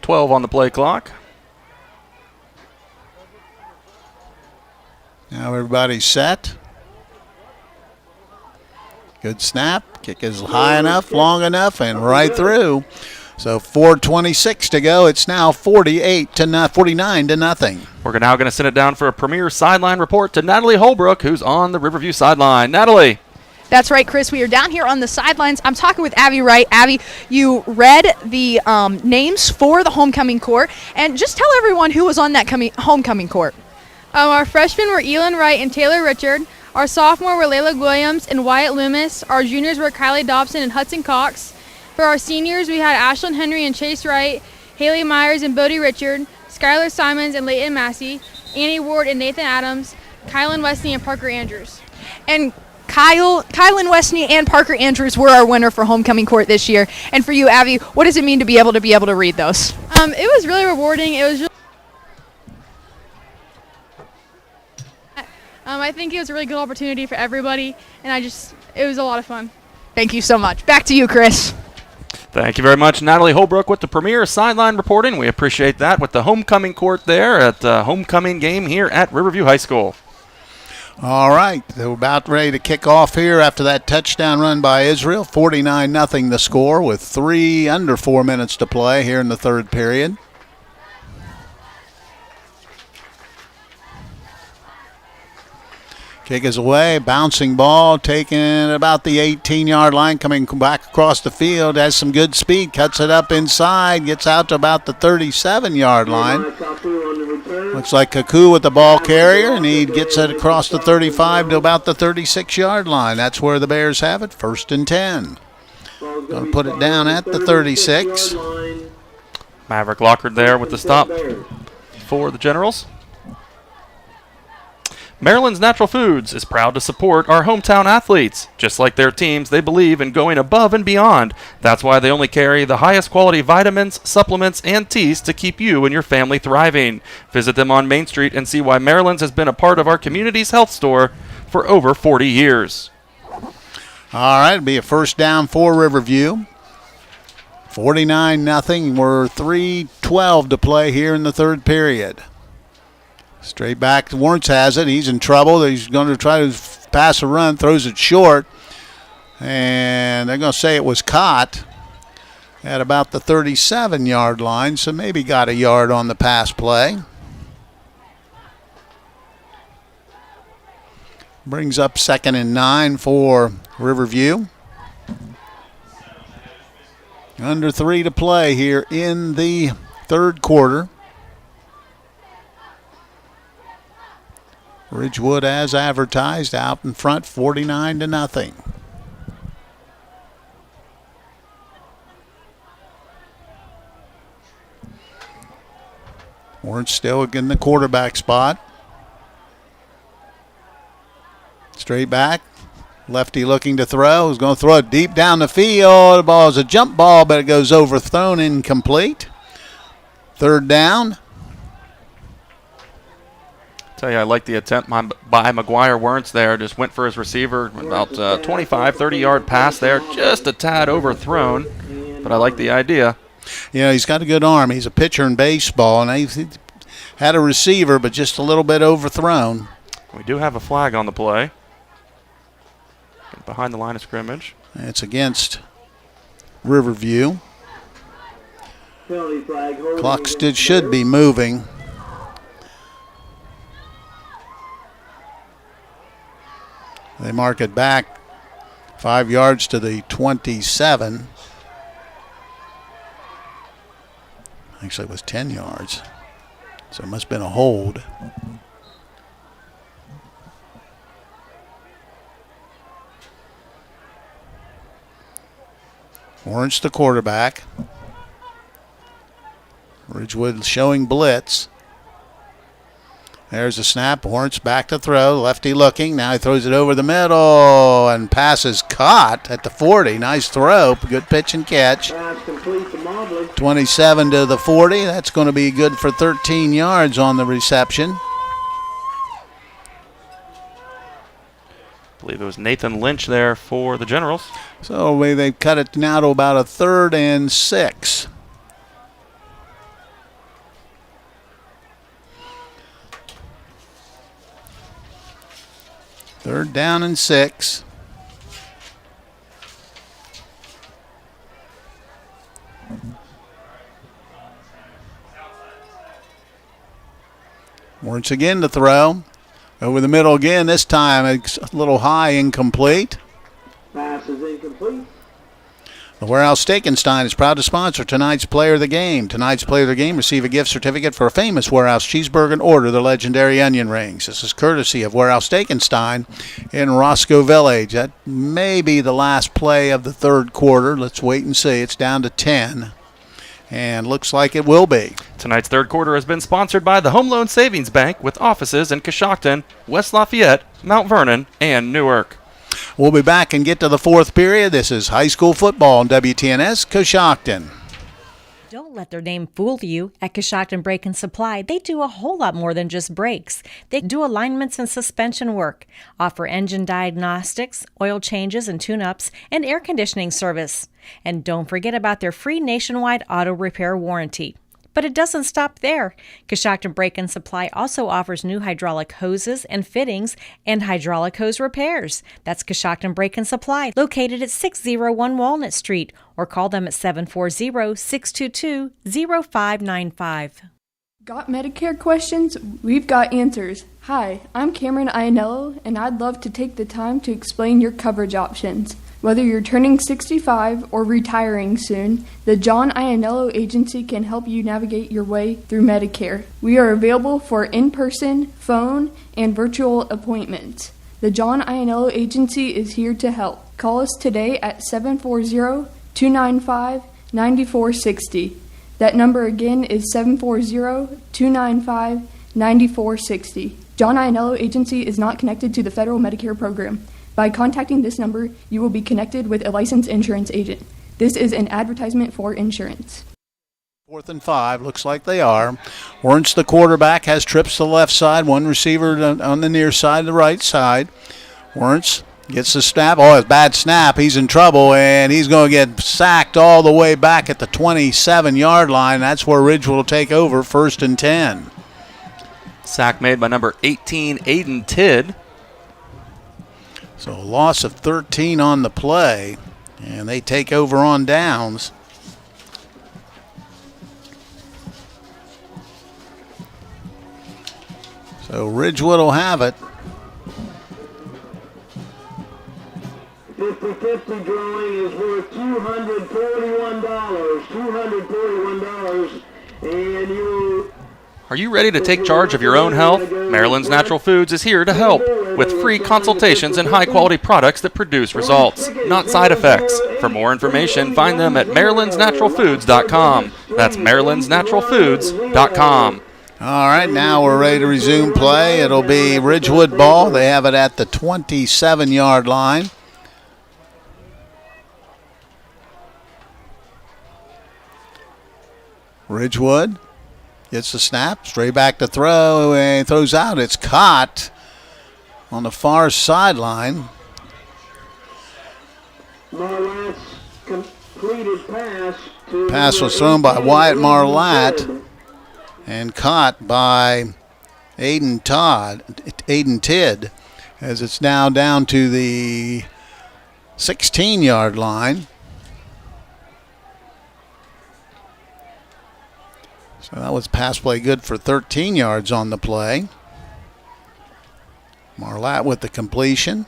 12 on the play clock. Now everybody's set. Good snap. Kick is high enough, long enough, and right through. So 4:26 to go. It's now 49-0. We're now going to send it down for a premier sideline report to Natalie Holbrook, who's on the Riverview sideline. Natalie. That's right, Chris. We are down here on the sidelines. I'm talking with Abby Wright. Abby, you read the names for the homecoming court, and just tell everyone who was on that homecoming court. Our freshmen were Elon Wright and Taylor Richard. Our sophomore were Layla Williams and Wyatt Loomis. Our juniors were Kylie Dobson and Hudson Cox. For our seniors, we had Ashlyn Henry and Chase Wright, Haley Myers and Bodie Richard, Skylar Simons and Leighton Massey, Annie Ward and Nathan Adams, Kylan Westney and Parker Andrews. And Kylan Westney and Parker Andrews were our winner for homecoming court this year. And for you, Abby, what does it mean to be able to read those? It was really rewarding. It was really I think it was a really good opportunity for everybody, and it was a lot of fun. Thank you so much. Back to you, Chris. Thank you very much, Natalie Holbrook, with the premier sideline reporting. We appreciate that with the homecoming court there at the homecoming game here at Riverview High School. All right, they're about ready to kick off here after that touchdown run by Israel. 49-0 the score with under 4 minutes to play here in the third period. Kick is away, bouncing ball, taken about the 18-yard line, coming back across the field, has some good speed, cuts it up inside, gets out to about the 37-yard line. Looks like Kaku with the ball carrier, and he gets it across the 35 to about the 36-yard line. That's where the Bears have it, 1st and 10. Going to put it down at the 36. Maverick Lockard there with the stop for the Generals. Maryland's Natural Foods is proud to support our hometown athletes. Just like their teams, they believe in going above and beyond. That's why they only carry the highest quality vitamins, supplements, and teas to keep you and your family thriving. Visit them on Main Street and see why Maryland's has been a part of our community's health store for over 40 years. All right, it'll be a first down for Riverview. 49-0. We're 3:12 to play here in the third period. Straight back, Lawrence has it. He's in trouble. He's going to try to pass a run, throws it short. And they're going to say it was caught at about the 37-yard line, so maybe got a yard on the pass play. Brings up 2nd and 9 for Riverview. Under 3 to play here in the third quarter. Ridgewood, as advertised, out in front, 49-0. Lawrence still in the quarterback spot. Straight back. Lefty looking to throw. He's going to throw it deep down the field. The ball is a jump ball, but it goes overthrown, incomplete. Third down. Tell you, I like the attempt by McGuire Wernz there. Just went for his receiver. About 25, 30-yard pass there. Just a tad overthrown, but I like the idea. Yeah, he's got a good arm. He's a pitcher in baseball, and he had a receiver, but just a little bit overthrown. We do have a flag on the play. Behind the line of scrimmage. It's against Riverview. Penalty flag. Clock should be moving. They mark it back 5 yards to the 27. Actually, it was 10 yards. So it must have been a hold. Orange the quarterback. Ridgewood showing blitz. There's a snap. Horns back to throw. Lefty looking. Now he throws it over the middle, and pass is caught at the 40. Nice throw. Good pitch and catch. 27 to the 40. That's going to be good for 13 yards on the reception. I believe it was Nathan Lynch there for the Generals. So they've cut it now to about a 3rd and 6. Third down and 6. Once again to throw. Over the middle again. This time it's a little high, incomplete. Pass is incomplete. The Warehouse Steakenstein is proud to sponsor tonight's Player of the Game. Tonight's Player of the Game receive a gift certificate for a famous Warehouse cheeseburger and order the legendary onion rings. This is courtesy of Warehouse Steakenstein in Roscoe Village. That may be the last play of the third quarter. Let's wait and see. It's down to 10, and looks like it will be. Tonight's third quarter has been sponsored by the Home Loan Savings Bank with offices in Coshocton, West Lafayette, Mount Vernon, and Newark. We'll be back and get to the fourth period. This is high school football on WTNS Coshocton. Don't let their name fool you. At Coshocton Brake and Supply, they do a whole lot more than just brakes. They do alignments and suspension work, offer engine diagnostics, oil changes and tune-ups, and air conditioning service. And don't forget about their free nationwide auto repair warranty. But it doesn't stop there. Coshocton Brake and Supply also offers new hydraulic hoses and fittings and hydraulic hose repairs. That's Coshocton Brake and Supply, located at 601 Walnut Street, or call them at 740-622-0595. Got Medicare questions? We've got answers. Hi, I'm Cameron Iannello, and I'd love to take the time to explain your coverage options. Whether you're turning 65 or retiring soon, the John Iannello Agency can help you navigate your way through Medicare. We are available for in-person, phone, and virtual appointments. The John Iannello Agency is here to help. Call us today at 740-295-9460. That number again is 740-295-9460. John Iannello Agency is not connected to the federal Medicare program. By contacting this number, you will be connected with a licensed insurance agent. This is an advertisement for insurance. 4th and 5, looks like they are. Orange, the quarterback, has trips to the left side, one receiver on the near side, the right side. Orange gets the snap. Oh, it's a bad snap. He's in trouble, and he's going to get sacked all the way back at the 27-yard line. That's where Ridgewood will take over, 1st and 10. Sack made by number 18, Aidan Tidd. So a loss of 13 on the play, and they take over on downs. So Ridgewood will have it. 50-50 drawing is worth $241. $241, and you. Are you ready to take charge of your own health? Maryland's Natural Foods is here to help with free consultations and high-quality products that produce results, not side effects. For more information, find them at marylandsnaturalfoods.com. That's marylandsnaturalfoods.com. All right, now we're ready to resume play. It'll be Ridgewood ball. They have it at the 27-yard line. Ridgewood gets the snap, straight back to throw, and throws out. It's caught on the far sideline. Marlat's completed pass Pass was thrown by Wyatt Marlatt and caught by Aidan Tidd, as it's now down to the 16-yard line. So that was pass play good for 13 yards on the play. Marlatt with the completion.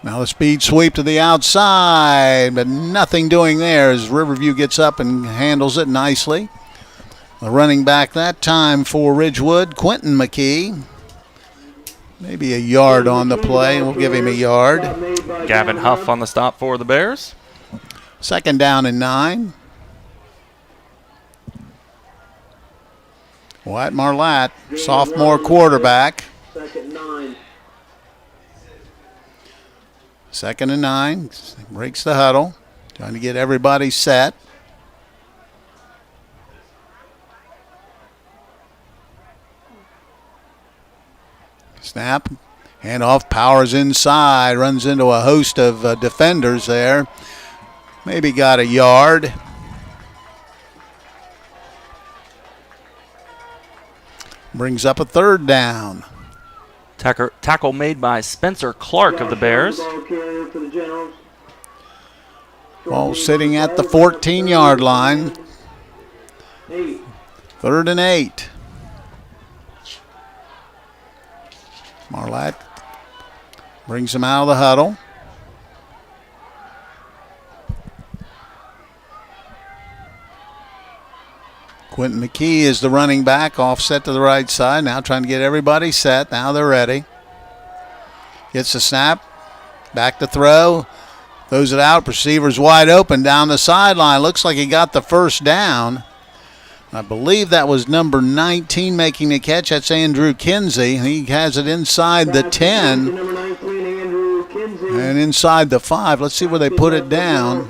Now the speed sweep to the outside, but nothing doing there as Riverview gets up and handles it nicely. The running back that time for Ridgewood, Quentin McKee. Maybe a yard on the play. We'll give him a yard. Gavin Huff on the stop for the Bears. 2nd down and 9. Wyatt Marlatt, sophomore quarterback. 2nd and 9. Breaks the huddle. Trying to get everybody set. Snap. Handoff, powers inside. Runs into a host of defenders there. Maybe got a yard. Brings up a 3rd down. Tackle made by Spencer Clark of the Bears. Ball sitting at the 14-yard line. 3rd and 8. Marlatt brings him out of the huddle. Quentin McKee is the running back, offset to the right side. Now trying to get everybody set. Now they're ready. Gets the snap. Back to throw. Throws it out. Receiver's wide open down the sideline. Looks like he got the 1st down. I believe that was number 19 making the catch. That's Andrew Kinsey. He has it inside the 10 and inside the 5. Let's see where they put it down.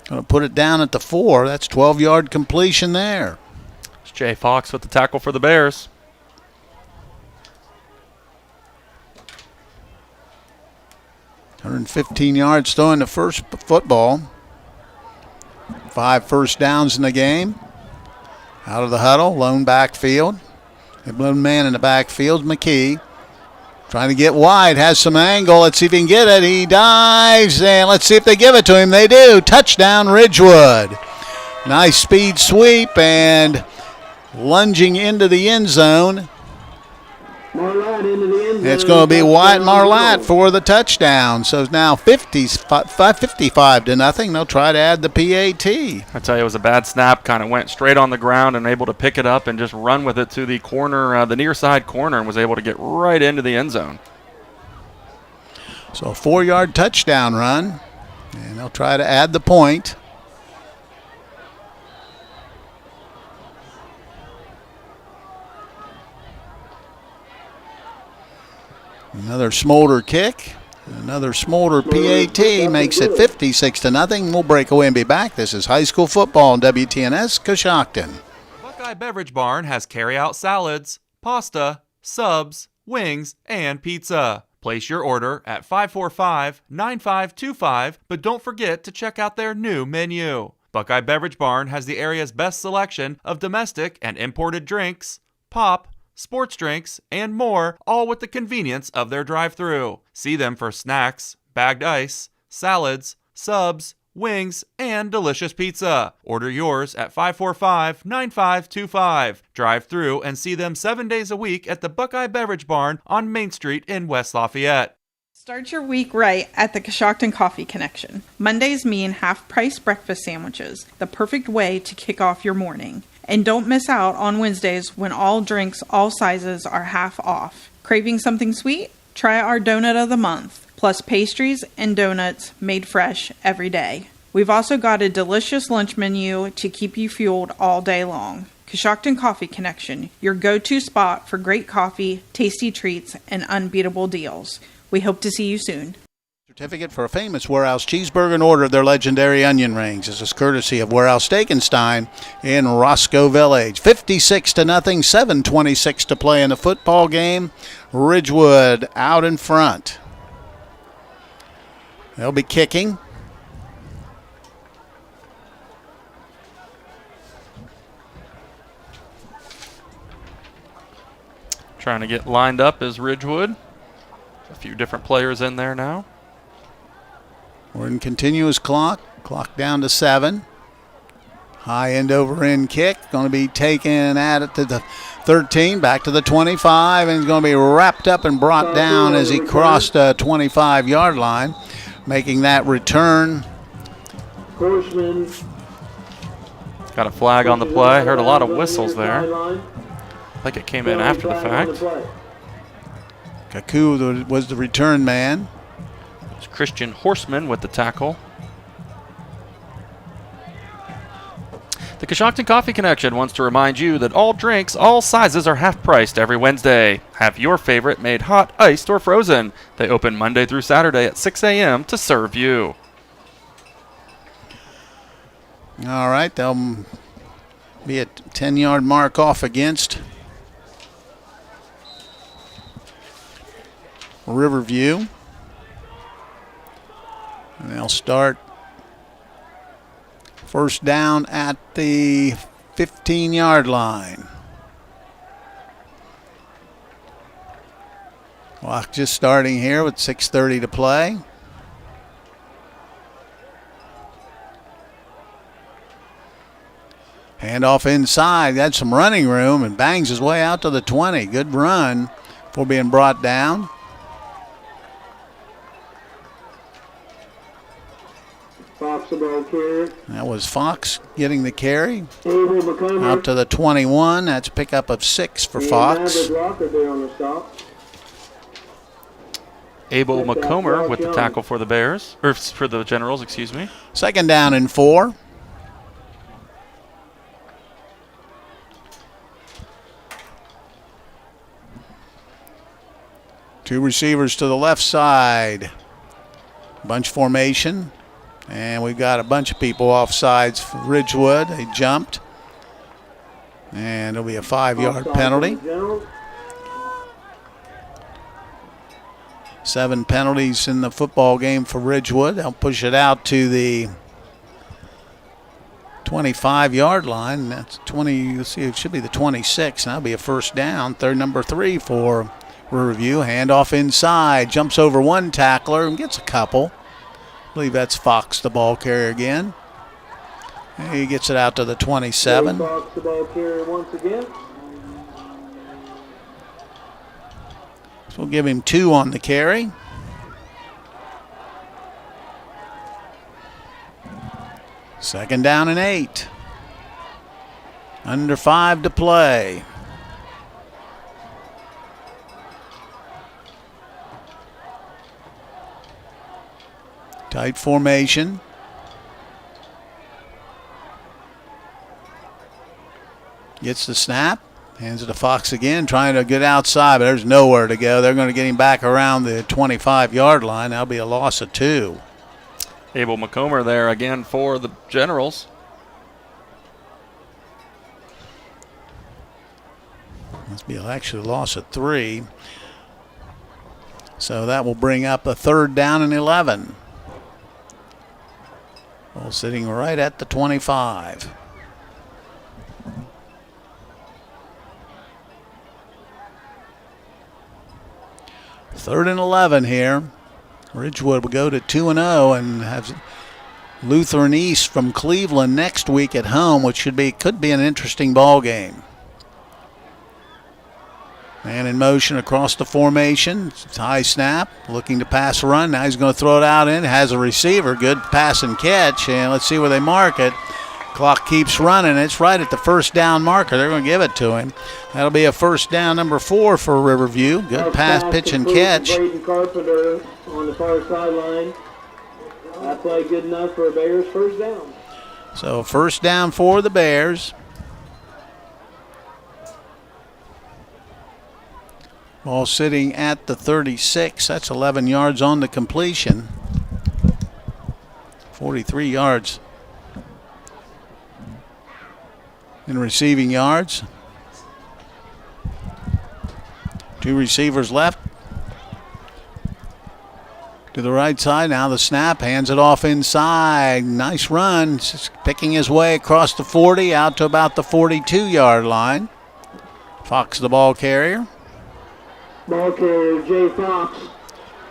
Going to put it down at the 4. That's 12-yard completion there. It's Jay Fox with the tackle for the Bears. $115 yards throwing the first football. 5 first downs in the game. Out of the huddle, lone backfield. The lone man in the backfield, McKee. Trying to get wide, has some angle. Let's see if he can get it. He dives, and let's see if they give it to him. They do. Touchdown, Ridgewood. Nice speed sweep and lunging into the end zone. It's going to be Wyatt Marlatt for the touchdown. So it's now 55 to nothing. They'll try to add the PAT. I tell you, it was a bad snap. Kind of went straight on the ground and able to pick it up and just run with it to the corner, the near side corner, and was able to get right into the end zone. So a 4-yard touchdown run, and they'll try to add the point. Another Smolder kick. Another Smolder PAT makes it 56 to nothing. We'll break away and be back. This is high school football on WTNS Coshocton. Buckeye Beverage Barn has carry-out salads, pasta, subs, wings, and pizza. Place your order at 545-9525, but don't forget to check out their new menu. Buckeye Beverage Barn has the area's best selection of domestic and imported drinks, pop, sports drinks, and more, all with the convenience of their drive-thru. See them for snacks, bagged ice, salads, subs, wings, and delicious pizza. Order yours at 545-9525. Drive through and see them 7 days a week at the Buckeye Beverage Barn on Main Street in West Lafayette. Start your week right at the Coshocton Coffee Connection. Mondays mean half-price breakfast sandwiches, the perfect way to kick off your morning. And don't miss out on Wednesdays when all drinks, all sizes are half off. Craving something sweet? Try our donut of the month, plus pastries and donuts made fresh every day. We've also got a delicious lunch menu to keep you fueled all day long. Coshocton Coffee Connection, your go-to spot for great coffee, tasty treats, and unbeatable deals. We hope to see you soon. Certificate for a famous Warehouse cheeseburger and order of their legendary onion rings. This is courtesy of Warehouse Steakenstein in Roscoe Village. 56 to nothing, 7:26 to play in the football game. Ridgewood out in front. They'll be kicking. Trying to get lined up is Ridgewood. A few different players in there now. We're in continuous clock. Clock down to 7. High end over end kick. Going to be taken at it to the 13. Back to the 25. And he's going to be wrapped up and brought down as he crossed the 25-yard line. Making that return. Horseman. Got a flag on the play. Heard a lot of whistles there. I think it came in after the fact. Kaku was the return man. It's Christian Horseman with the tackle. The Coshocton Coffee Connection wants to remind you that all drinks, all sizes are half-priced every Wednesday. Have your favorite made hot, iced, or frozen. They open Monday through Saturday at 6 a.m. to serve you. All right, they'll be a 10-yard mark off against Riverview. And they'll start first down at the 15-yard line. Clock just starting here with 6:30 to play. Handoff inside. Got some running room and bangs his way out to the 20. Good run before being brought down. Fox about carry. That was Fox getting the carry. Abel McComber. Out to the 21. That's a pickup of 6 for Fox. Blocker there on the stop. Abel McComber with the tackle for the Bears, or for the Generals, excuse me. Second down and 4. Two receivers to the left side. Bunch formation. And we've got a bunch of people off sides for Ridgewood. They jumped. And it'll be a 5-yard penalty. 7 penalties in the football game for Ridgewood. They'll push it out to the 25-yard line. That's 20. Let's see, it should be the 26. And that'll be a first down. Number 3 for Riverview. Handoff inside. Jumps over one tackler and gets a couple. I believe that's Fox, the ball carrier again. And he gets it out to the 27. Fox, the ball carrier once again. So we'll give him 2 on the carry. Second down and 8. Under 5 to play. Tight formation. Gets the snap. Hands it to Fox again, trying to get outside, but there's nowhere to go. They're going to get him back around the 25-yard line. That'll be a loss of 2. Abel McComber there again for the Generals. Must be actually a loss of 3. So that will bring up a 3rd down and 11. Well, sitting right at the 25. Third and 11 here. Ridgewood will go to 2-0 and have Lutheran East from Cleveland next week at home, which could be an interesting ball game. Man in motion across the formation. It's high snap, looking to pass a run. Now he's going to throw it out in. Has a receiver. Good pass and catch. And let's see where they mark it. Clock keeps running. It's right at the first down marker. They're going to give it to him. That'll be a first down, number 4 for Riverview. Good pass, pitch, and catch. Braden Carpenter on the far sideline. That play good enough for a Bears first down. So first down for the Bears. Ball sitting at the 36. That's 11 yards on the completion. 43 yards in receiving yards. 2 receivers left. To the right side, now the snap, hands it off inside. Nice run, just picking his way across the 40 out to about the 42-yard line. Fox the ball carrier. Ball carrier Jay Fox.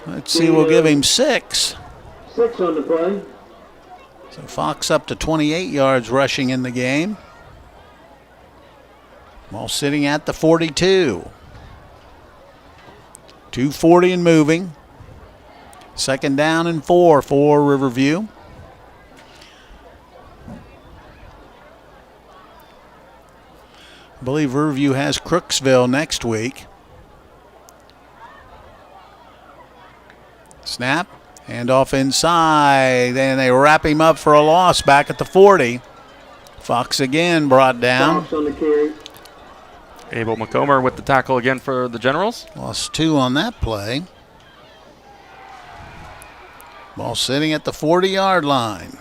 Let's see, we'll give him 6. 6 on the play. So Fox up to 28 yards rushing in the game. Ball sitting at the 42. 2:40 and moving. Second down and 4 for Riverview. I believe Riverview has Crooksville next week. Snap, hand off inside, and they wrap him up for a loss back at the 40. Fox again brought down. Fox on the carry. Abel McComber with the tackle again for the Generals. Lost 2 on that play. Ball sitting at the 40-yard line.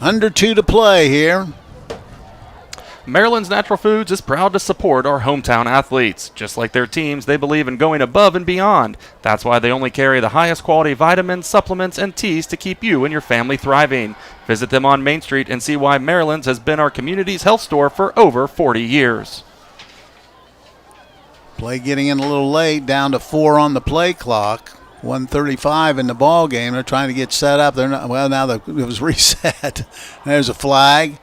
Under 2 to play here. Maryland's Natural Foods is proud to support our hometown athletes. Just like their teams, they believe in going above and beyond. That's why they only carry the highest quality vitamins, supplements, and teas to keep you and your family thriving. Visit them on Main Street and see why Maryland's has been our community's health store for over 40 years. Play getting in a little late, down to 4 on the play clock. 1:35 in the ball game. They're trying to get set up. They're not. Well, now it was reset. There's a flag,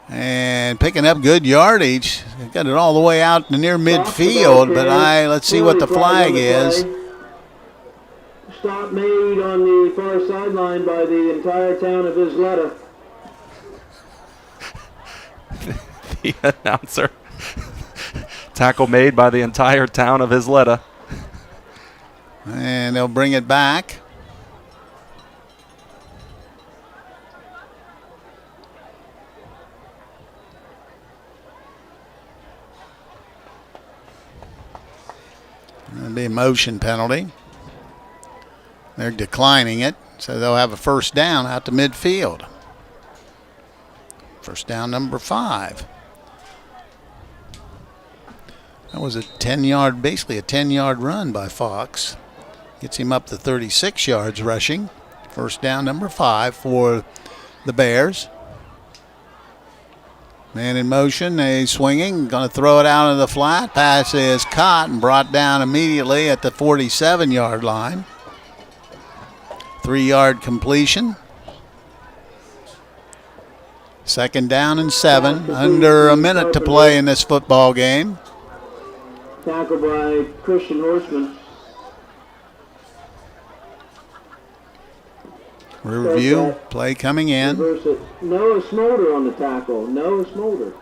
and picking up good yardage. Got it all the way out to near midfield. But let's see what the flag is. Stop made on the far sideline by the entire town of Isleta. The announcer. Tackle made by the entire town of Isleta. And they'll bring it back. That'll be a motion penalty. They're declining it, so they'll have a first down out to midfield. First down number 5. That was a 10-yard, basically a 10-yard run by Fox. Gets him up to 36 yards rushing. First down number 5 for the Bears. Man in motion, they swinging, going to throw it out of the flat. Pass is caught and brought down immediately at the 47-yard line. 3-yard completion. Second down and 7. Under a minute to play in this football game. Tackle by Christian Horseman. Riverview play coming in. Noah Smolder on the tackle. Noah Smolder.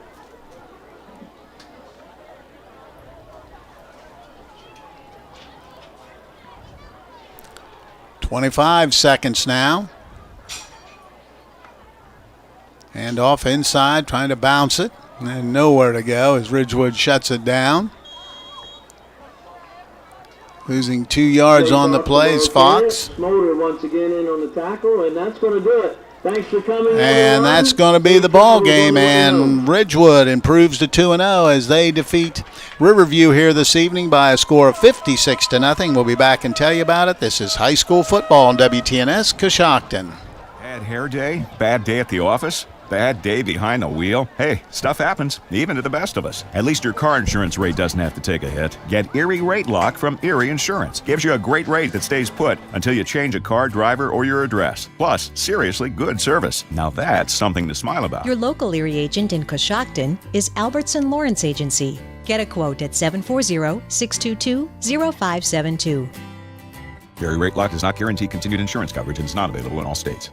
.25 seconds now. Hand off inside, trying to bounce it. And nowhere to go as Ridgewood shuts it down. Losing 2 yards on the play is Fox. Smolder once again in on the tackle, and that's going to do it. Thanks for coming. And that's going to be the ball game, and Ridgewood improves to 2-0 as they defeat Riverview here this evening by a score of 56-0. We'll be back and tell you about it. This is high school football on WTNS Coshocton. Bad hair day, bad day at the office, bad day behind the wheel. Hey, stuff happens, even to the best of us. At least your car insurance rate doesn't have to take a hit. Get Erie Rate Lock from Erie Insurance. Gives you a great rate that stays put until you change a car, driver, or your address. Plus, seriously good service. Now that's something to smile about. Your local Erie agent in Coshocton is Albertson Lawrence Agency. Get a quote at 740-622-0572. Erie Rate Lock does not guarantee continued insurance coverage and is not available in all states.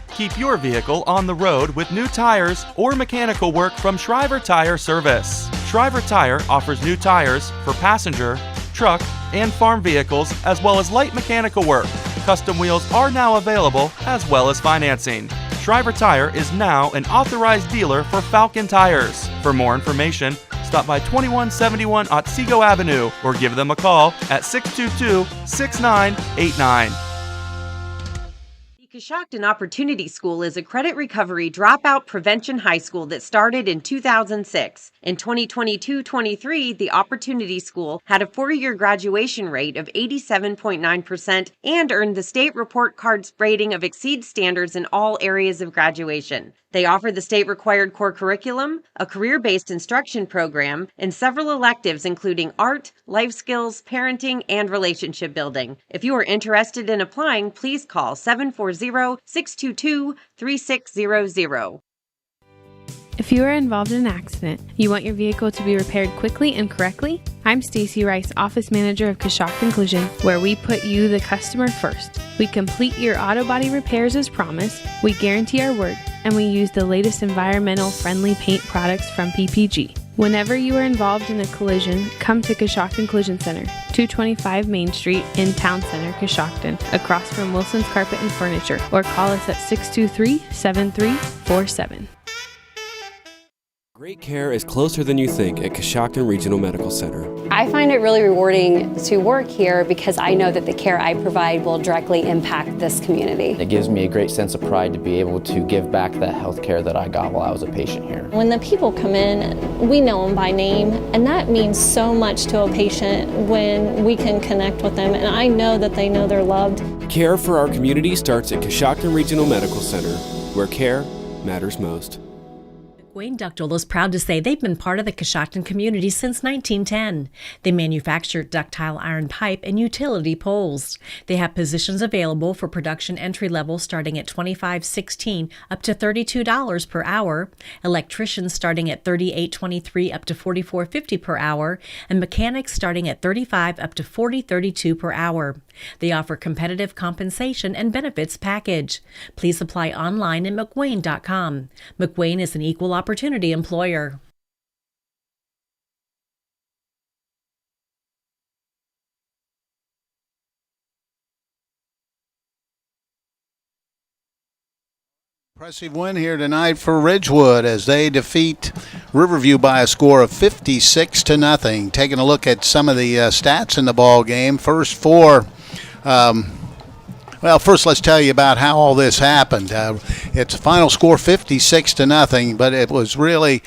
Keep your vehicle on the road with new tires or mechanical work from Shriver Tire Service. Shriver Tire offers new tires for passenger, truck, and farm vehicles, as well as light mechanical work. Custom wheels are now available, as well as financing. Shriver Tire is now an authorized dealer for Falcon Tires. For more information, stop by 2171 Otsego Avenue or give them a call at 622-6989. Coshocton Opportunity School is a credit recovery dropout prevention high school that started in 2006. In 2022-23, the Opportunity School had a 4-year graduation rate of 87.9% and earned the state report card's rating of exceeds standards in all areas of graduation. They offer the state-required core curriculum, a career-based instruction program, and several electives including art, life skills, parenting, and relationship building. If you are interested in applying, please call 740-622-3600. If you are involved in an accident, you want your vehicle to be repaired quickly and correctly? I'm Stacy Rice, Office Manager of Coshocton Collision, where we put you, the customer, first. We complete your auto body repairs as promised, we guarantee our work, and we use the latest environmental friendly paint products from PPG. Whenever you are involved in a collision, come to Coshocton Collision Center, 225 Main Street in Town Center, Coshocton, across from Wilson's Carpet and Furniture, or call us at 623-7347. Great care is closer than you think at Coshocton Regional Medical Center. I find it really rewarding to work here because I know that the care I provide will directly impact this community. It gives me a great sense of pride to be able to give back the health care that I got while I was a patient here. When the people come in, we know them by name, and that means so much to a patient when we can connect with them, and I know that they know they're loved. Care for our community starts at Coshocton Regional Medical Center, where care matters most. McWayne Ductile is proud to say they've been part of the Coshocton community since 1910. They manufacture ductile iron pipe and utility poles. They have positions available for production entry level starting at $25.16 up to $32 per hour, electricians starting at $38.23 up to $44.50 per hour, and mechanics starting at $35 up to $40.32 per hour. They offer competitive compensation and benefits package. Please apply online at McWayne.com. McWayne is an equal opportunity employer. Impressive win here tonight for Ridgewood as they defeat Riverview by a score of 56-0. Taking a look at some of the stats in the ball game. First four. First let's tell you about how all this happened. It's a final score 56-0, but it was really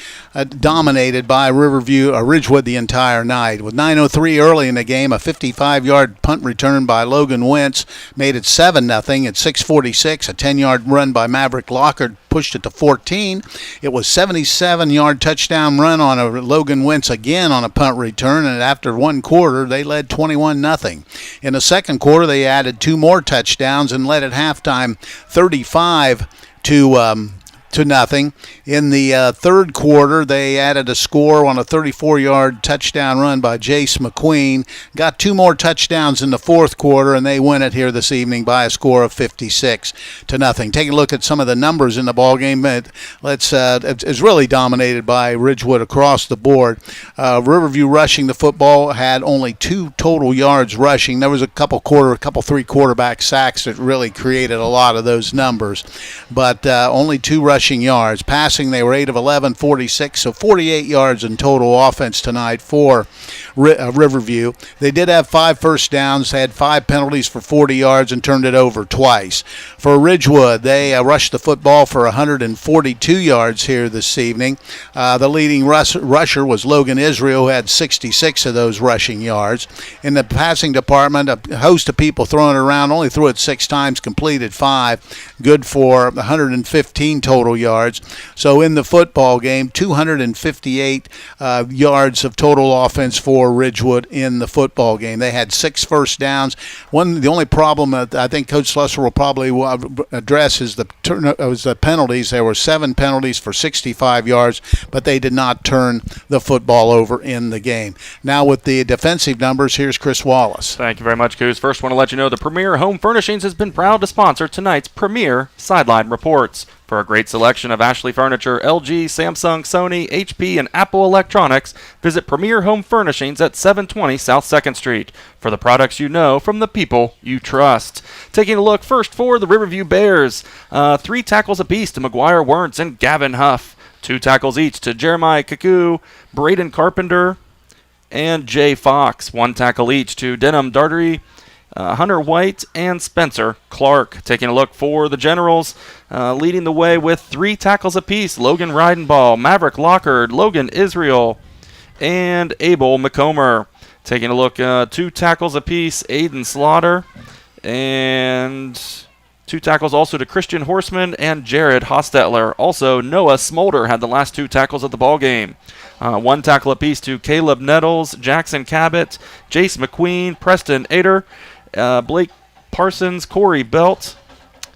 dominated by Ridgewood the entire night. With 9:03 early in the game, a 55-yard punt return by Logan Wentz made it 7-0. At 6:46, a 10-yard run by Maverick Lockard pushed it to 14. It was 77-yard touchdown run on a Logan Wentz again on a punt return, and after one quarter, they led 21-0. In the second quarter, they added two more touchdowns and led at halftime 35-0. In the third quarter, they added a score on a 34-yard touchdown run by Jace McQueen. Got two more touchdowns in the fourth quarter, and they win it here this evening by a score of 56-0. Taking a look at some of the numbers in the ballgame, it's really dominated by Ridgewood across the board. Riverview rushing the football had only 2 total yards rushing. There was a couple 3 quarterback sacks that really created a lot of those numbers, but only 2 rushing yards. Passing, they were 8 of 11, 46, so 48 yards in total offense tonight for Riverview. They did have 5 first downs, had 5 penalties for 40 yards, and turned it over twice. For Ridgewood, they rushed the football for 142 yards here this evening. The leading rusher was Logan Israel, who had 66 of those rushing yards. In the passing department, a host of people throwing it around, only threw it 6 times, completed 5, good for 115 total yards. So in the football game, 258 yards of total offense for Ridgewood in the football game. They had 6 first downs. The only problem that I think Coach Slusser will probably address is the penalties. There were 7 penalties for 65 yards, but they did not turn the football over in the game. Now with the defensive numbers, here's Chris Wallace. Thank you very much, Coos. First, want to let you know the Premier Home Furnishings has been proud to sponsor tonight's Premier Sideline Reports. For a great selection of Ashley Furniture, LG, Samsung, Sony, HP, and Apple Electronics, visit Premier Home Furnishings at 720 South 2nd Street. For the products you know from the people you trust. Taking a look first for the Riverview Bears. 3 tackles apiece to McGuire Wernz and Gavin Huff. 2 tackles each to Jeremiah Kaku, Braden Carpenter, and Jay Fox. 1 tackle each to Denham Dartery, Hunter White, and Spencer Clark. Taking a look for the Generals, leading the way with 3 tackles apiece. Logan Reidenball, Maverick Lockard, Logan Israel, and Abel McComber. Taking a look, 2 tackles apiece, Aidan Slaughter, and 2 tackles also to Christian Horseman and Jared Hostetler. Also, Noah Smolder had the last 2 tackles of the ball game. 1 tackle apiece to Caleb Nettles, Jackson Cabot, Jace McQueen, Preston Ader, Blake Parsons, Corey Belt,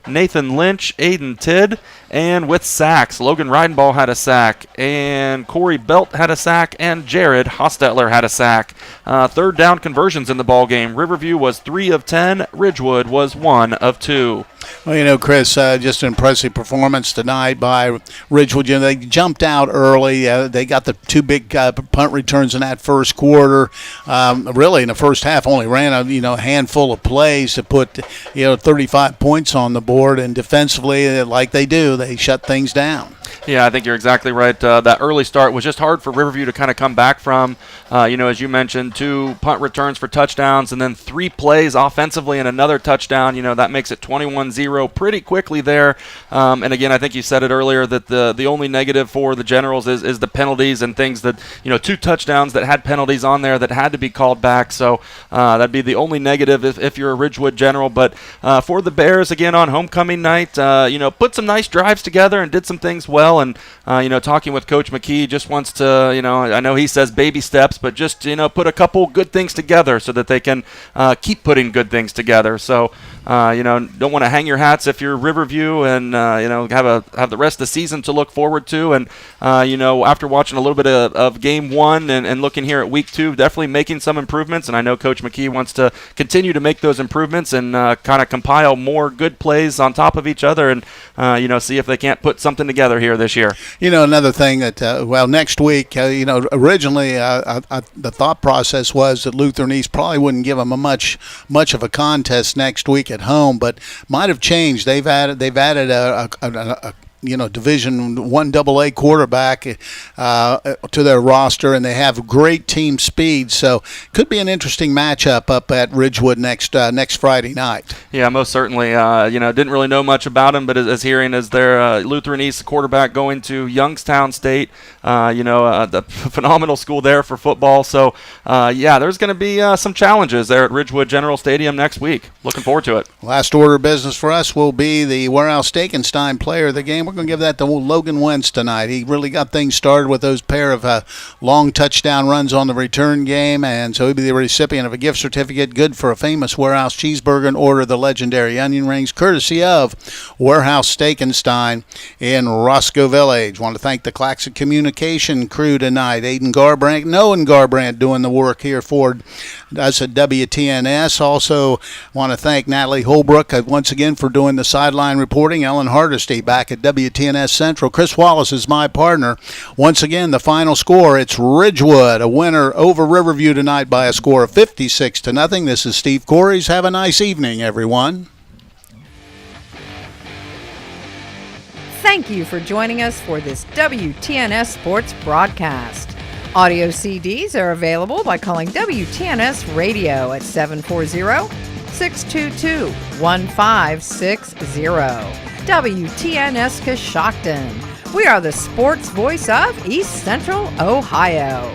Nathan Lynch, Aiden Tidd, and with sacks, Logan Reidenball had a sack, and Corey Belt had a sack, and Jared Hostetler had a sack. 3rd down conversions in the ball game. Riverview was 3 of 10. Ridgewood was 1 of 2. Well, Chris, just an impressive performance tonight by Ridgewood. They jumped out early. They got the 2 big punt returns in that first quarter. Really, in the first half, only ran a handful of plays to put 35 points on the board. And defensively, like they do, they shut things down. Yeah, I think you're exactly right. That early start was just hard for Riverview to kind of come back from. As you mentioned, 2 punt returns for touchdowns and then 3 plays offensively and another touchdown. That makes it 21-0 pretty quickly there. And again, I think you said it earlier that the only negative for the Generals is the penalties and things that, 2 touchdowns that had penalties on there that had to be called back. So that'd be the only negative if you're a Ridgewood General. But for the Bears, again, on homecoming night, put some nice drives together and did some things well. And, talking with Coach McKee, just wants to, I know he says baby steps, but just, put a couple good things together so that they can keep putting good things together. So, don't want to hang your hats if you're Riverview and, have the rest of the season to look forward to. And, after watching a little bit of game 1 and looking here at week 2, definitely making some improvements. And I know Coach McKee wants to continue to make those improvements and kind of compile more good plays on top of each other and, see if they can't put something together here this year. Another thing that, next week, originally the thought process was that Lutheran East probably wouldn't give them much of a contest next week at home, but might have changed. They've added a Division I AA quarterback to their roster, and they have great team speed. So could be an interesting matchup up at Ridgewood next Friday night. Yeah, most certainly. Didn't really know much about him, but as hearing as their Lutheran East quarterback going to Youngstown State, the phenomenal school there for football. So, there's going to be some challenges there at Ridgewood General Stadium next week. Looking forward to it. Last order of business for us will be the Warehouse Steakenstein player of the game. We're going to give that to Logan Wentz tonight. He really got things started with those pair of long touchdown runs on the return game, and so he'll be the recipient of a gift certificate good for a famous Warehouse cheeseburger and order the legendary onion rings, courtesy of Warehouse Steakenstein in Roscoe Village. Want to thank the Claxon communication crew tonight. Aidan Garabrandt and Owen Garabrandt doing the work here for us at WTNS. Also want to thank Natalie Holbrook once again for doing the sideline reporting. Ellen Hardesty back at WTNS Central. Chris Wallace is my partner. Once again, the final score, it's Ridgewood, a winner over Riverview tonight by a score of 56-0. This is Steve Corries. Have a nice evening, everyone. Thank you for joining us for this WTNS Sports broadcast. Audio CDs are available by calling WTNS Radio at 740-622-1560. WTNS Coshocton. We are the sports voice of East Central Ohio.